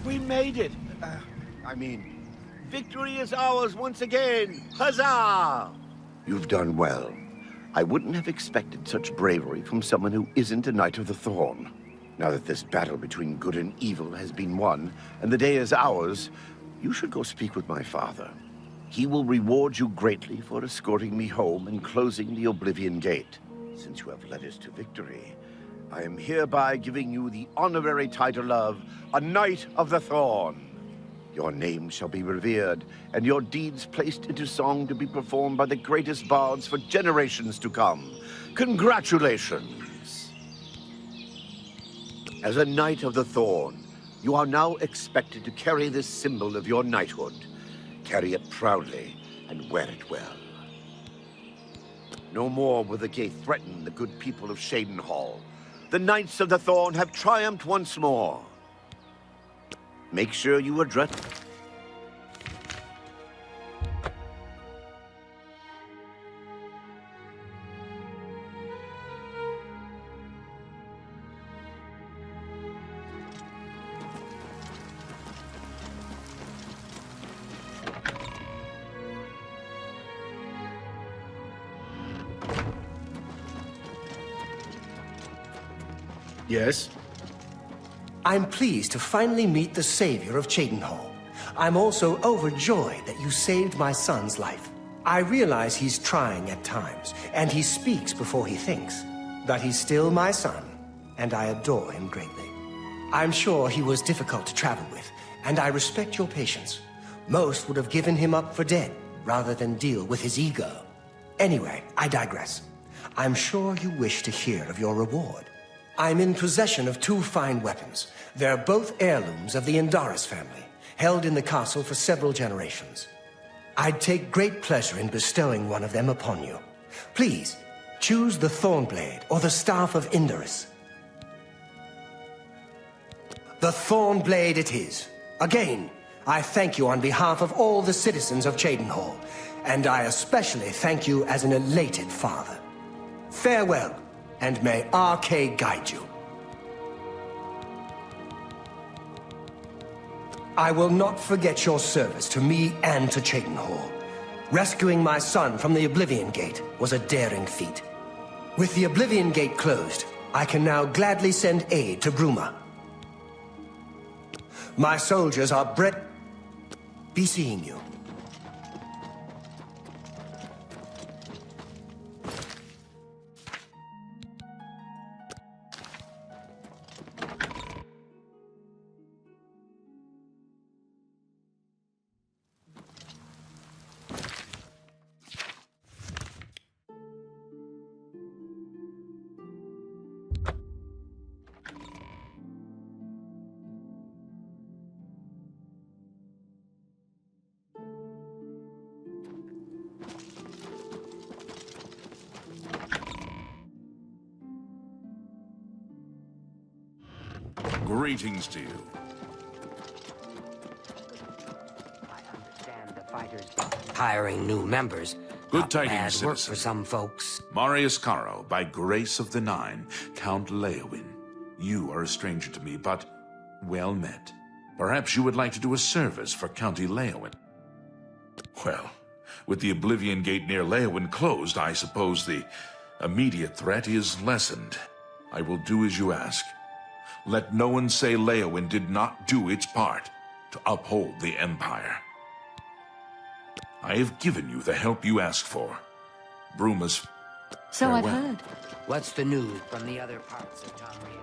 We made it. Victory is ours once again. Huzzah! You've done well. I wouldn't have expected such bravery from someone who isn't a Knight of the Thorn. Now that this battle between good and evil has been won, and the day is ours, you should go speak with my father. He will reward you greatly for escorting me home and closing the Oblivion Gate. Since you have led us to victory, I am hereby giving you the honorary title of a Knight of the Thorn. Your name shall be revered, and your deeds placed into song to be performed by the greatest bards for generations to come. Congratulations! As a Knight of the Thorn, you are now expected to carry this symbol of your knighthood. Carry it proudly and wear it well. No more will the gate threaten the good people of Cheydinhal. The Knights of the Thorn have triumphed once more. Make sure you address... Yes? I'm pleased to finally meet the savior of Cheydinhal. I'm also overjoyed that you saved my son's life. I realize he's trying at times, and he speaks before he thinks. But he's still my son, and I adore him greatly. I'm sure he was difficult to travel with, and I respect your patience. Most would have given him up for dead, rather than deal with his ego. Anyway, I digress. I'm sure you wish to hear of your reward. I'm in possession of 2 fine weapons. They're both heirlooms of the Indaris family, held in the castle for several generations. I'd take great pleasure in bestowing one of them upon you. Please, choose the Thornblade or the Staff of Indaris. The Thornblade it is. Again, I thank you on behalf of all the citizens of Cheydinhal, and I especially thank you as an elated father. Farewell. And may RK guide you. I will not forget your service to me and to Cheydinhal. Rescuing my son from the Oblivion Gate was a daring feat. With the Oblivion Gate closed, I can now gladly send aid to Bruma. My soldiers are be seeing you. Greetings to you. fighters hiring new members. Good Not tidings, bad work citizen. for some folks. Marius Caro, by grace of the Nine, Count Leowin. You are a stranger to me, but well met. Perhaps you would like to do a service for County Leowin. Well, with the Oblivion Gate near Leowin closed, I suppose the immediate threat is lessened. I will do as you ask. Let no one say Leowin did not do its part to uphold the Empire. I have given you the help you asked for. Bruma's So I've farewell. heard. What's the news from the other parts of Tamriel?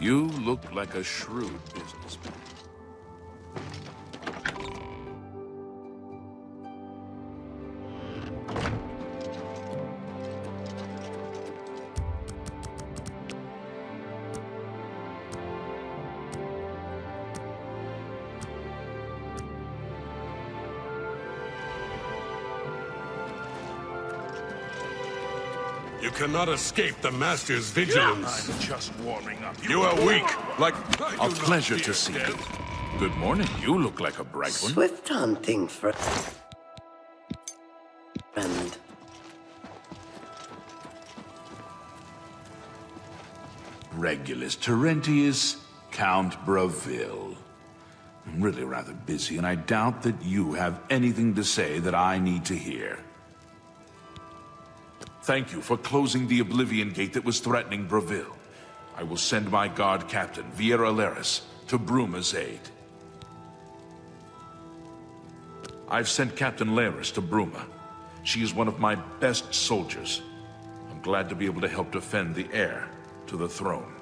You look like a shrewd businessman. You cannot escape the Master's vigilance. I'm just warming up. You are weak, like... A pleasure to see you. Good morning. You look like a bright one. Swift hunting, friend. Regulus Terentius, Count Bravil. I'm really rather busy, and I doubt that you have anything to say that I need to hear. Thank you for closing the Oblivion Gate that was threatening Bravil. I will send my guard captain, Viera Laris, to Bruma's aid. I've sent Captain Laris to Bruma. She is one of my best soldiers. I'm glad to be able to help defend the heir to the throne.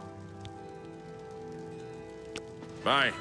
Bye.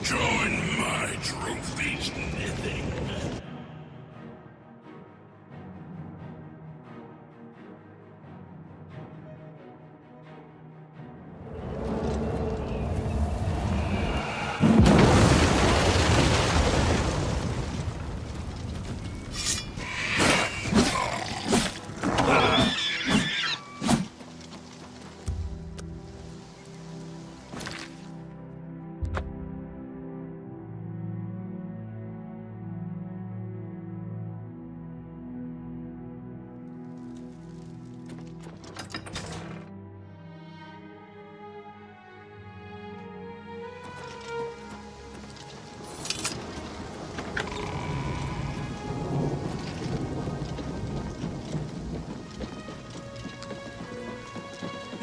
Join my trophies, nothing.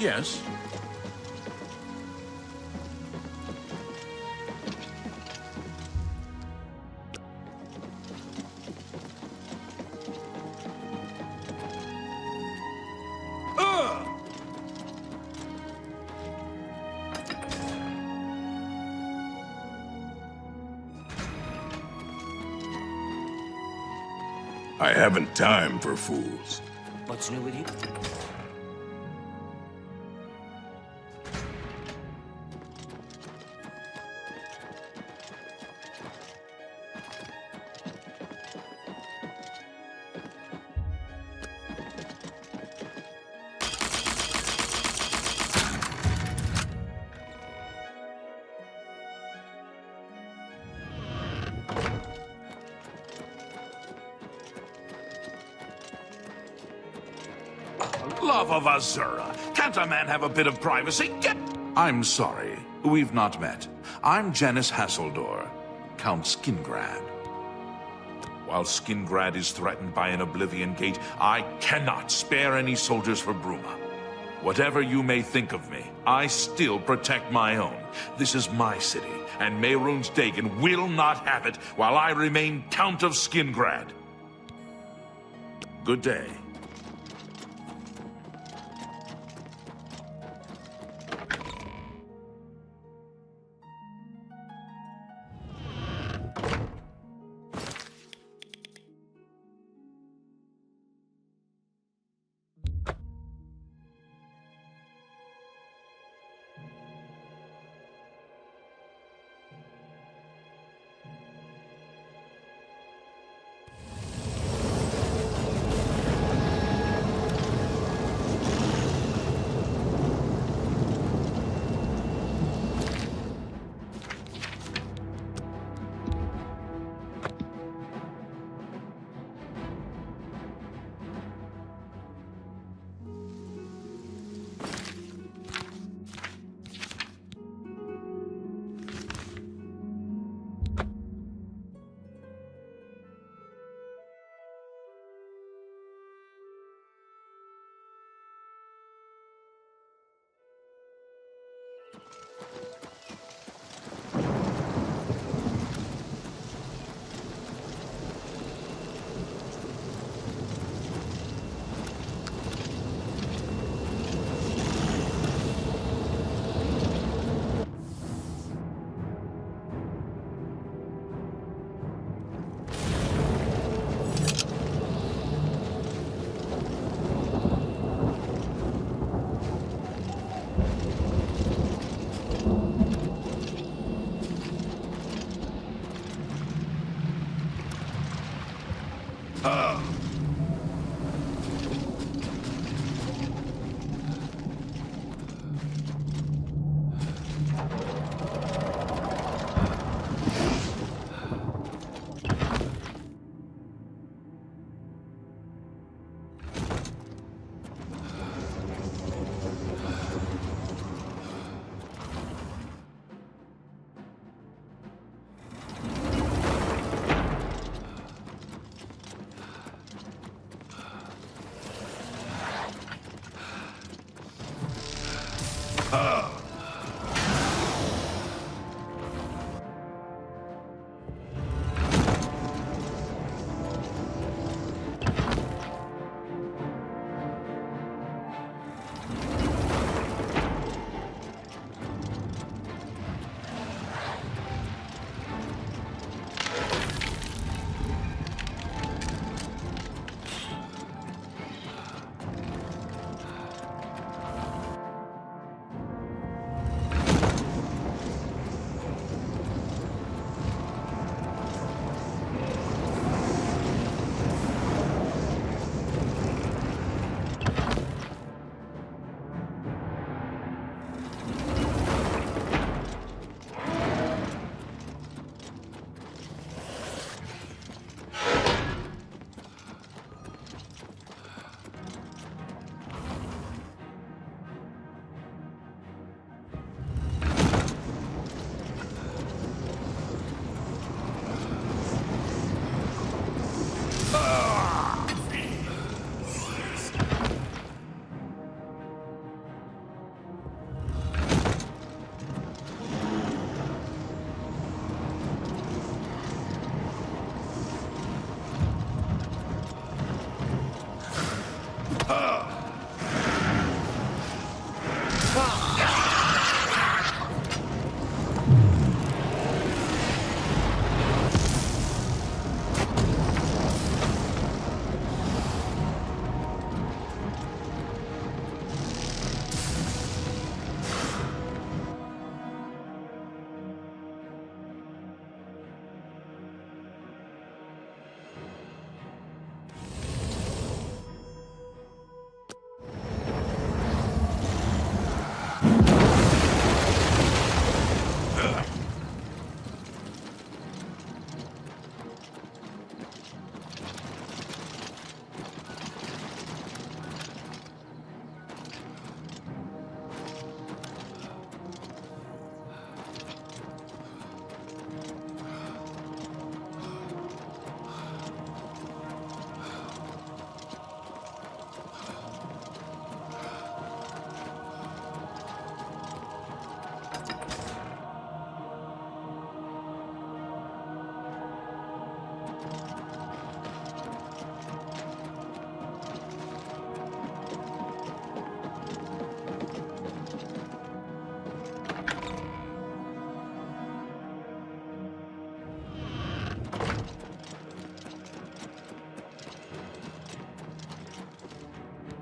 Yes. I haven't time for fools. What's new with you? Love of Azura. Can't a man have a bit of privacy? Get... I'm sorry. We've not met. I'm Janice Hasseldor, Count Skingrad. While Skingrad is threatened by an Oblivion Gate, I cannot spare any soldiers for Bruma. Whatever you may think of me, I still protect my own. This is my city, and Mehrunes Dagon will not have it while I remain Count of Skingrad. Good day.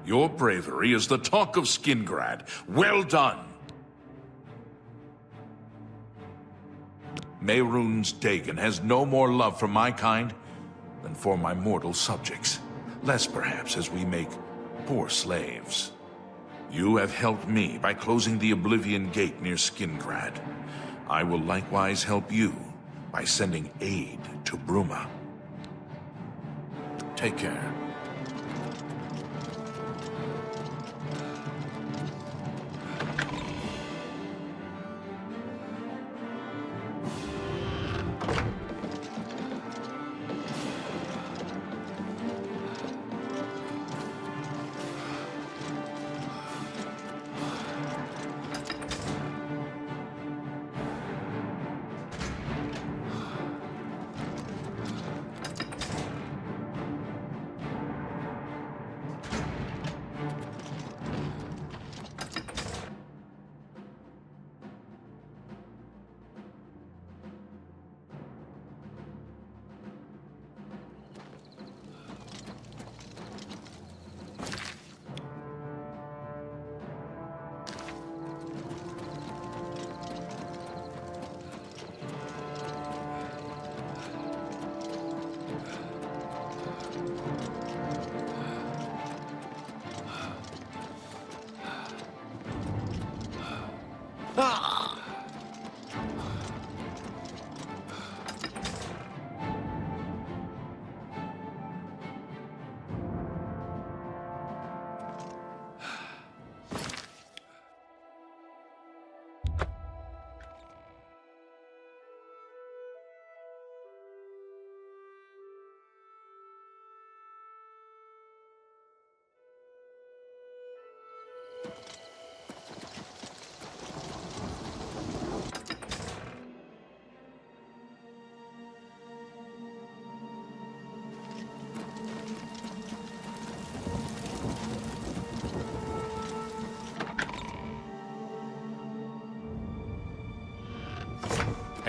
Your bravery is the talk of Skingrad. Well done. Mehrunes Dagon has no more love for my kind than for my mortal subjects. Less, perhaps, as we make poor slaves. You have helped me by closing the Oblivion Gate near Skingrad. I will likewise help you by sending aid to Bruma. Take care.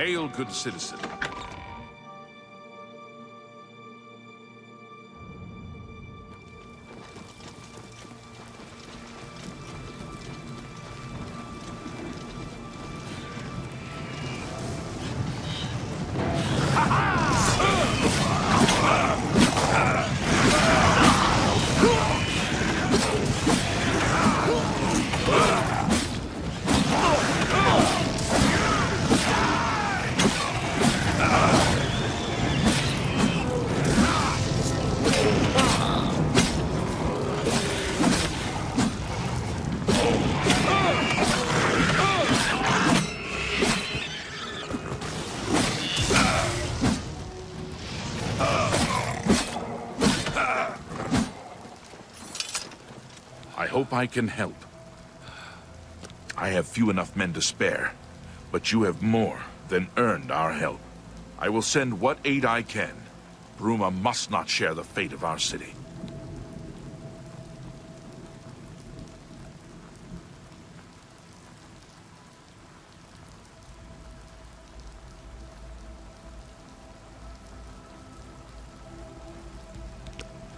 Hail, good citizen. I can help. I have few enough men to spare, but you have more than earned our help. I will send what aid I can. Bruma must not share the fate of our city.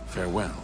Farewell.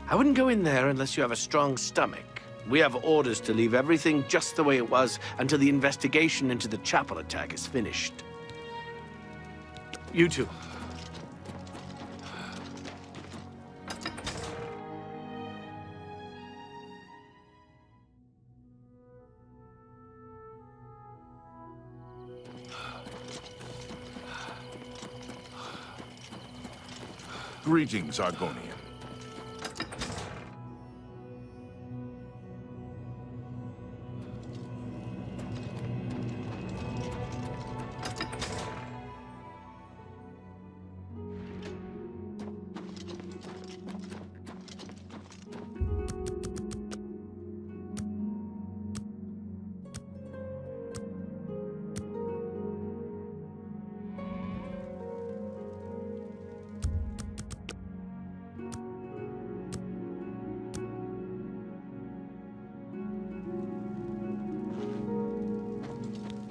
I wouldn't go in there unless you have a strong stomach. We have orders to leave everything just the way it was until the investigation into the chapel attack is finished. You two. Greetings, Argonian.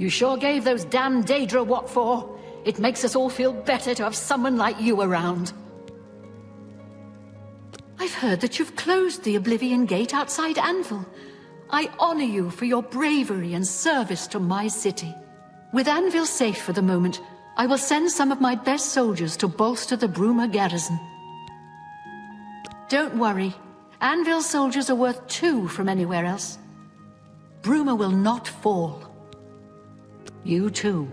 You sure gave those damn Daedra what for. It makes us all feel better to have someone like you around. I've heard that you've closed the Oblivion Gate outside Anvil. I honor you for your bravery and service to my city. With Anvil safe for the moment, I will send some of my best soldiers to bolster the Bruma garrison. Don't worry. Anvil's soldiers are worth 2 from anywhere else. Bruma will not fall. You too.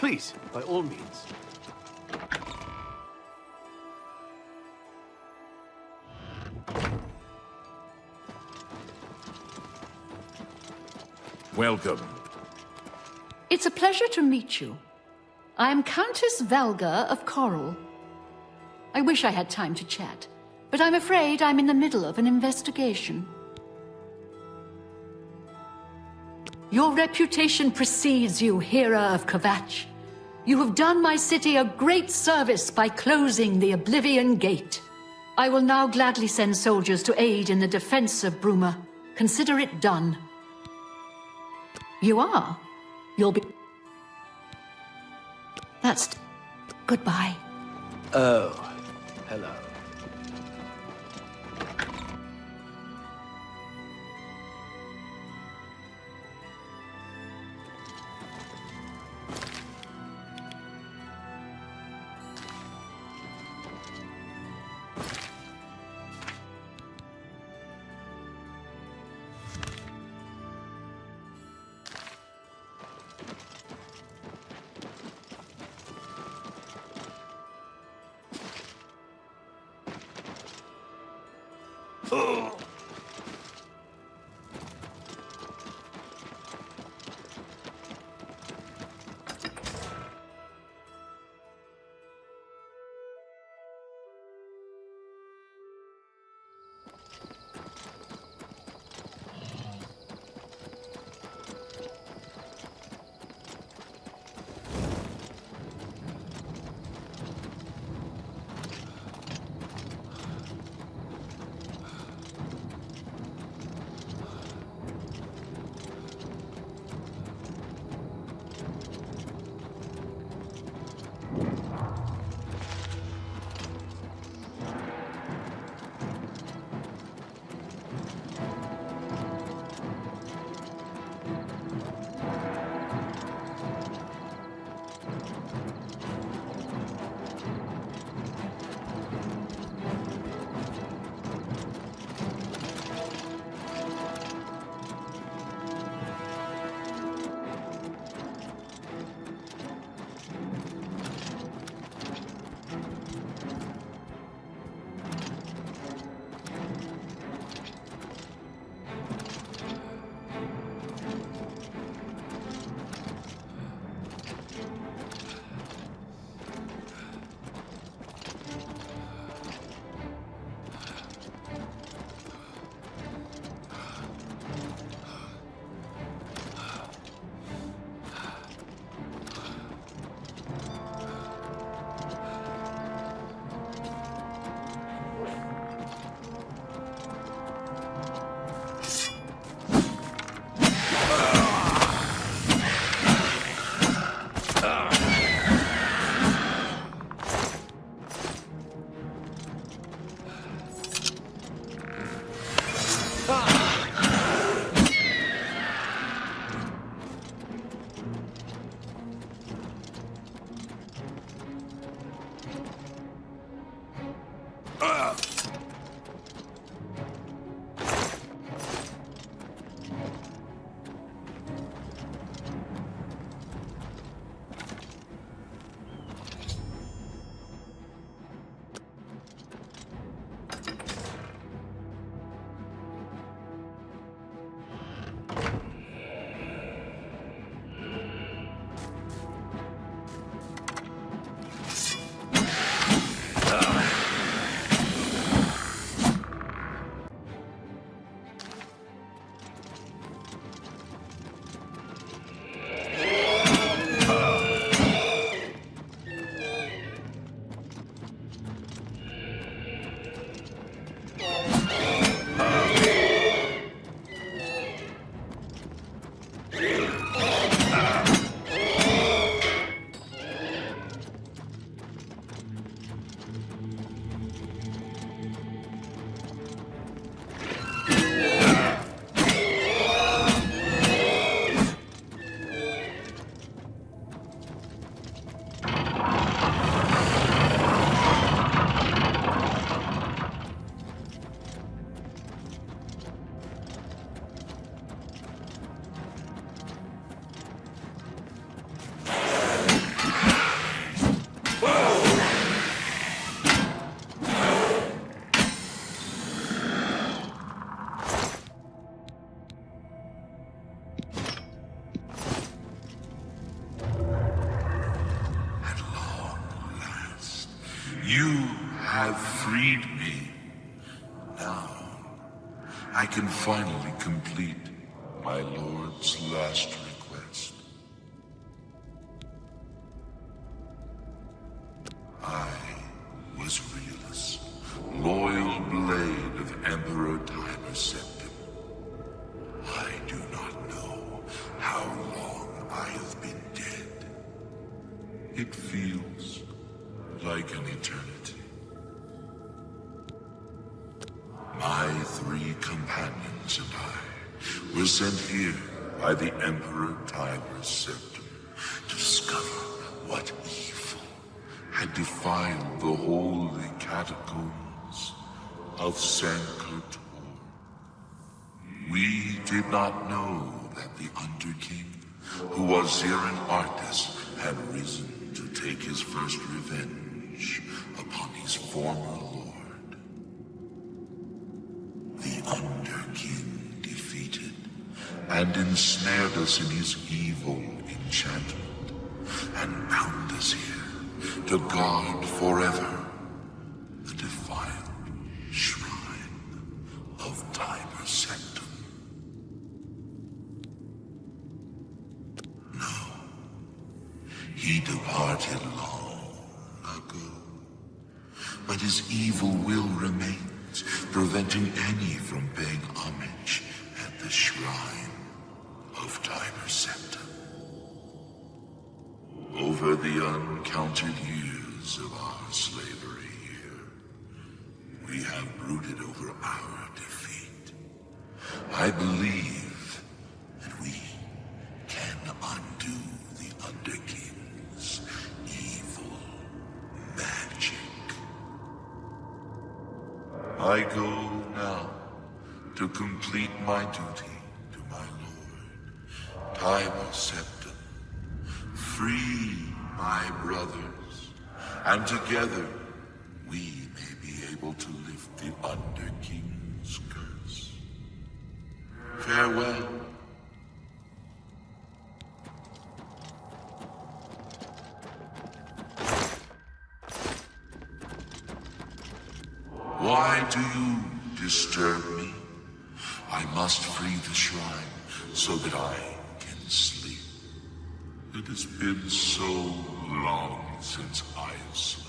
Please, by all means. Welcome. It's a pleasure to meet you. I am Countess Valga of Coral. I wish I had time to chat, but I'm afraid I'm in the middle of an investigation. Your reputation precedes you, Hero of Kvatch. You have done my city a great service by closing the Oblivion Gate. I will now gladly send soldiers to aid in the defense of Bruma. Consider it done. You are? You'll be... That's... Goodbye. Oh, hello. You have freed me. Now, I can finally complete my lord's last request. I was Realus, loyal blade of Emperor Septim. I do not know how long I have been dead. It feels like an eternity. My 3 companions and I were sent here by the Emperor Septim to discover what evil had defiled the holy catacombs of Mankar Camoran. We did not know that the Underking, who was Zirin Artis, had risen to take his first revenge upon his former lord. The Underking defeated and ensnared us in his evil enchantment and bound us here to guard forever the defiled shrine of Septim. No, he departed long ago, but his evil will remains, preventing any from paying homage at the shrine of Septim. Over the uncounted years of our slavery here, we have brooded over our defeat. I believe that we can undo the Underking's evil magic. I go now to complete my duty to my lord, Septim, free my brothers, and together we may be able to lift the Underking's curse. Farewell. Why do you disturb me? I must free the shrine so that I can sleep. It has been so long since I have slept.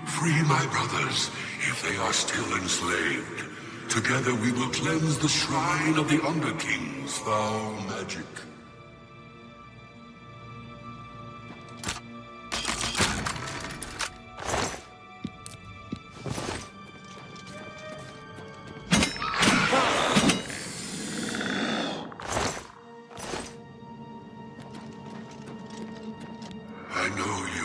Free my brothers, if they are still enslaved. Together we will cleanse the shrine of the Underking's foul magic. know you.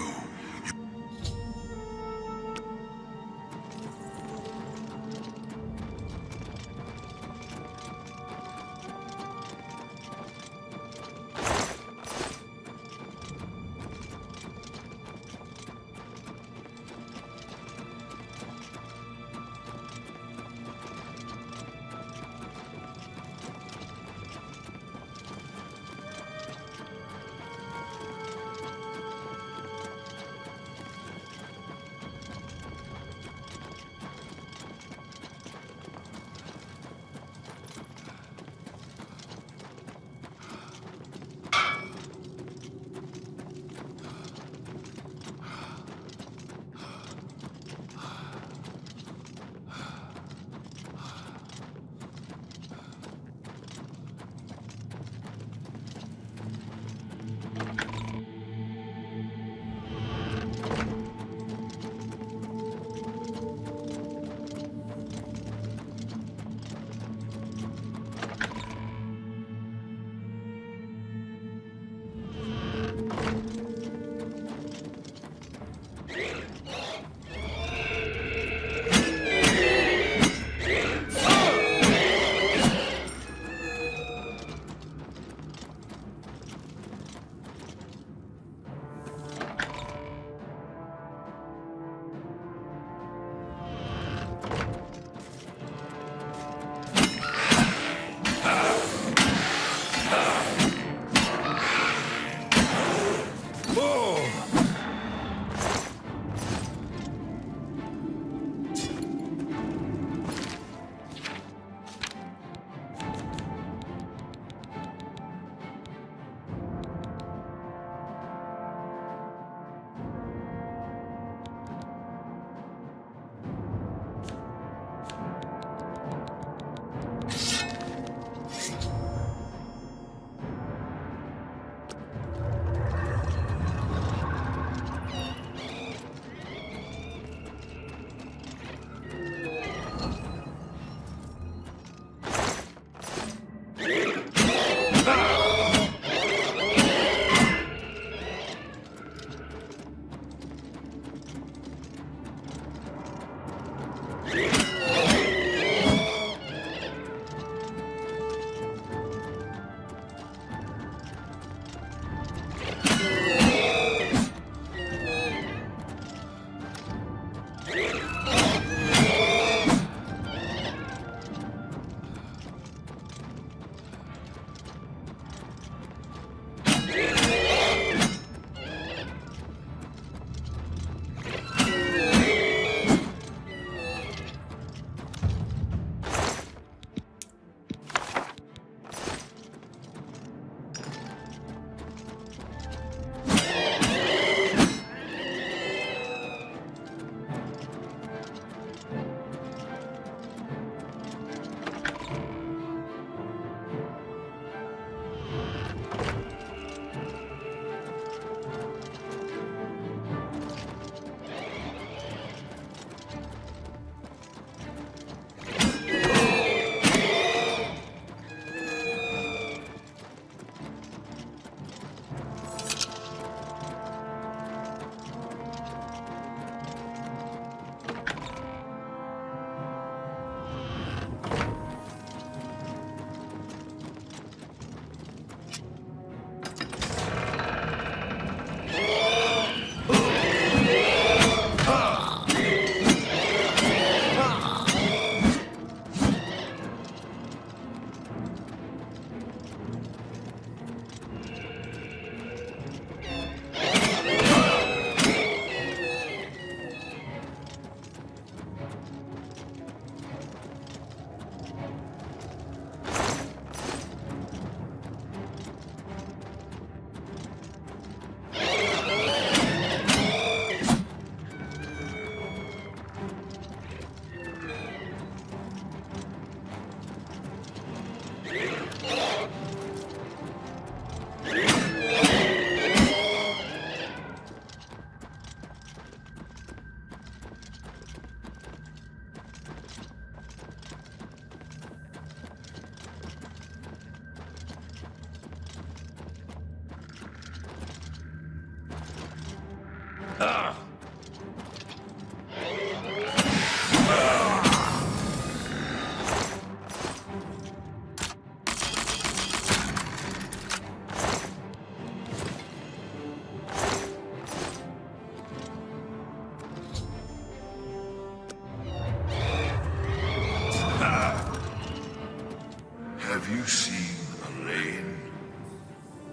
Have you seen Elaine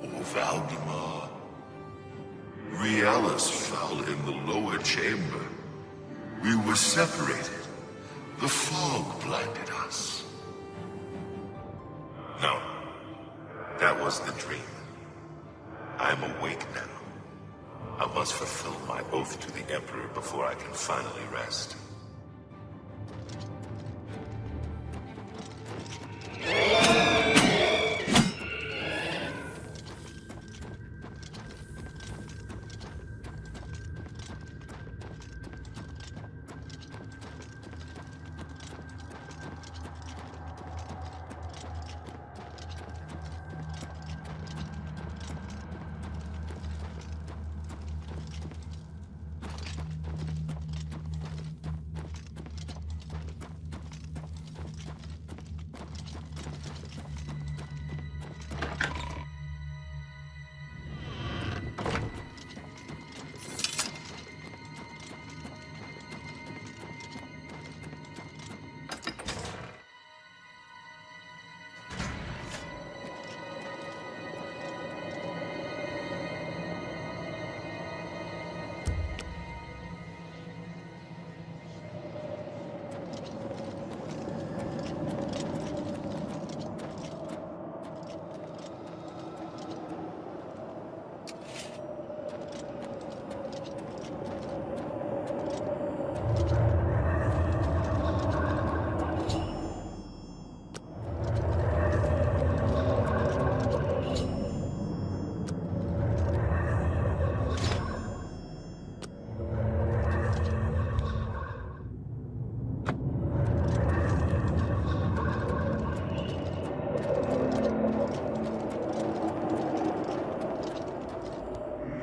or Valdemar? Rielis fell in the lower chamber. We were separated. The fog blinded us. No, that was the dream. I'm awake now. I must fulfill my oath to the Emperor before I can finally rest.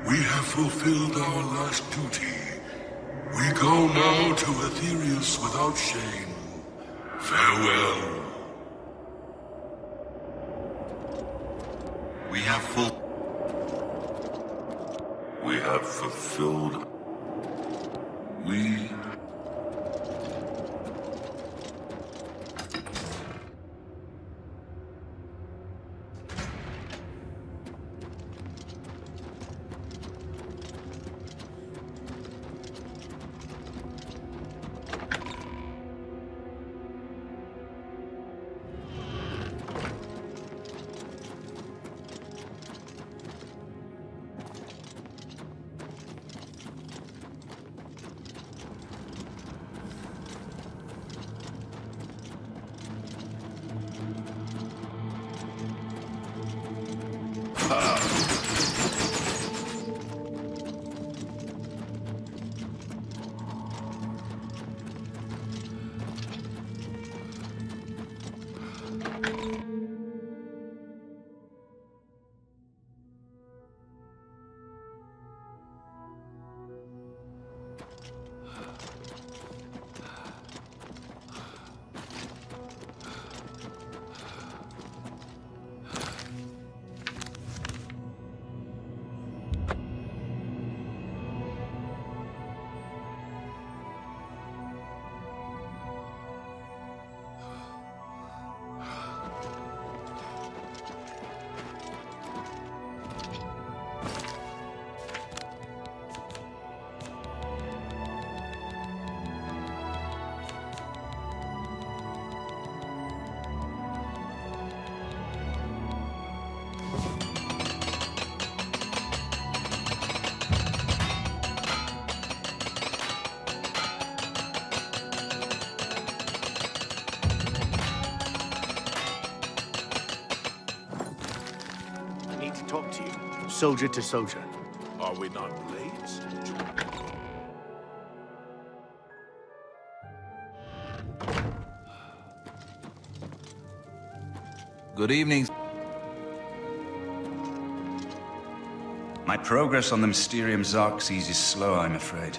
We have fulfilled our last duty. We go now to Aetherius without shame. Farewell. We have fulfilled. Talk to you, soldier to soldier. Are we not blades? Good evening. My progress on the Mysterium Xarxes is slow, I'm afraid.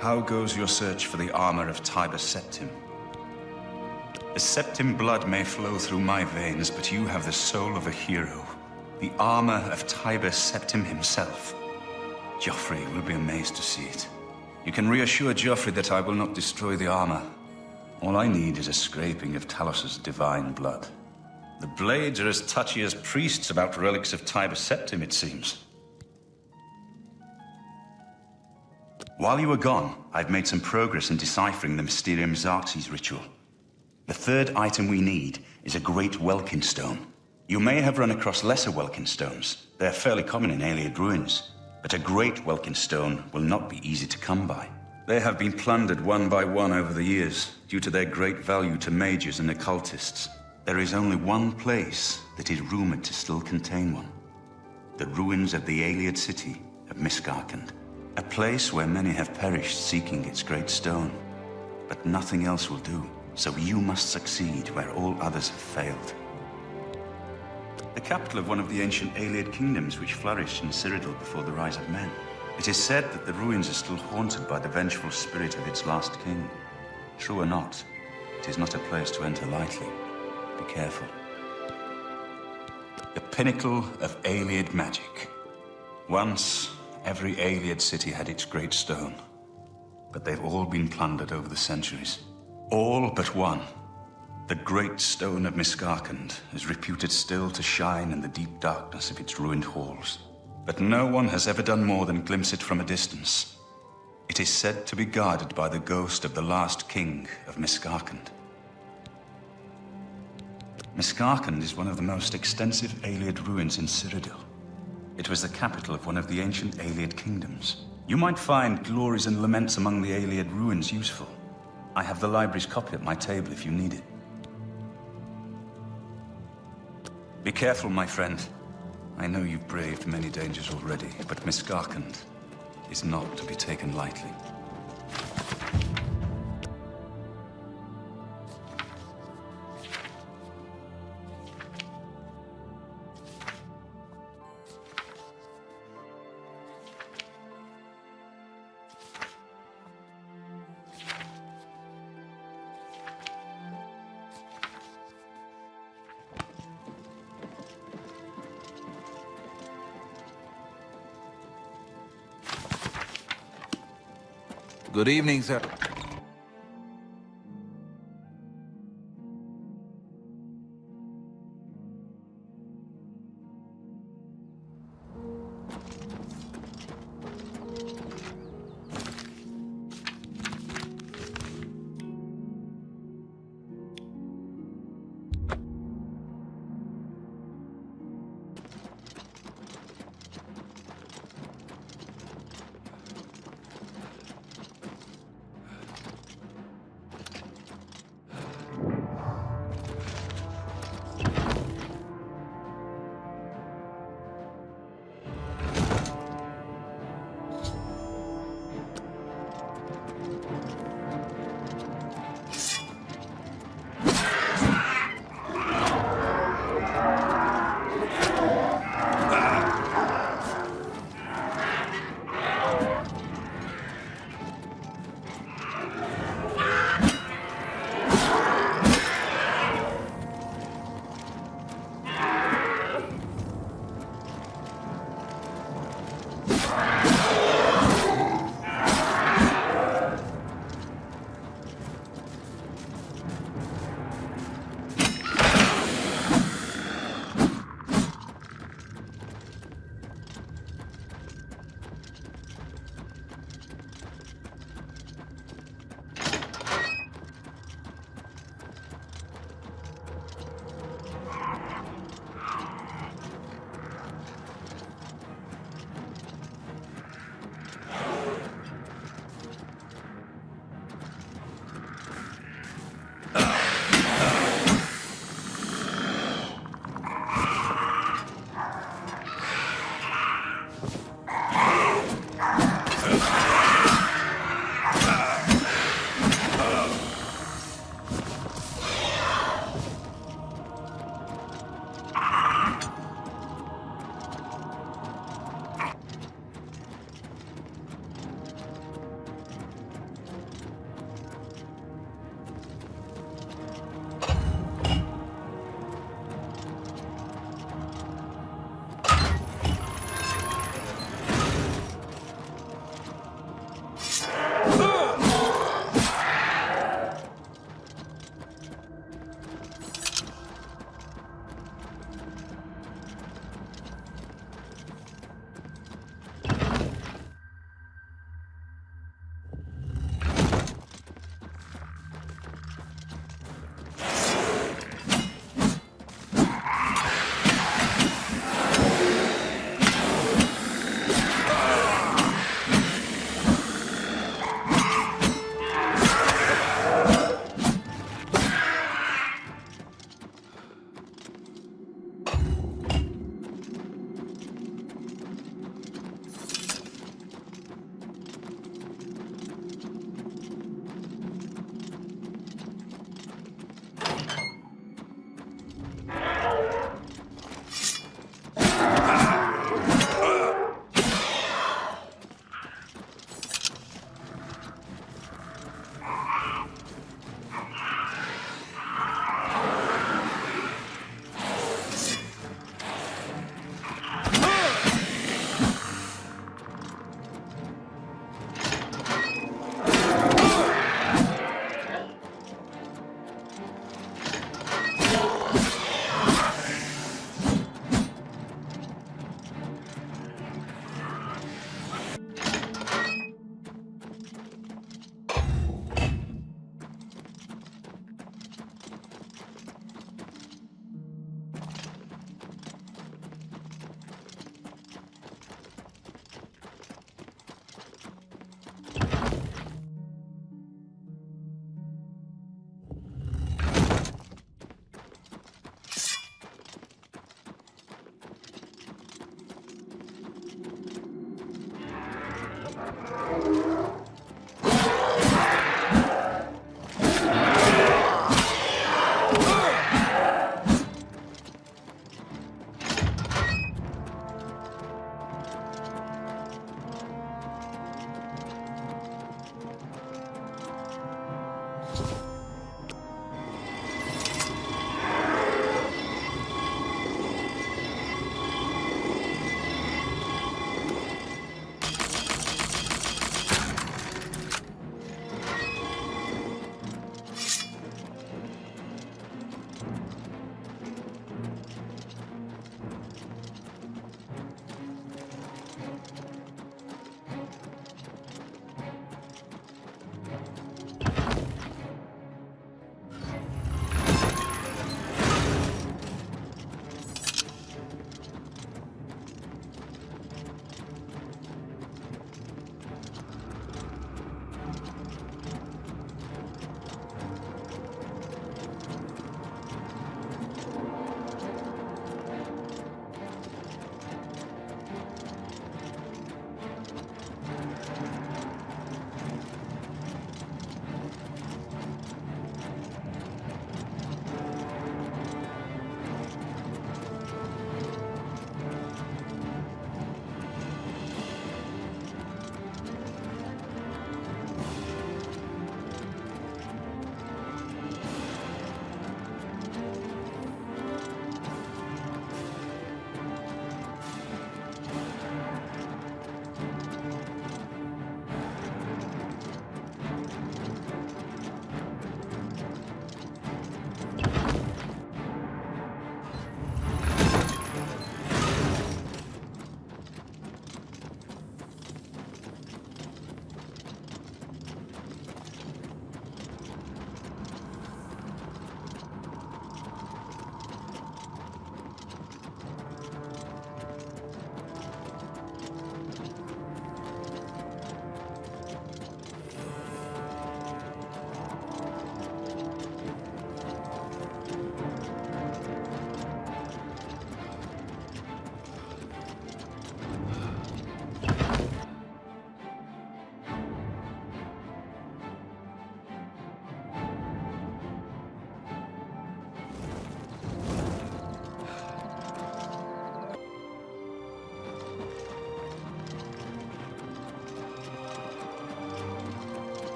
How goes your search for the armor of Tiber Septim? The Septim blood may flow through my veins, but you have the soul of a hero. The armor of Tiber Septim himself. Joffrey will be amazed to see it. You can reassure Joffrey that I will not destroy the armor. All I need is a scraping of Talos's divine blood. The Blades are as touchy as priests about relics of Tiber Septim, it seems. While you were gone, I've made some progress in deciphering the Mysterium Xarxes ritual. The third item we need is a great Welkin stone. You may have run across lesser Welkin stones. They're fairly common in Ayleid ruins. But a great Welkin stone will not be easy to come by. They have been plundered one by one over the years, due to their great value to mages and occultists. There is only one place that is rumored to still contain one. The ruins of the Ayleid City of Miskarkand. A place where many have perished seeking its great stone. But nothing else will do. So you must succeed where all others have failed. The capital of one of the ancient Ayleid kingdoms which flourished in Cyrodiil before the rise of men. It is said that the ruins are still haunted by the vengeful spirit of its last king. True or not, it is not a place to enter lightly. Be careful. The pinnacle of Ayleid magic. Once, every Ayleid city had its great stone. But they've all been plundered over the centuries. All but one. The great stone of Miskarkand is reputed still to shine in the deep darkness of its ruined halls. But no one has ever done more than glimpse it from a distance. It is said to be guarded by the ghost of the last king of Miskarkand. Miskarkand is one of the most extensive Ayleid ruins in Cyrodiil. It was the capital of one of the ancient Ayleid kingdoms. You might find glories and laments among the Ayleid ruins useful. I have the library's copy at my table if you need it. Be careful, my friend. I know you've braved many dangers already, but Miskarkand is not to be taken lightly. Good evening, sir.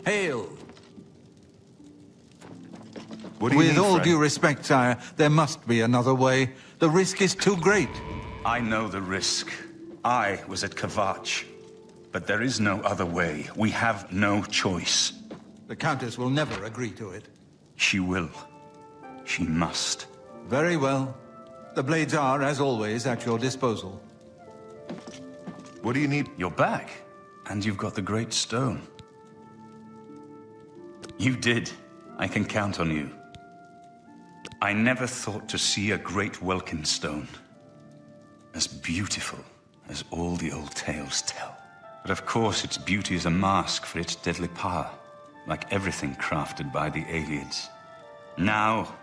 Hail! What do you With need, all friend? due respect, sire, there must be another way. The risk is too great. I know the risk. I was at Kvatch. But there is no other way. We have no choice. The Countess will never agree to it. She will. She must. Very well. The blades are, as always, at your disposal. What do you need? You're back. And you've got the Great Stone. You did. I can count on you. I never thought to see a great welkin stone. As beautiful as all the old tales tell. But of course its beauty is a mask for its deadly power, like everything crafted by the Ayleids. Now,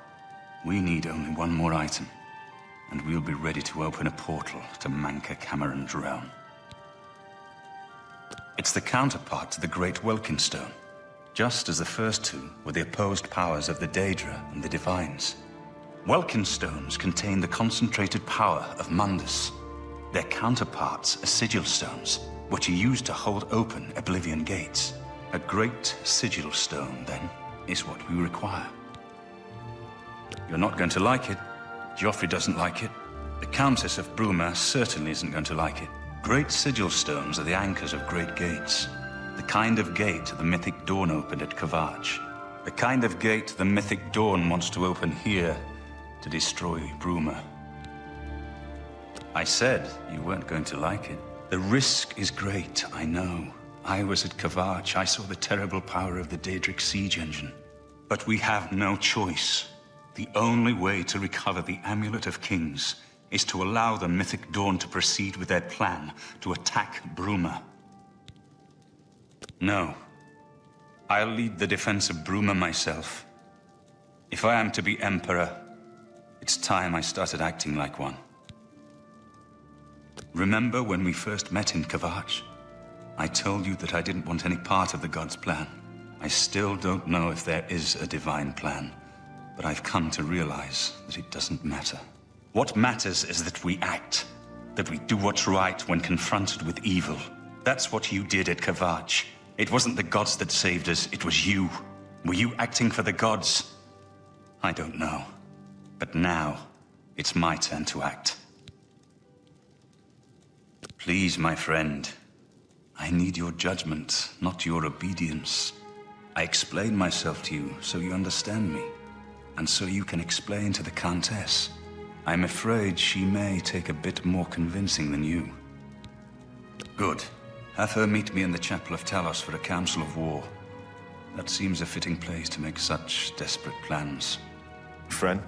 we need only one more item, and we'll be ready to open a portal to Mankar Camoran's realm. It's the counterpart to the Great Welkin Stone, just as the first two were the opposed powers of the Daedra and the Divines. Welkin stones contain the concentrated power of Mundus. Their counterparts are sigil stones, which are used to hold open Oblivion Gates. A great sigil stone, then, is what we require. You're not going to like it. Joffrey doesn't like it. The Countess of Bruma certainly isn't going to like it. Great sigil stones are the anchors of great gates. The kind of gate the Mythic Dawn opened at Kvatch. The kind of gate the Mythic Dawn wants to open here to destroy Bruma. I said you weren't going to like it. The risk is great, I know. I was at Kvatch. I saw the terrible power of the Daedric siege engine. But we have no choice. The only way to recover the Amulet of Kings is to allow the Mythic Dawn to proceed with their plan to attack Bruma. No. I'll lead the defense of Bruma myself. If I am to be Emperor, it's time I started acting like one. Remember when we first met in Kvatch? I told you that I didn't want any part of the God's plan. I still don't know if there is a divine plan, but I've come to realize that it doesn't matter. What matters is that we act, that we do what's right when confronted with evil. That's what you did at Kvatch. It wasn't the gods that saved us, it was you. Were you acting for the gods? I don't know. But now, it's my turn to act. Please, my friend. I need your judgment, not your obedience. I explain myself to you so you understand me, and so you can explain to the Countess. I'm afraid she may take a bit more convincing than you. Good. Have her meet me in the Chapel of Talos for a council of war. That seems a fitting place to make such desperate plans. Friend?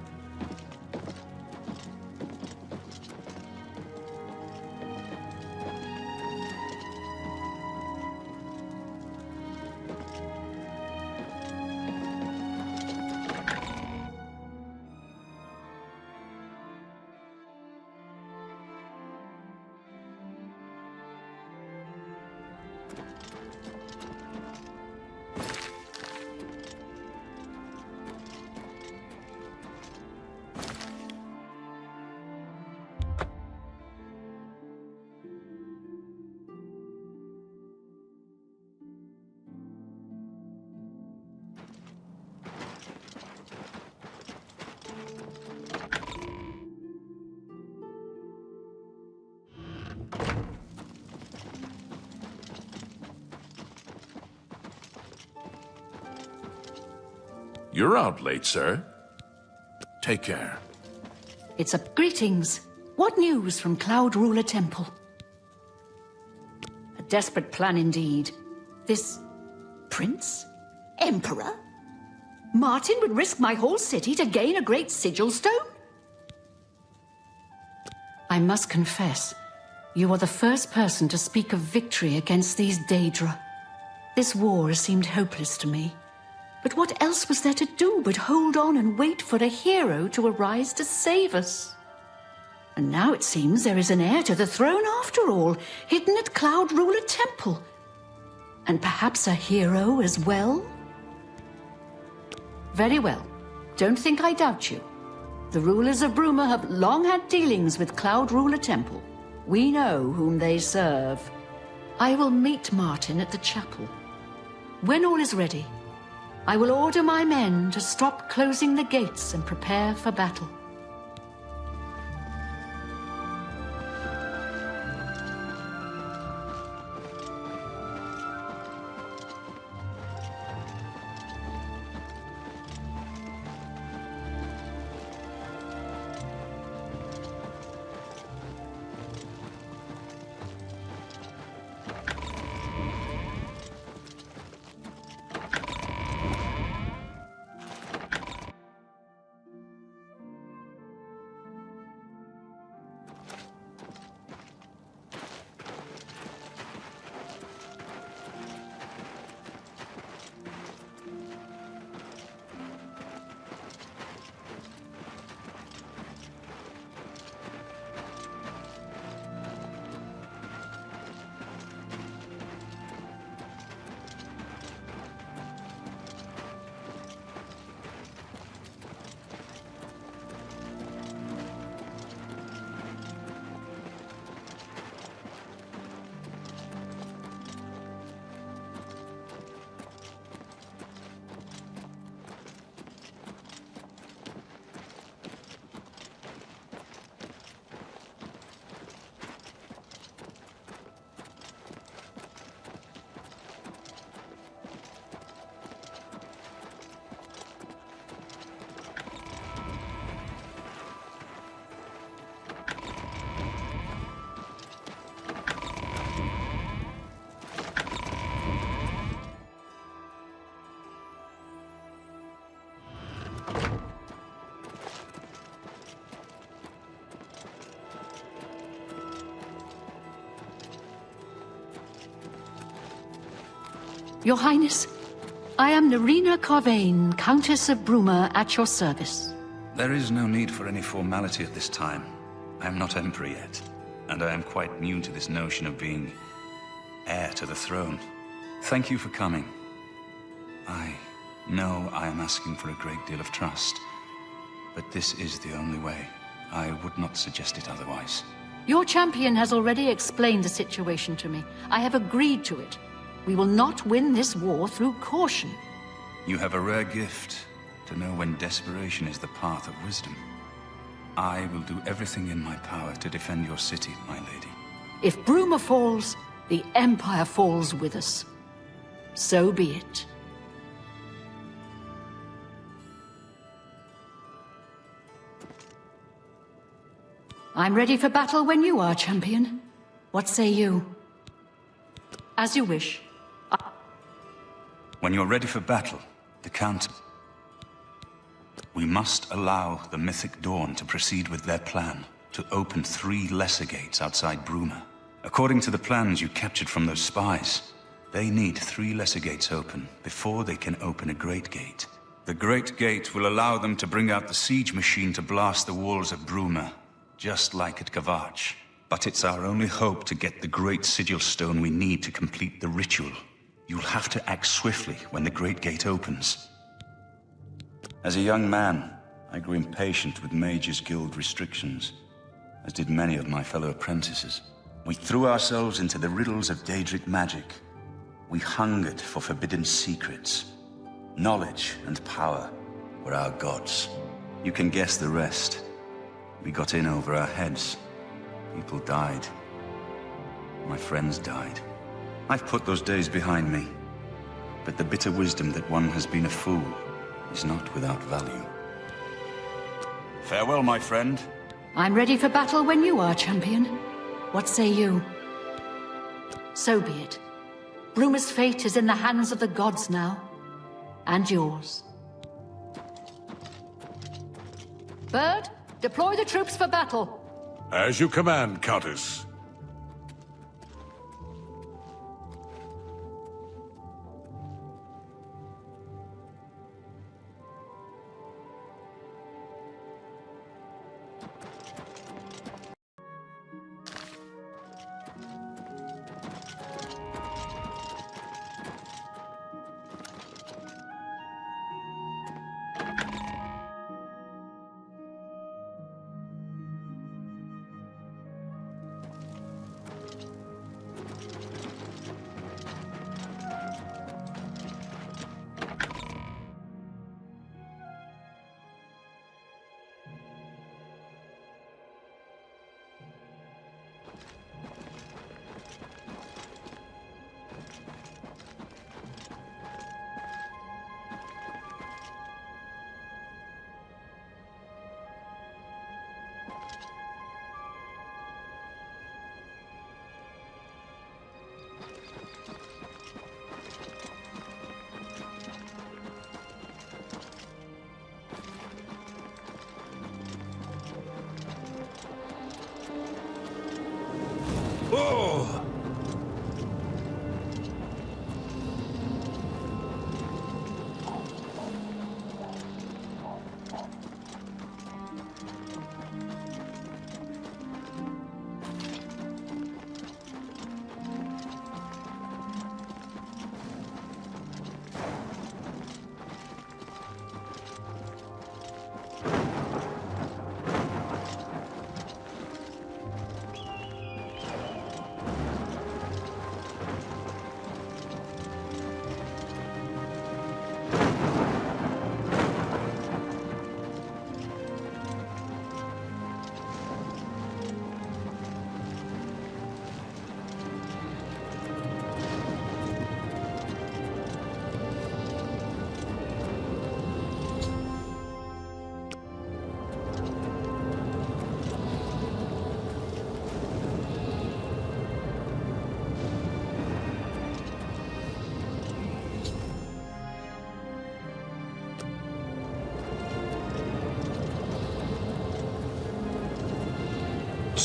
You're out late, sir. Take care. It's a greetings. What news from Cloud Ruler Temple? A desperate plan indeed. This prince? Emperor? Martin would risk my whole city to gain a great sigil stone? I must confess, you are the first person to speak of victory against these Daedra. This war has seemed hopeless to me. But what else was there to do but hold on and wait for a hero to arise to save us? And now it seems there is an heir to the throne after all, hidden at Cloud Ruler Temple. And perhaps a hero as well? Very well. Don't think I doubt you. The rulers of Bruma have long had dealings with Cloud Ruler Temple. We know whom they serve. I will meet Martin at the chapel. When all is ready, I will order my men to stop closing the gates and prepare for battle. Your Highness, I am Nerina Carvain, Countess of Bruma, at your service. There is no need for any formality at this time. I am not Emperor yet, and I am quite new to this notion of being heir to the throne. Thank you for coming. I know I am asking for a great deal of trust, but this is the only way. I would not suggest it otherwise. Your champion has already explained the situation to me. I have agreed to it. We will not win this war through caution. You have a rare gift to know when desperation is the path of wisdom. I will do everything in my power to defend your city, my lady. If Bruma falls, the Empire falls with us. So be it. I'm ready for battle when you are, champion. What say you? As you wish. When you're ready for battle, the Count... We must allow the Mythic Dawn to proceed with their plan, to open 3 lesser gates outside Bruma. According to the plans you captured from those spies, they need 3 lesser gates open before they can open a Great Gate. The Great Gate will allow them to bring out the siege machine to blast the walls of Bruma, just like at Kvatch. But it's our only hope to get the great sigil stone we need to complete the ritual. You'll have to act swiftly when the Great Gate opens. As a young man, I grew impatient with Mages Guild restrictions, as did many of my fellow apprentices. We threw ourselves into the riddles of Daedric magic. We hungered for forbidden secrets. Knowledge and power were our gods. You can guess the rest. We got in over our heads. People died. My friends died. I've put those days behind me. But the bitter wisdom that one has been a fool is not without value. Farewell, my friend. I'm ready for battle when you are, champion. What say you? So be it. Bruma's fate is in the hands of the gods now. And yours. Bird, deploy the troops for battle. As you command, Countess.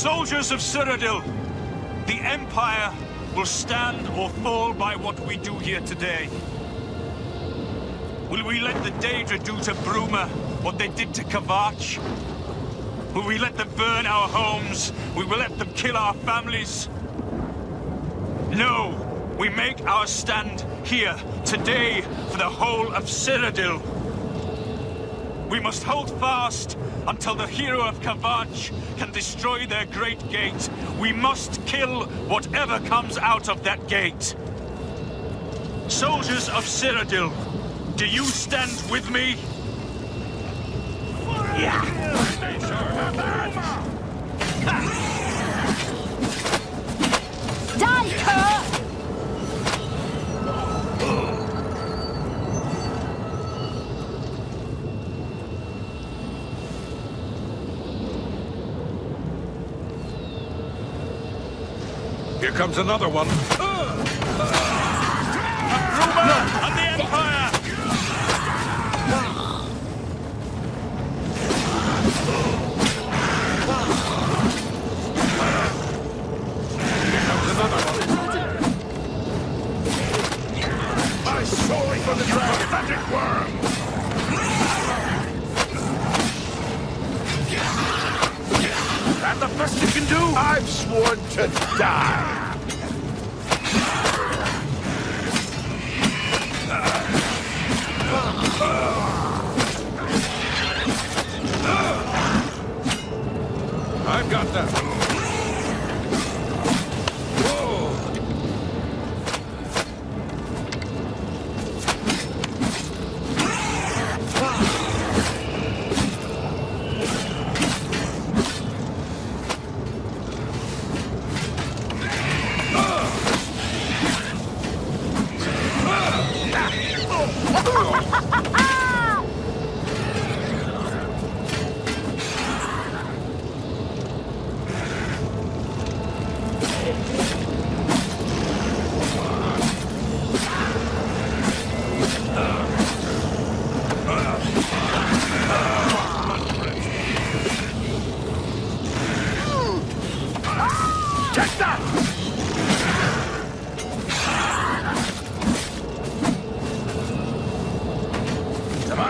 Soldiers of Cyrodiil, the Empire will stand or fall by what we do here today. Will we let the Daedra do to Bruma what they did to Kvatch? Will we let them burn our homes? Will we let them kill our families? No! We make our stand here, today, for the whole of Cyrodiil. We must hold fast until the Hero of Kvatch can destroy their great gate. We must kill whatever comes out of that gate. Soldiers of Cyrodiil, do you stand with me? Yeah! They sure have that! Die, Kurt! Here comes another one. Bruma and the Empire! My soul for the dragon worm! That the best you can do? I've sworn to die! I've got that.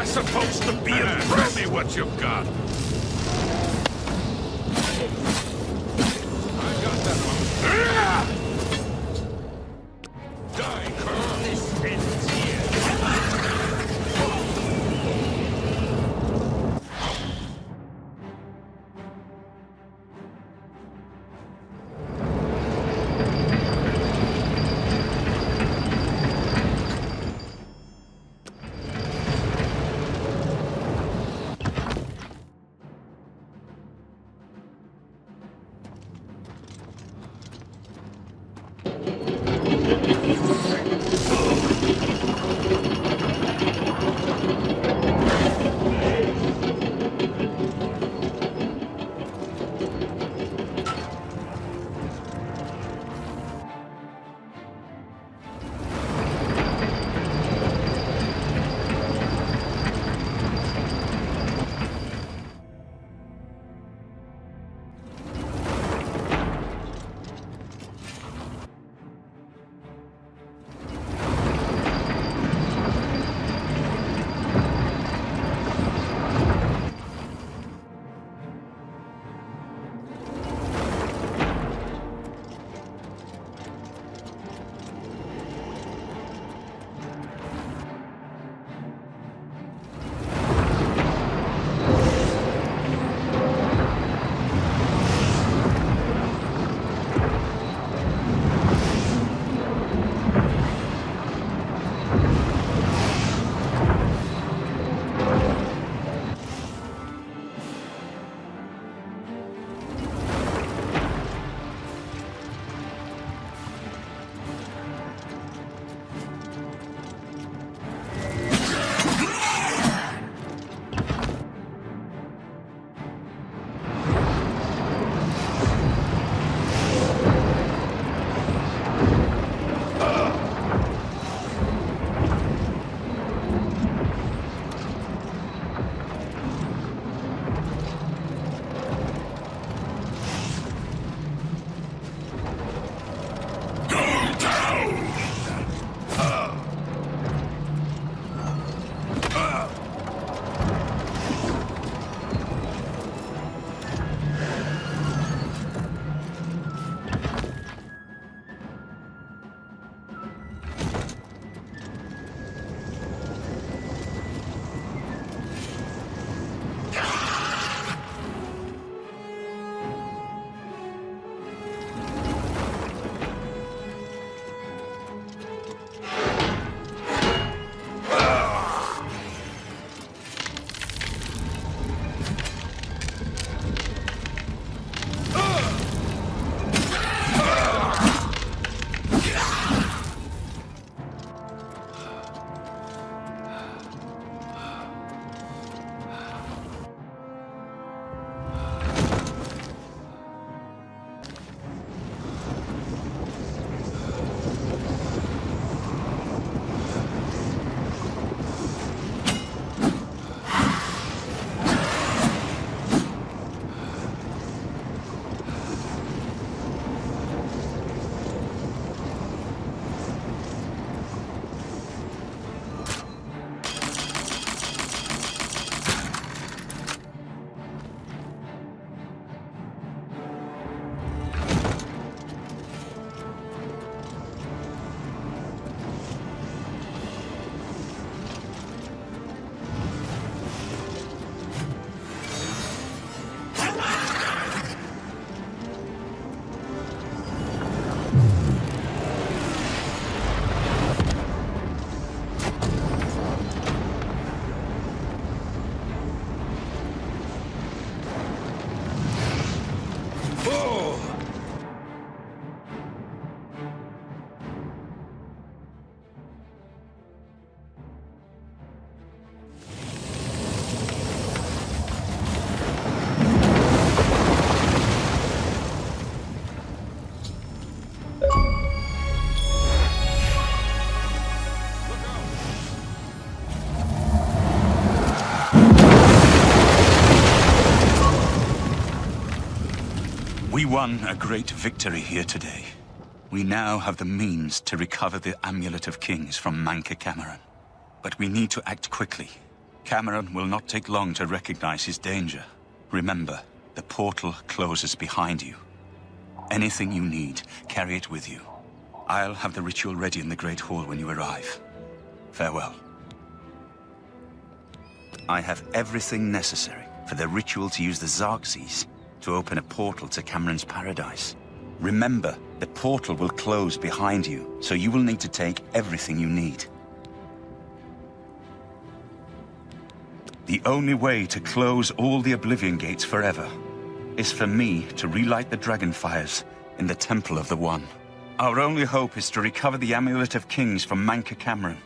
Supposed to be impressed. Show me what you've got. I got that one. Die, Carl. This ends here. We won a great victory here today. We now have the means to recover the Amulet of Kings from Mankar Camoran. But we need to act quickly. Camoran will not take long to recognize his danger. Remember, the portal closes behind you. Anything you need, carry it with you. I'll have the ritual ready in the Great Hall when you arrive. Farewell. I have everything necessary for the ritual to use the Xerxes to open a portal to Camoran's paradise. Remember, the portal will close behind you, so you will need to take everything you need. The only way to close all the Oblivion Gates forever is for me to relight the dragon fires in the Temple of the One. Our only hope is to recover the Amulet of Kings from Mankar Camoran.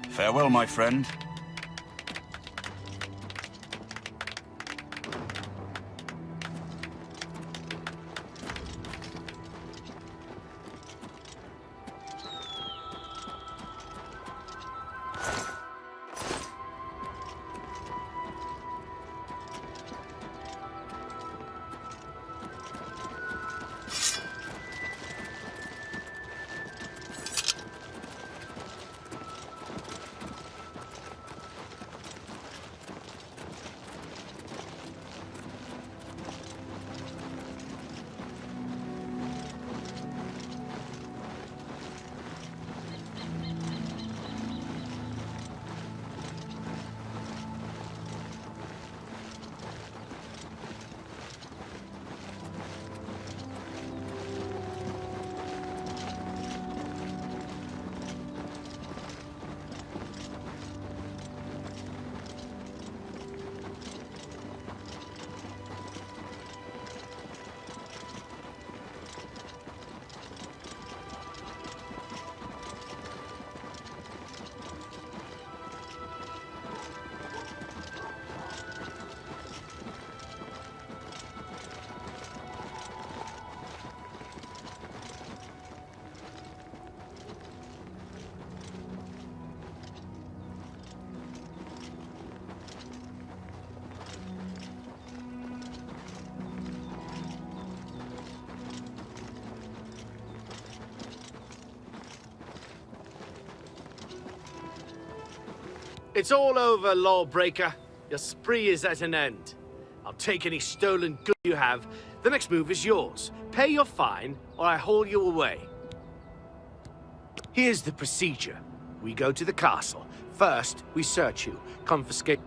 Farewell, my friend. It's all over, lawbreaker. Your spree is at an end. I'll take any stolen goods you have. The next move is yours. Pay your fine, or I haul you away. Here's the procedure. We go to the castle. First, we search you, confiscate...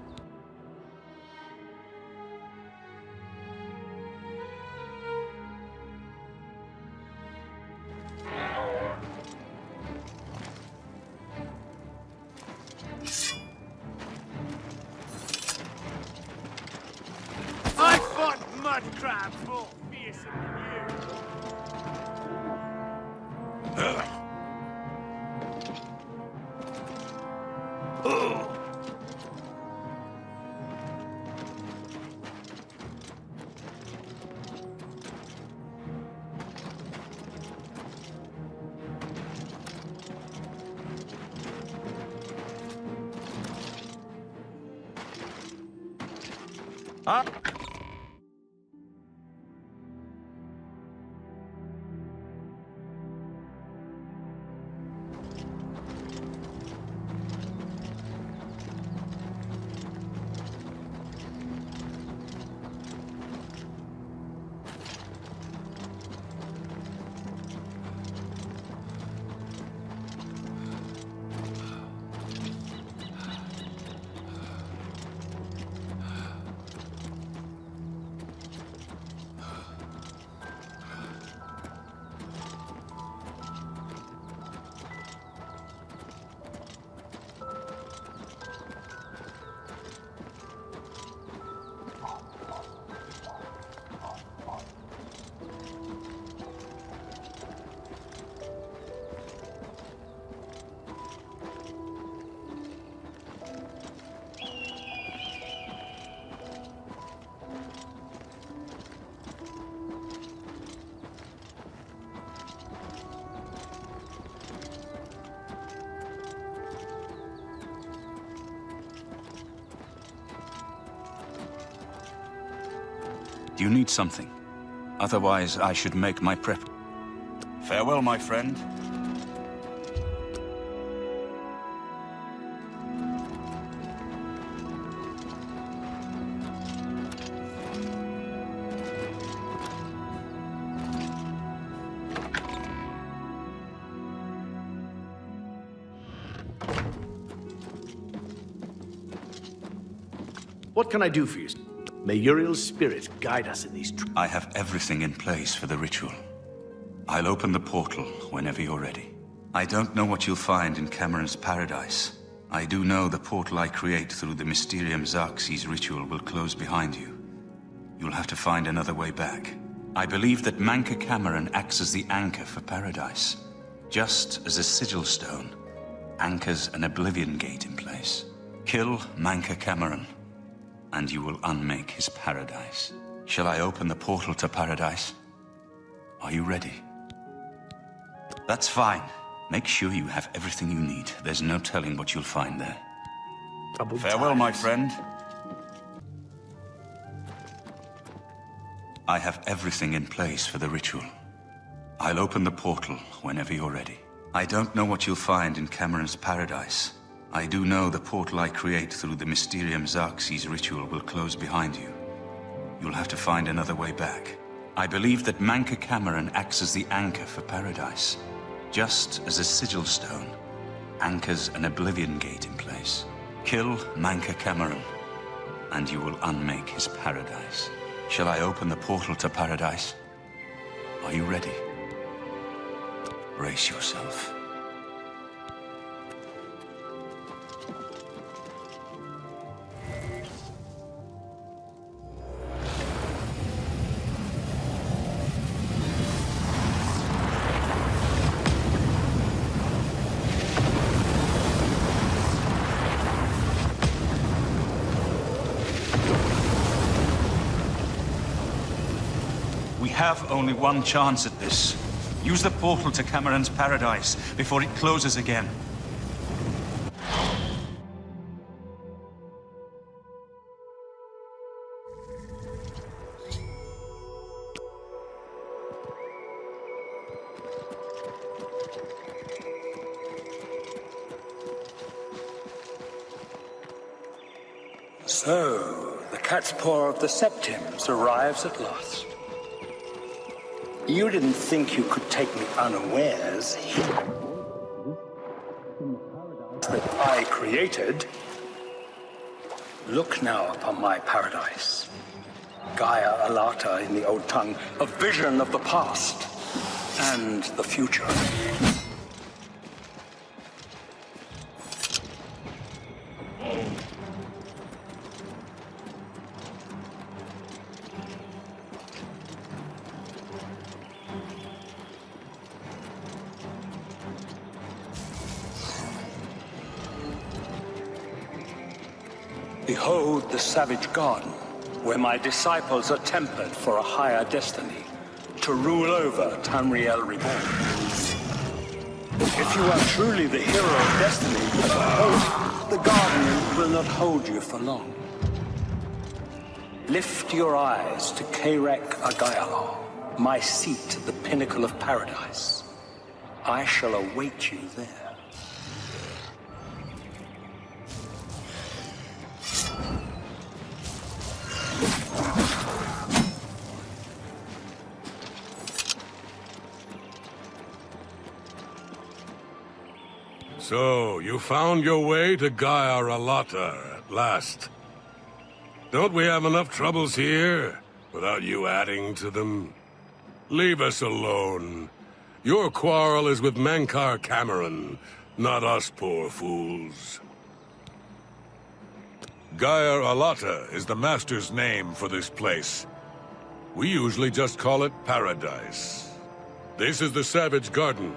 Do you need something? Otherwise, I should make my prep. Farewell, my friend. What can I do for you? May Uriel's spirit guide us in these... I have everything in place for the ritual. I'll open the portal whenever you're ready. I don't know what you'll find in Camoran's paradise. I do know the portal I create through the Mysterium Xerxes ritual will close behind you. You'll have to find another way back. I believe that Mankar Camoran acts as the anchor for paradise, just as a sigil stone anchors an Oblivion Gate in place. Kill Mankar Camoran, and you will unmake his paradise. Shall I open the portal to paradise? Are you ready? That's fine. Make sure you have everything you need. There's no telling what you'll find there. Farewell, my friend. I have everything in place for the ritual. I'll open the portal whenever you're ready. I don't know what you'll find in Camoran's paradise. I do know the portal I create through the Mysterium Xerxes ritual will close behind you. You'll have to find another way back. I believe that Mankar Camoran acts as the anchor for paradise, just as a sigil stone anchors an Oblivion Gate in place. Kill Mankar Camoran, and you will unmake his paradise. Shall I open the portal to paradise? Are you ready? Brace yourself. We have only one chance at this. Use the portal to Camoran's paradise before it closes again. So, the cat's paw of the Septims arrives at last. You didn't think you could take me unawares here. That I created. Look now upon my paradise. Gaia Alata in the old tongue, a vision of the past and the future. Behold the savage garden, where my disciples are tempered for a higher destiny, to rule over Tamriel Reborn. If you are truly the hero of destiny, the garden will not hold you for long. Lift your eyes to KIRIGANII, my seat at the pinnacle of paradise. I shall await you there. So, you found your way to Gaia Alata at last. Don't we have enough troubles here, without you adding to them? Leave us alone. Your quarrel is with Mankar Camoran, not us poor fools. Gaia Alata is the Master's name for this place. We usually just call it Paradise. This is the Savage Garden.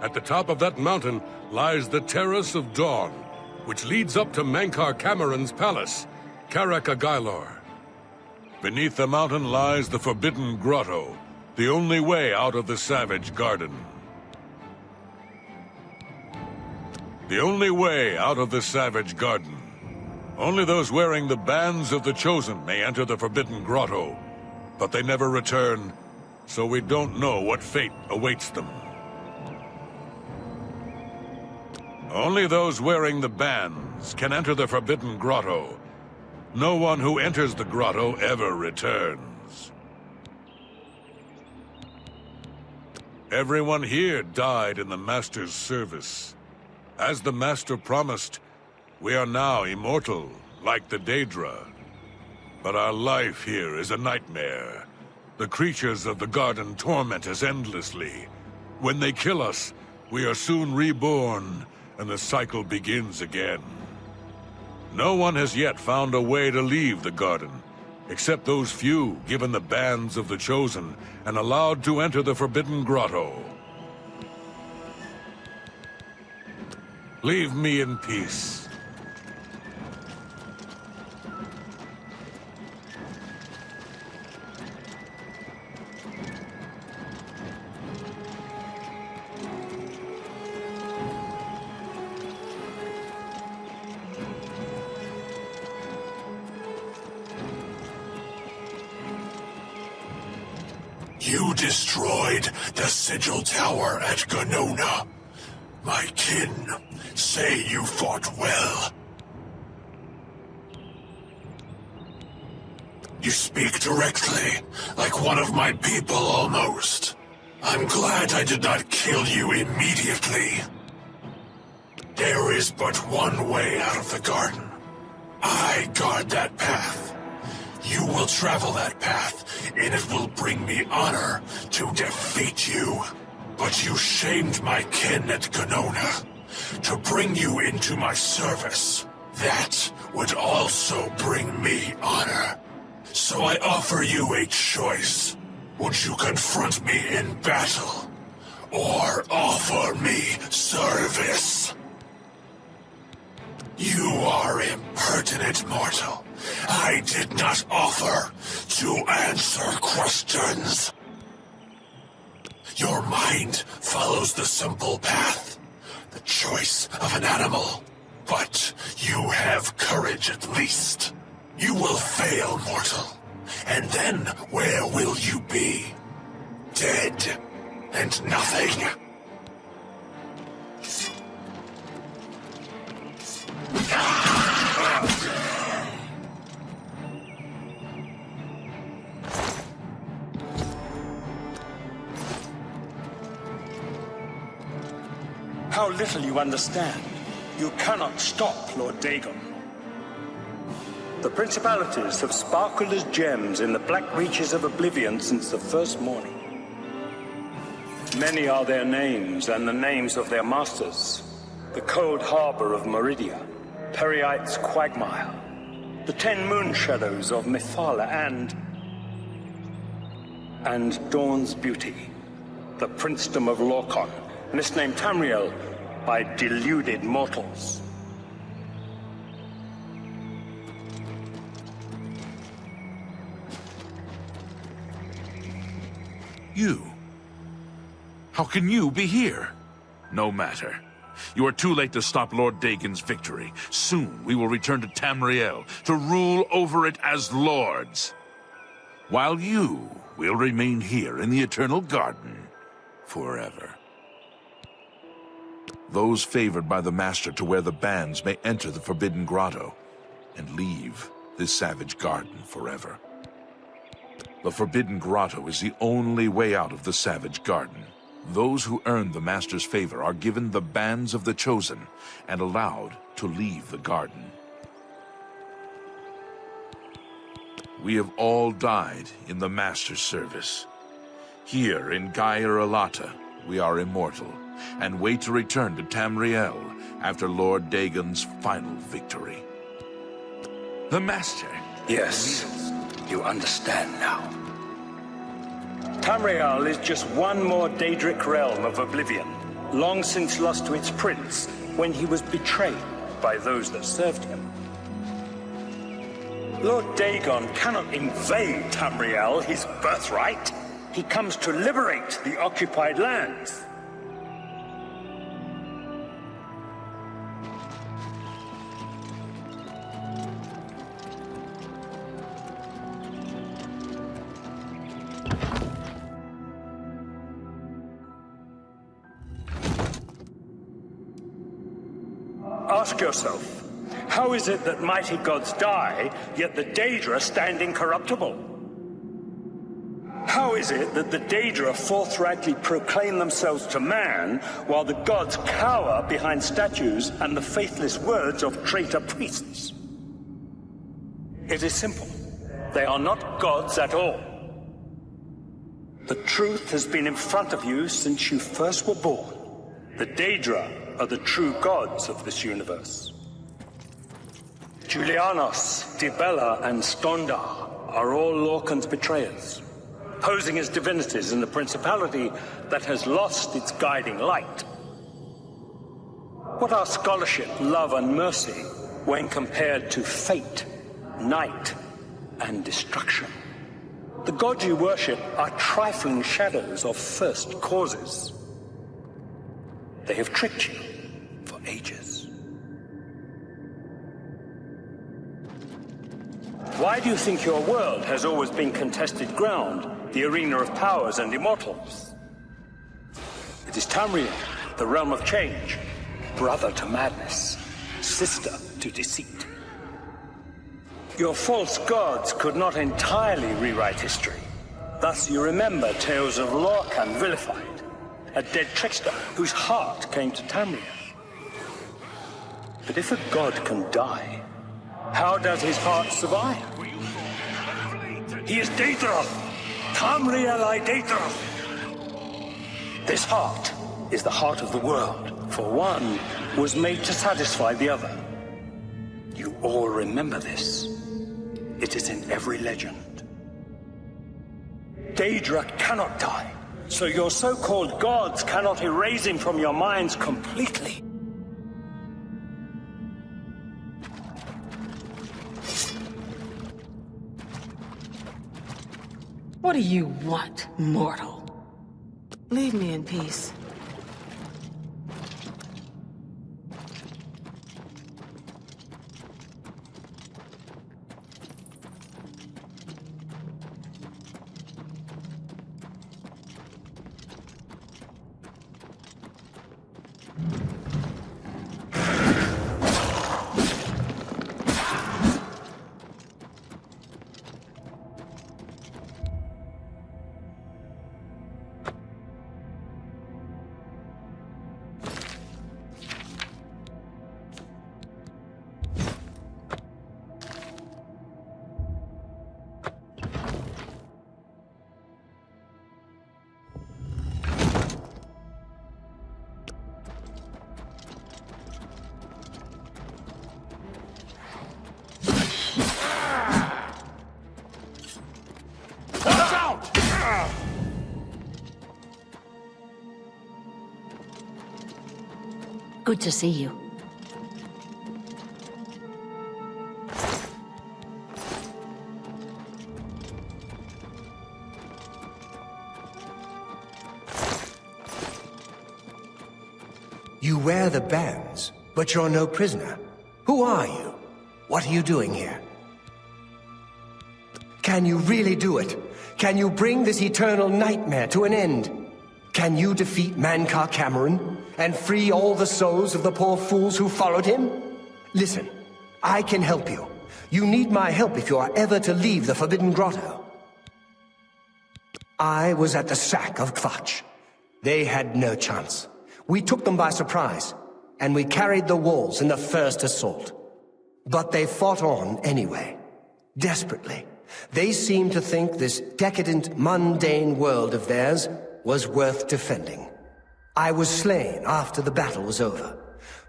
At the top of that mountain lies the Terrace of Dawn, which leads up to Mankar Camoran's palace, KIRIGANII. Beneath the mountain lies the Forbidden Grotto, the only way out of the Savage Garden. The only way out of the Savage Garden. Only those wearing the bands of the Chosen may enter the Forbidden Grotto. but they never return, so we don't know what fate awaits them. Only those wearing the bands can enter the Forbidden Grotto. No one who enters the grotto ever returns. Everyone here died in the Master's service. As the Master promised, we are now immortal, like the Daedra. But our life here is a nightmare. The creatures of the garden torment us endlessly. When they kill us, we are soon reborn, and the cycle begins again. No one has yet found a way to leave the garden, except those few given the bands of the Chosen and allowed to enter the Forbidden Grotto. Leave me in peace. You destroyed the Sigil Tower at Ganona. My kin say you fought well. You speak directly, like one of my people almost. I'm glad I did not kill you immediately. There is but one way out of the garden. I guard that path. You will travel that path, and it will bring me honor to defeat you. But you shamed my kin at Ganona. To bring you into my service, that would also bring me honor. So I offer you a choice. Would you confront me in battle, or offer me service? You are impertinent mortal. I did not offer to answer questions. Your mind follows the simple path, the choice of an animal. But you have courage at least. You will fail, mortal. And then where will you be? Dead and nothing. How little you understand. You cannot stop Lord Dagon. The principalities have sparkled as gems in the black reaches of Oblivion since the first morning. Many are their names and the names of their masters. The cold harbor of Meridia, Periite's quagmire, the 10 moon shadows of Mephala, and Dawn's beauty, the princedom of Lorkhon, misnamed Tamriel by deluded mortals. You? How can you be here? No matter. You are too late to stop Lord Dagon's victory. Soon we will return to Tamriel to rule over it as lords. While you will remain here in the Eternal Garden forever. Those favored by the Master to wear the bands may enter the Forbidden Grotto and leave this savage garden forever. The Forbidden Grotto is the only way out of the savage garden. Those who earn the Master's favor are given the bands of the Chosen and allowed to leave the garden. We have all died in the Master's service. Here in Gaia Alata, we are immortal and wait to return to Tamriel after Lord Dagon's final victory. The Master. Yes, you understand now. Tamriel is just one more Daedric realm of Oblivion, long since lost to its prince when he was betrayed by those that served him. Lord Dagon cannot invade Tamriel, his birthright. He comes to liberate the occupied lands. Ask yourself, how is it that mighty gods die, yet the Daedra stand incorruptible? How is it that the Daedra forthrightly proclaim themselves to man, while the gods cower behind statues and the faithless words of traitor priests? It is simple. They are not gods at all. The truth has been in front of you since you first were born. The Daedra are the true gods of this universe. Julianos, Dibella, and Stondar are all Lorcan's betrayers, posing as divinities in a principality that has lost its guiding light. What are scholarship, love, and mercy when compared to fate, night, and destruction? The gods you worship are trifling shadows of first causes. They have tricked you for ages. Why do you think your world has always been contested ground, the arena of powers and immortals? It is Tamriel, the realm of change, brother to madness, sister to deceit. Your false gods could not entirely rewrite history. Thus you remember tales of Lorcan vilified, a dead trickster whose heart came to Tamriel. But if a god can die, how does his heart survive? He is Daedra! Tamriel I Daedra! This heart is the heart of the world, for one was made to satisfy the other. You all remember this. It is in every legend. Daedra cannot die, so your so-called gods cannot erase him from your minds completely. What do you want, mortal? Leave me in peace. Good to see you. You wear the bands, but you're no prisoner. Who are you? What are you doing here? Can you really do it? Can you bring this eternal nightmare to an end? Can you defeat Mankar Camoran and free all the souls of the poor fools who followed him? Listen, I can help you. You need my help if you are ever to leave the Forbidden Grotto. I was at the sack of Kvatch. They had no chance. We took them by surprise, and we carried the walls in the first assault. But they fought on anyway, desperately. They seemed to think this decadent, mundane world of theirs was worth defending. I was slain after the battle was over.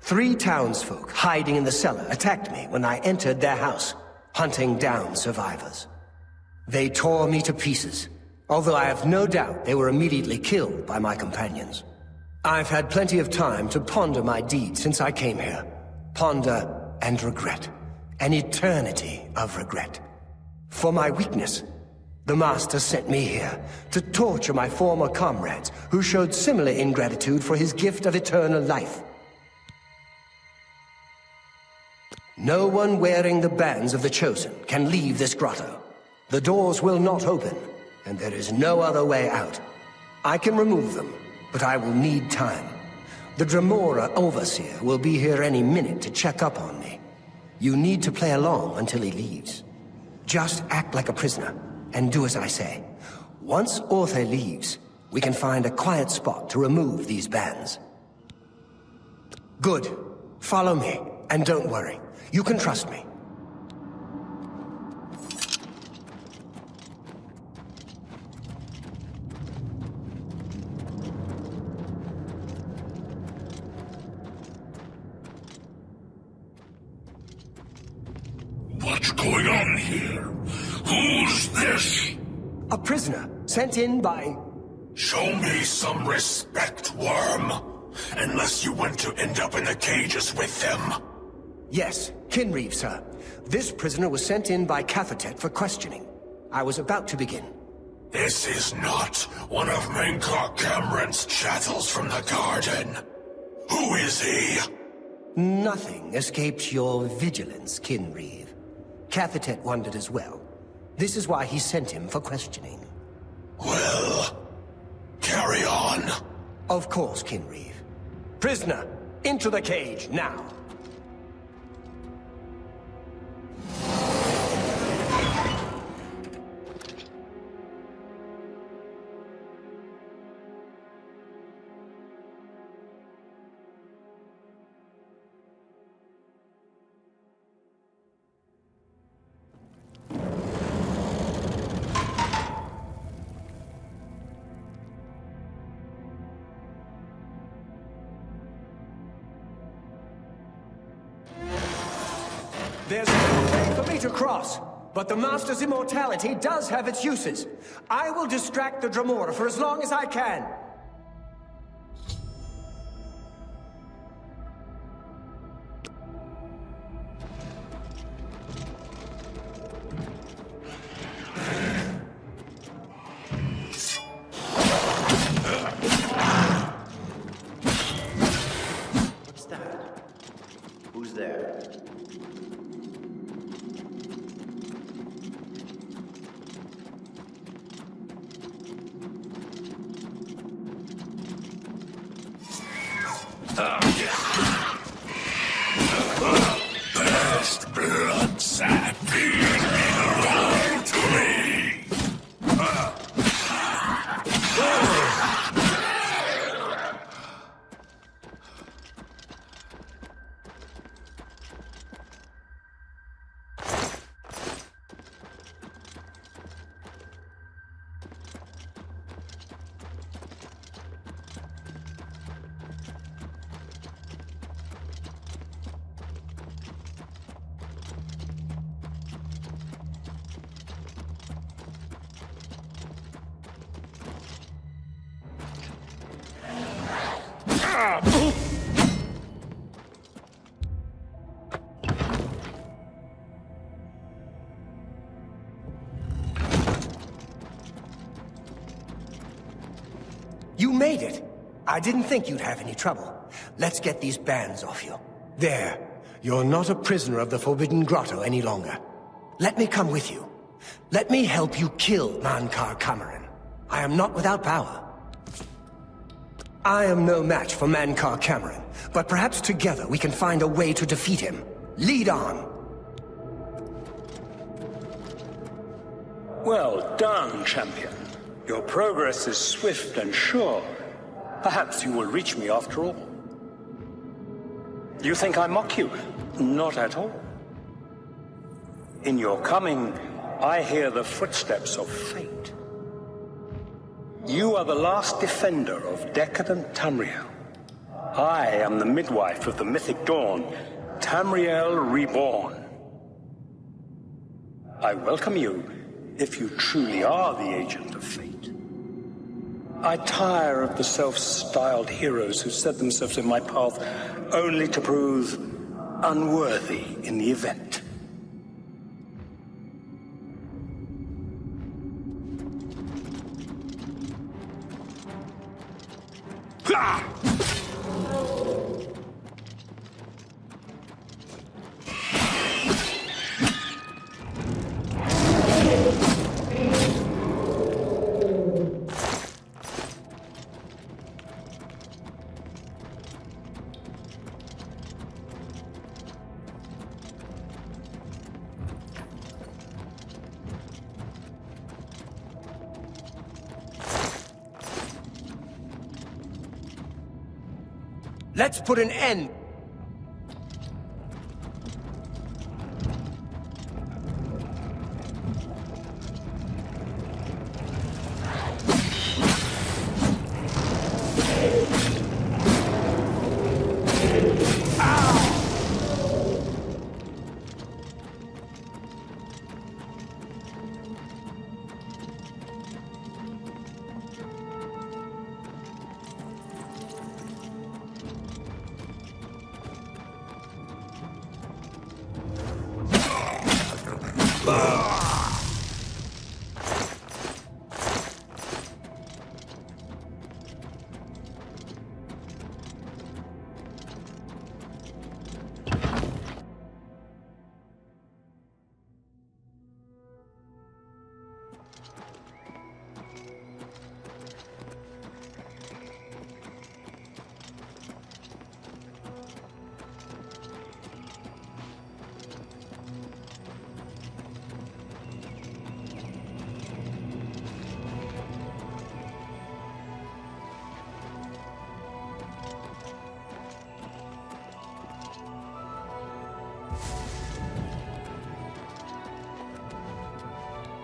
3 townsfolk hiding in the cellar attacked me when I entered their house, hunting down survivors. They tore me to pieces, although I have no doubt they were immediately killed by my companions. I've had plenty of time to ponder my deeds since I came here. Ponder and regret. An eternity of regret. For my weakness, the Master sent me here to torture my former comrades who showed similar ingratitude for his gift of eternal life. No one wearing the bands of the Chosen can leave this grotto. The doors will not open, and there is no other way out. I can remove them, but I will need time. The Dremora Overseer will be here any minute to check up on me. You need to play along until he leaves. Just act like a prisoner, and do as I say. Once Orthe leaves, we can find a quiet spot to remove these bands. Good. Follow me, and don't worry. You can trust me. What's going on here? Who's this? A prisoner, sent in by... Show me some respect, worm. Unless you want to end up in the cages with them. Yes, Kinreeve, sir. This prisoner was sent in by Cathatet for questioning. I was about to begin. This is not one of Mankar Camoran's chattels from the garden. Who is he? Nothing escapes your vigilance, Kinreeve. Cathatet wondered as well. This is why he sent him for questioning. Well, carry on. Of course, Kinreeve. Prisoner, into the cage, now. There's no way for me to cross, but the Master's immortality does have its uses. I will distract the Dremora for as long as I can. What's that? Who's there? Best blood sap belong to me. You made it! I didn't think you'd have any trouble. Let's get these bands off you. There. You're not a prisoner of the Forbidden Grotto any longer. Let me come with you. Let me help you kill Mankar Camoran. I am not without power. I am no match for Mankar Camoran, but perhaps together we can find a way to defeat him. Lead on! Well done, champion. Your progress is swift and sure. Perhaps you will reach me after all. You think I mock you? Not at all. In your coming, I hear the footsteps of fate. You are the last defender of decadent Tamriel. I am the midwife of the Mythic Dawn, Tamriel reborn. I welcome you, if you truly are the agent of fate. I tire of the self-styled heroes who set themselves in my path only to prove unworthy in the event. Let's put an end...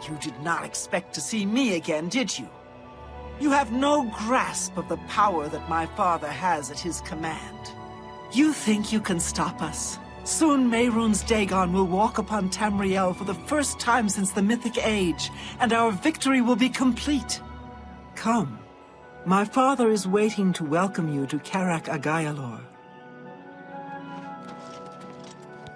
You did not expect to see me again, did you? You have no grasp of the power that my father has at his command. You think you can stop us? Soon Mehrunes Dagon will walk upon Tamriel for the first time since the Mythic Age, and our victory will be complete. Come. My father is waiting to welcome you to KIRIGANII.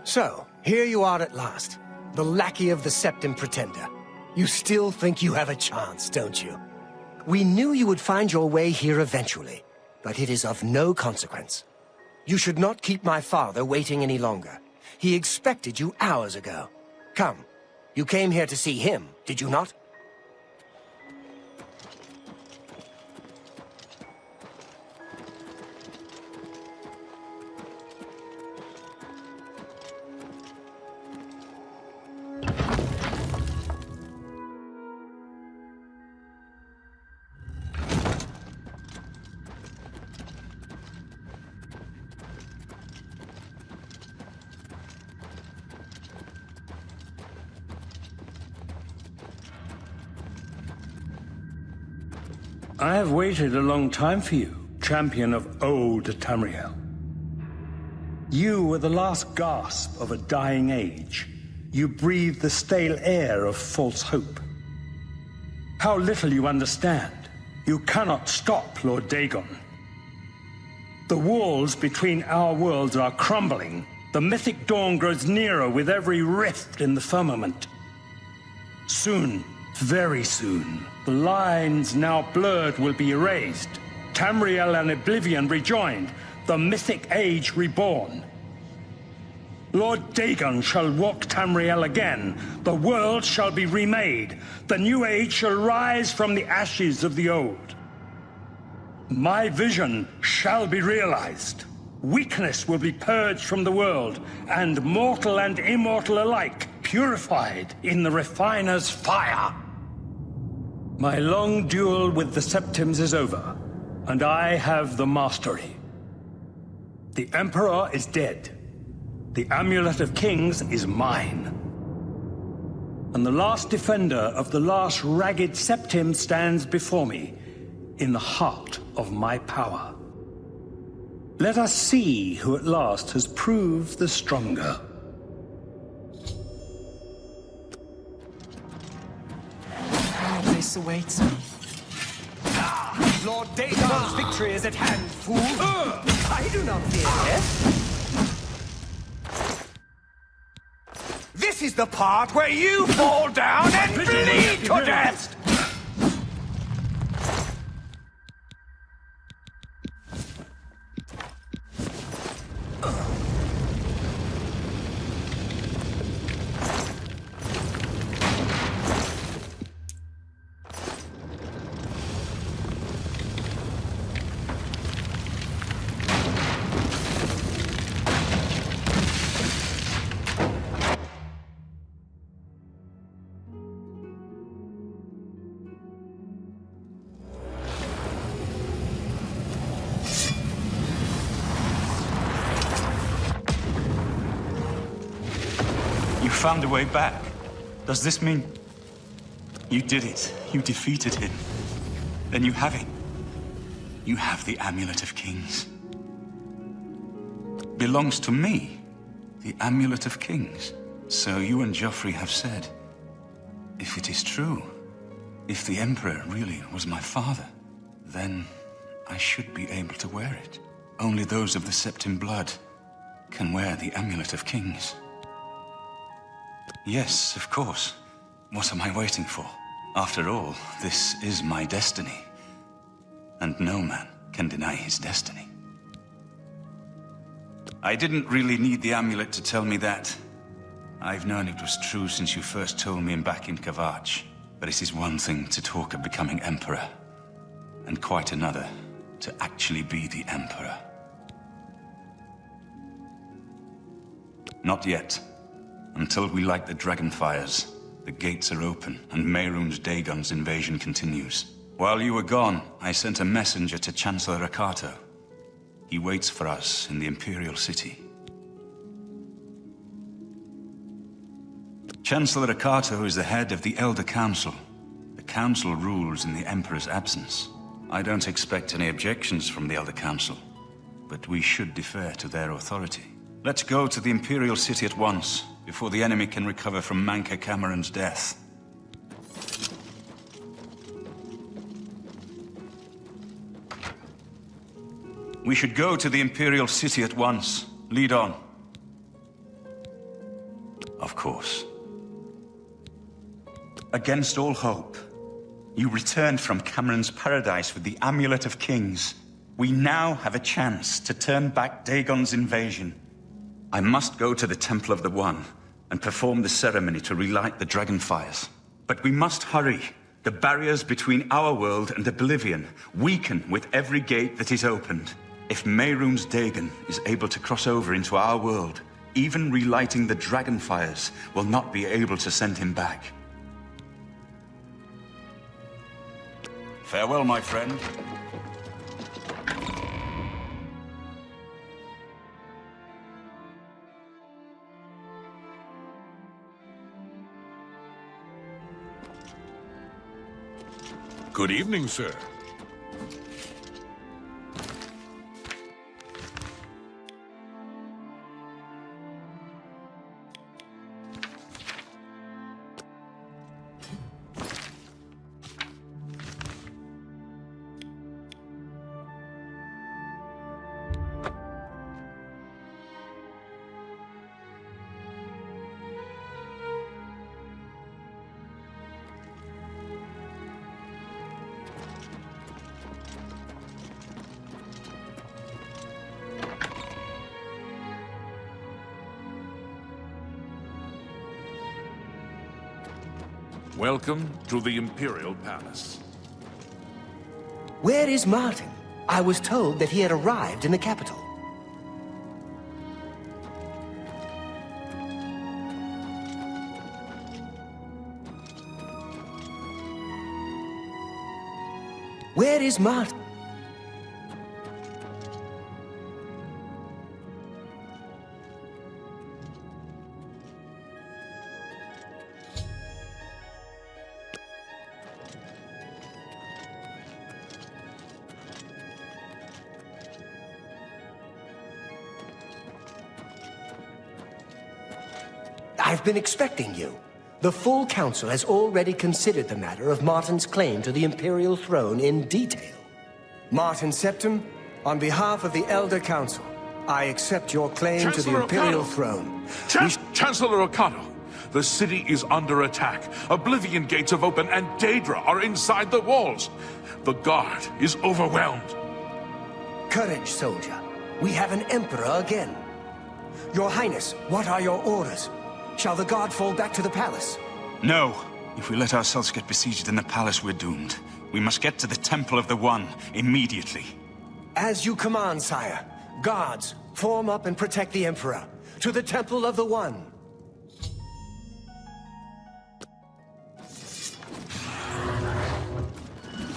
So, here you are at last. The lackey of the Septim Pretender. You still think you have a chance, don't you? We knew you would find your way here eventually, but it is of no consequence. You should not keep my father waiting any longer. He expected you hours ago. Come, you came here to see him, did you not? I have waited a long time for you, champion of old Tamriel. You were the last gasp of a dying age. You breathed the stale air of false hope. How little you understand. You cannot stop Lord Dagon. The walls between our worlds are crumbling. The Mythic Dawn grows nearer with every rift in the firmament. Soon, very soon, the lines now blurred will be erased. Tamriel and Oblivion rejoined, the Mythic Age reborn. Lord Dagon shall walk Tamriel again. The world shall be remade. The new age shall rise from the ashes of the old. My vision shall be realized. Weakness will be purged from the world, and mortal and immortal alike purified in the refiner's fire. My long duel with the Septims is over, and I have the mastery. The Emperor is dead. The Amulet of Kings is mine. And the last defender of the last ragged Septim stands before me, in the heart of my power. Let us see who at last has proved the stronger. Paradise awaits me. Lord Dagon's victory is at hand, fool! I do not fear death. This is the part where you fall down and bleed to death! You found a way back. Does this mean... You did it. You defeated him. Then you have it. You have the Amulet of Kings. Belongs to me. The Amulet of Kings. So you and Joffrey have said. If it is true, if the Emperor really was my father, then I should be able to wear it. Only those of the Septim blood can wear the Amulet of Kings. Yes, of course. What am I waiting for? After all, this is my destiny. And no man can deny his destiny. I didn't really need the amulet to tell me that. I've known it was true since you first told me back in Kvatch. But it is one thing to talk of becoming Emperor, and quite another to actually be the Emperor. Not yet. Until we light the Dragonfires, the gates are open, and Mehrunes Dagon's invasion continues. While you were gone, I sent a messenger to Chancellor Akato. He waits for us in the Imperial City. Chancellor Akato is the head of the Elder Council. The Council rules in the Emperor's absence. I don't expect any objections from the Elder Council, but we should defer to their authority. Let's go to the Imperial City at once, before the enemy can recover from Mankar Camoran's death. We should go to the Imperial City at once. Lead on. Of course. Against all hope, you returned from Camoran's paradise with the Amulet of Kings. We now have a chance to turn back Dagon's invasion. I must go to the Temple of the One and perform the ceremony to relight the Dragonfires. But we must hurry. The barriers between our world and Oblivion weaken with every gate that is opened. If Mehrunes Dagon is able to cross over into our world, even relighting the Dragonfires will not be able to send him back. Farewell, my friend. Good evening, sir. Welcome to the Imperial Palace. Where is Martin? I was told that he had arrived in the capital. Where is Martin? I've been expecting you. The full council has already considered the matter of Martin's claim to the Imperial throne in detail. Martin Septim, on behalf of the Elder Council, I accept your claim to the Imperial throne. Chancellor Akato, the city is under attack. Oblivion Gates have opened and Daedra are inside the walls. The guard is overwhelmed. Courage, soldier. We have an Emperor again. Your Highness, what are your orders? Shall the guard fall back to the palace? No. If we let ourselves get besieged in the palace, we're doomed. We must get to the Temple of the One immediately. As you command, sire. Guards, form up and protect the Emperor. To the Temple of the One.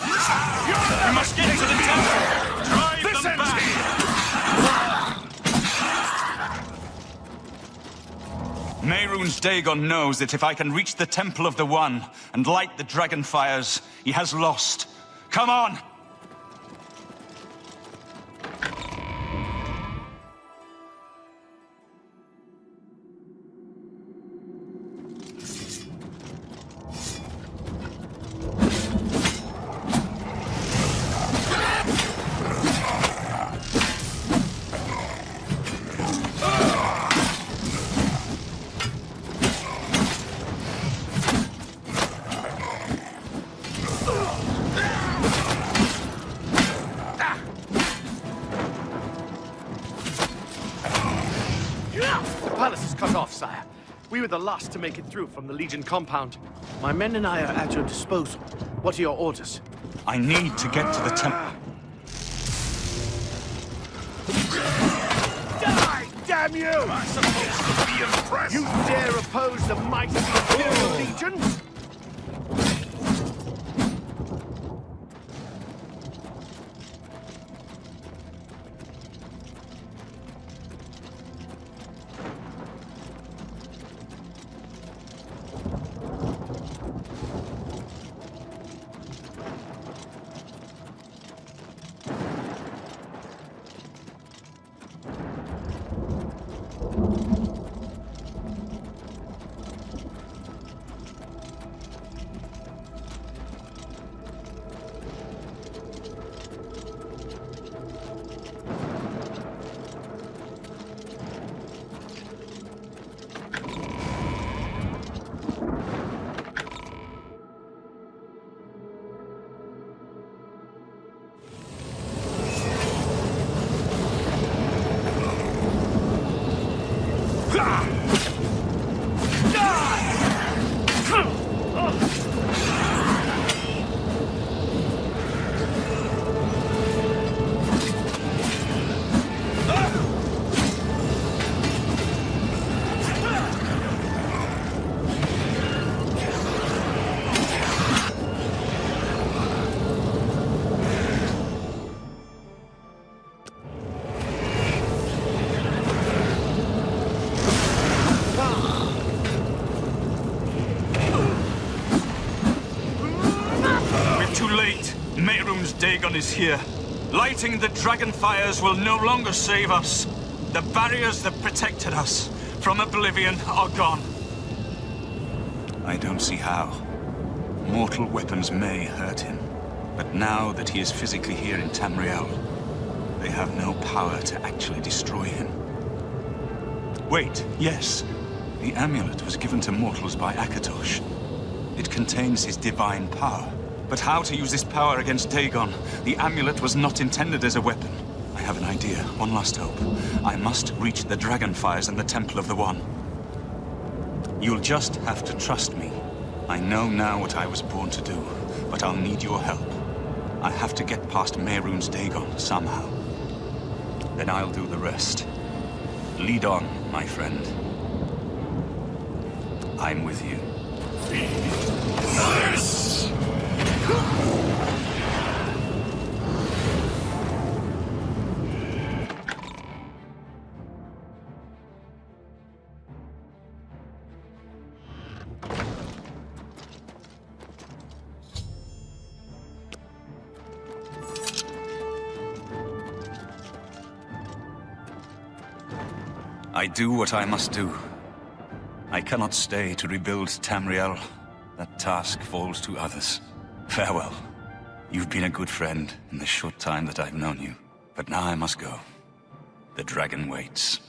We must get to the temple! Drive them back! Mehrunes Dagon knows that if I can reach the Temple of the One and light the dragon fires, he has lost. Come on! We were the last to make it through from the Legion compound. My men and I are at your disposal. What are your orders? I need to get to the temple. Die, damn you! Am I supposed to be impressed? You dare oppose the might of the Imperial Legions? Dagon is here. Lighting the dragon fires will no longer save us. The barriers that protected us from Oblivion are gone. I don't see how. Mortal weapons may hurt him, but now that he is physically here in Tamriel, they have no power to actually destroy him. Wait, yes. The amulet was given to mortals by Akatosh. It contains his divine power. But how to use this power against Dagon? The amulet was not intended as a weapon. I have an idea, one last hope. I must reach the dragon fires and the Temple of the One. You'll just have to trust me. I know now what I was born to do, but I'll need your help. I have to get past Mehrunes Dagon somehow. Then I'll do the rest. Lead on, my friend. I'm with you. Nice! I do what I must do. I cannot stay to rebuild Tamriel. That task falls to others. Farewell. You've been a good friend in the short time that I've known you. But now I must go. The dragon waits.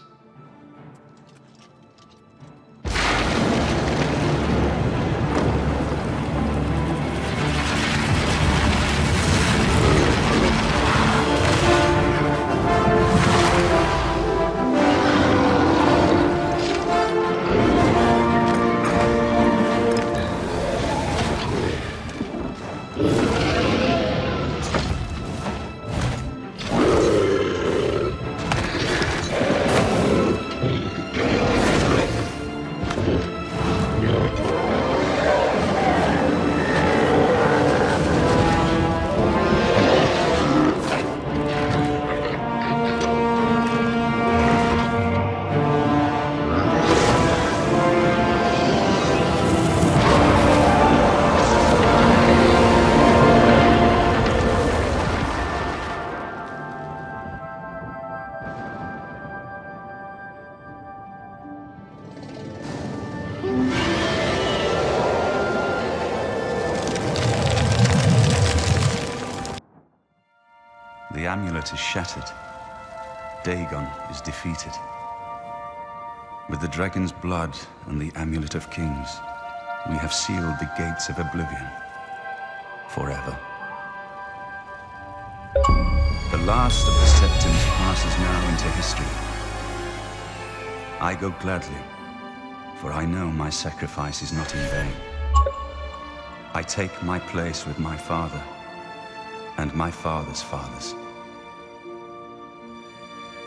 amulet is shattered, Dagon is defeated. With the dragon's blood and the Amulet of Kings, we have sealed the gates of Oblivion forever. The last of the Septims passes now into history. I go gladly, for I know my sacrifice is not in vain. I take my place with my father and my father's fathers.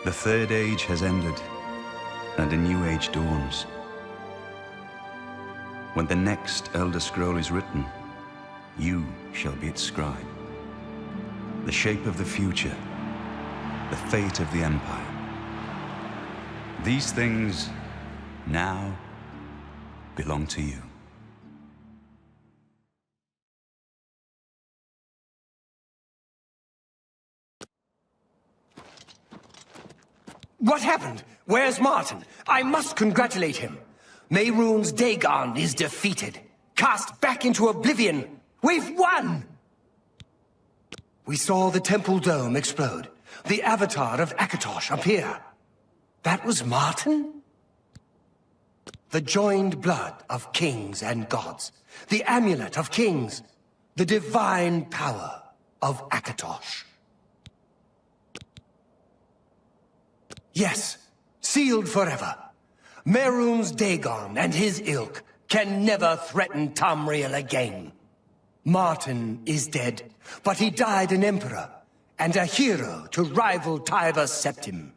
The Third Age has ended, and a new age dawns. When the next Elder Scroll is written, you shall be its scribe. The shape of the future, the fate of the Empire. These things now belong to you. What happened? Where's Martin? I must congratulate him. Mehrunes Dagon is defeated. Cast back into Oblivion. We've won! We saw the temple dome explode. The avatar of Akatosh appear. That was Martin? The joined blood of kings and gods. The Amulet of Kings. The divine power of Akatosh. Yes, sealed forever. Mehrunes Dagon and his ilk can never threaten Tamriel again. Martin is dead, but he died an emperor and a hero to rival Uriel Septim.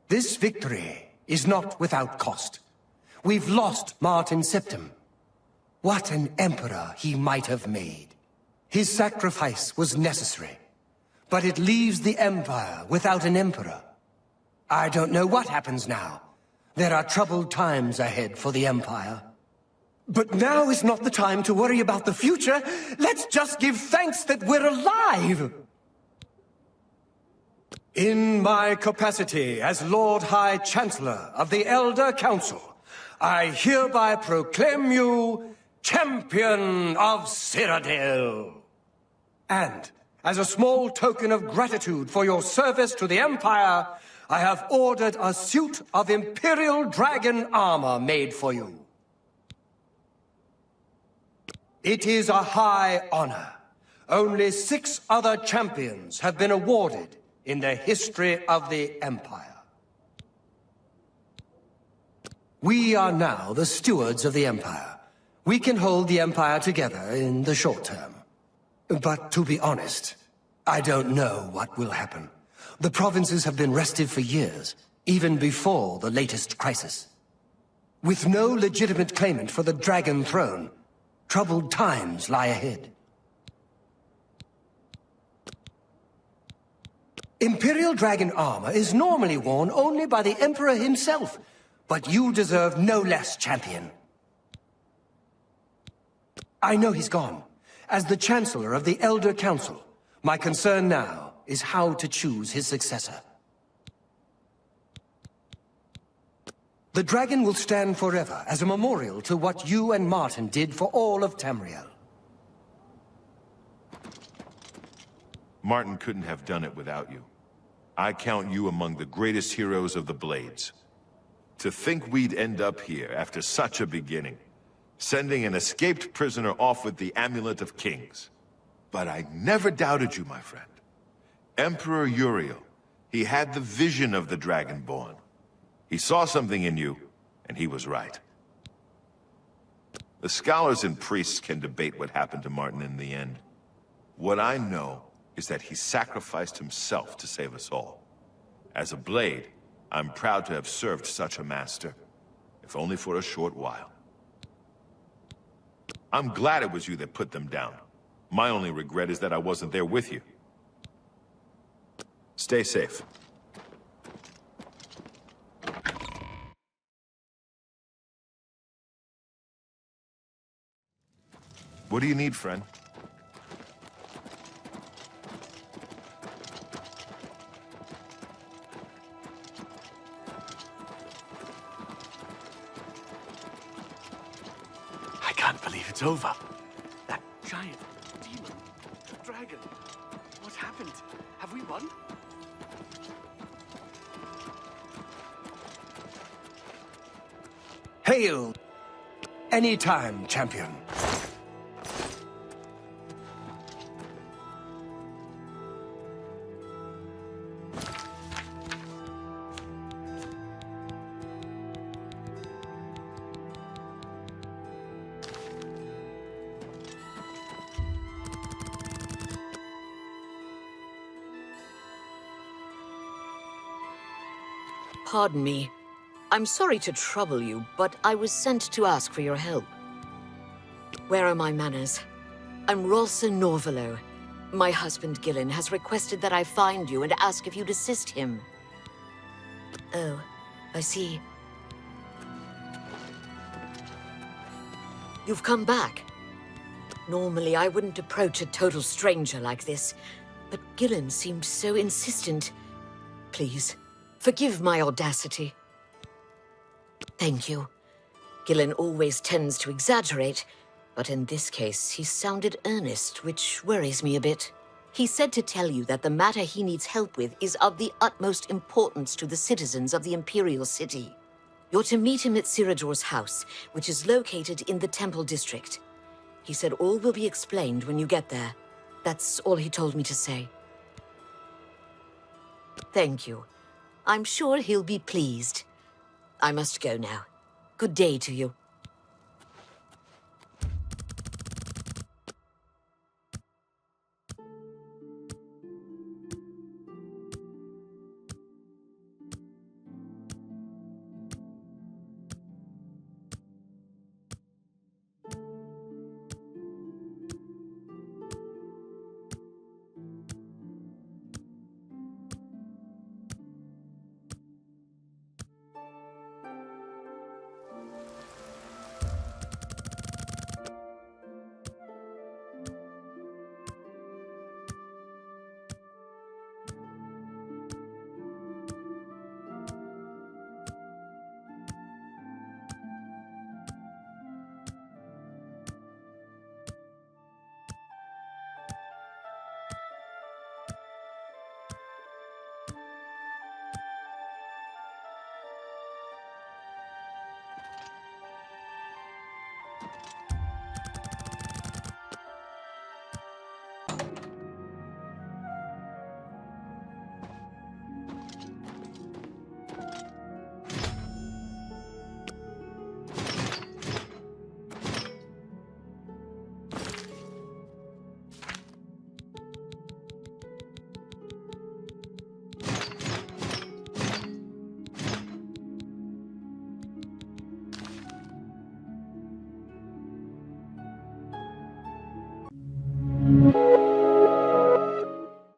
This victory is not without cost. We've lost Martin Septim. What an emperor he might have made. His sacrifice was necessary. But it leaves the Empire without an emperor. I don't know what happens now. There are troubled times ahead for the Empire. But now is not the time to worry about the future. Let's just give thanks that we're alive! In my capacity as Lord High Chancellor of the Elder Council, I hereby proclaim you Champion of Cyrodiil. And as a small token of gratitude for your service to the Empire, I have ordered a suit of Imperial Dragon armor made for you. It is a high honor. Only 6 other champions have been awarded in the history of the Empire. We are now the stewards of the Empire. We can hold the Empire together in the short term. But to be honest, I don't know what will happen. The provinces have been restive for years, even before the latest crisis. With no legitimate claimant for the Dragon Throne, troubled times lie ahead. Imperial Dragon armor is normally worn only by the Emperor himself, but you deserve no less, champion. I know he's gone. As the Chancellor of the Elder Council, my concern now is how to choose his successor. The dragon will stand forever as a memorial to what you and Martin did for all of Tamriel. Martin couldn't have done it without you. I count you among the greatest heroes of the Blades. To think we'd end up here after such a beginning, sending an escaped prisoner off with the Amulet of Kings. But I never doubted you, my friend. Emperor Uriel, he had the vision of the Dragonborn. He saw something in you, and he was right. The scholars and priests can debate what happened to Martin in the end. What I know is that he sacrificed himself to save us all. As a Blade, I'm proud to have served such a master, if only for a short while. I'm glad it was you that put them down. My only regret is that I wasn't there with you. Stay safe. What do you need, friend? I can't believe it's over. That giant demon, the dragon, what happened? happened? Have we won? Hail! Anytime, champion. Pardon me. I'm sorry to trouble you, but I was sent to ask for your help. Where are my manners? I'm Rolsa Norvalo. My husband Gillen has requested that I find you and ask if you'd assist him. Oh, I see. You've come back. Normally, I wouldn't approach a total stranger like this, but Gillen seemed so insistent. Please, forgive my audacity. Thank you. Gillen always tends to exaggerate, but in this case, he sounded earnest, which worries me a bit. He said to tell you that the matter he needs help with is of the utmost importance to the citizens of the Imperial City. You're to meet him at Ciridor's house, which is located in the Temple District. He said all will be explained when you get there. That's all he told me to say. Thank you. I'm sure he'll be pleased. I must go now. Good day to you.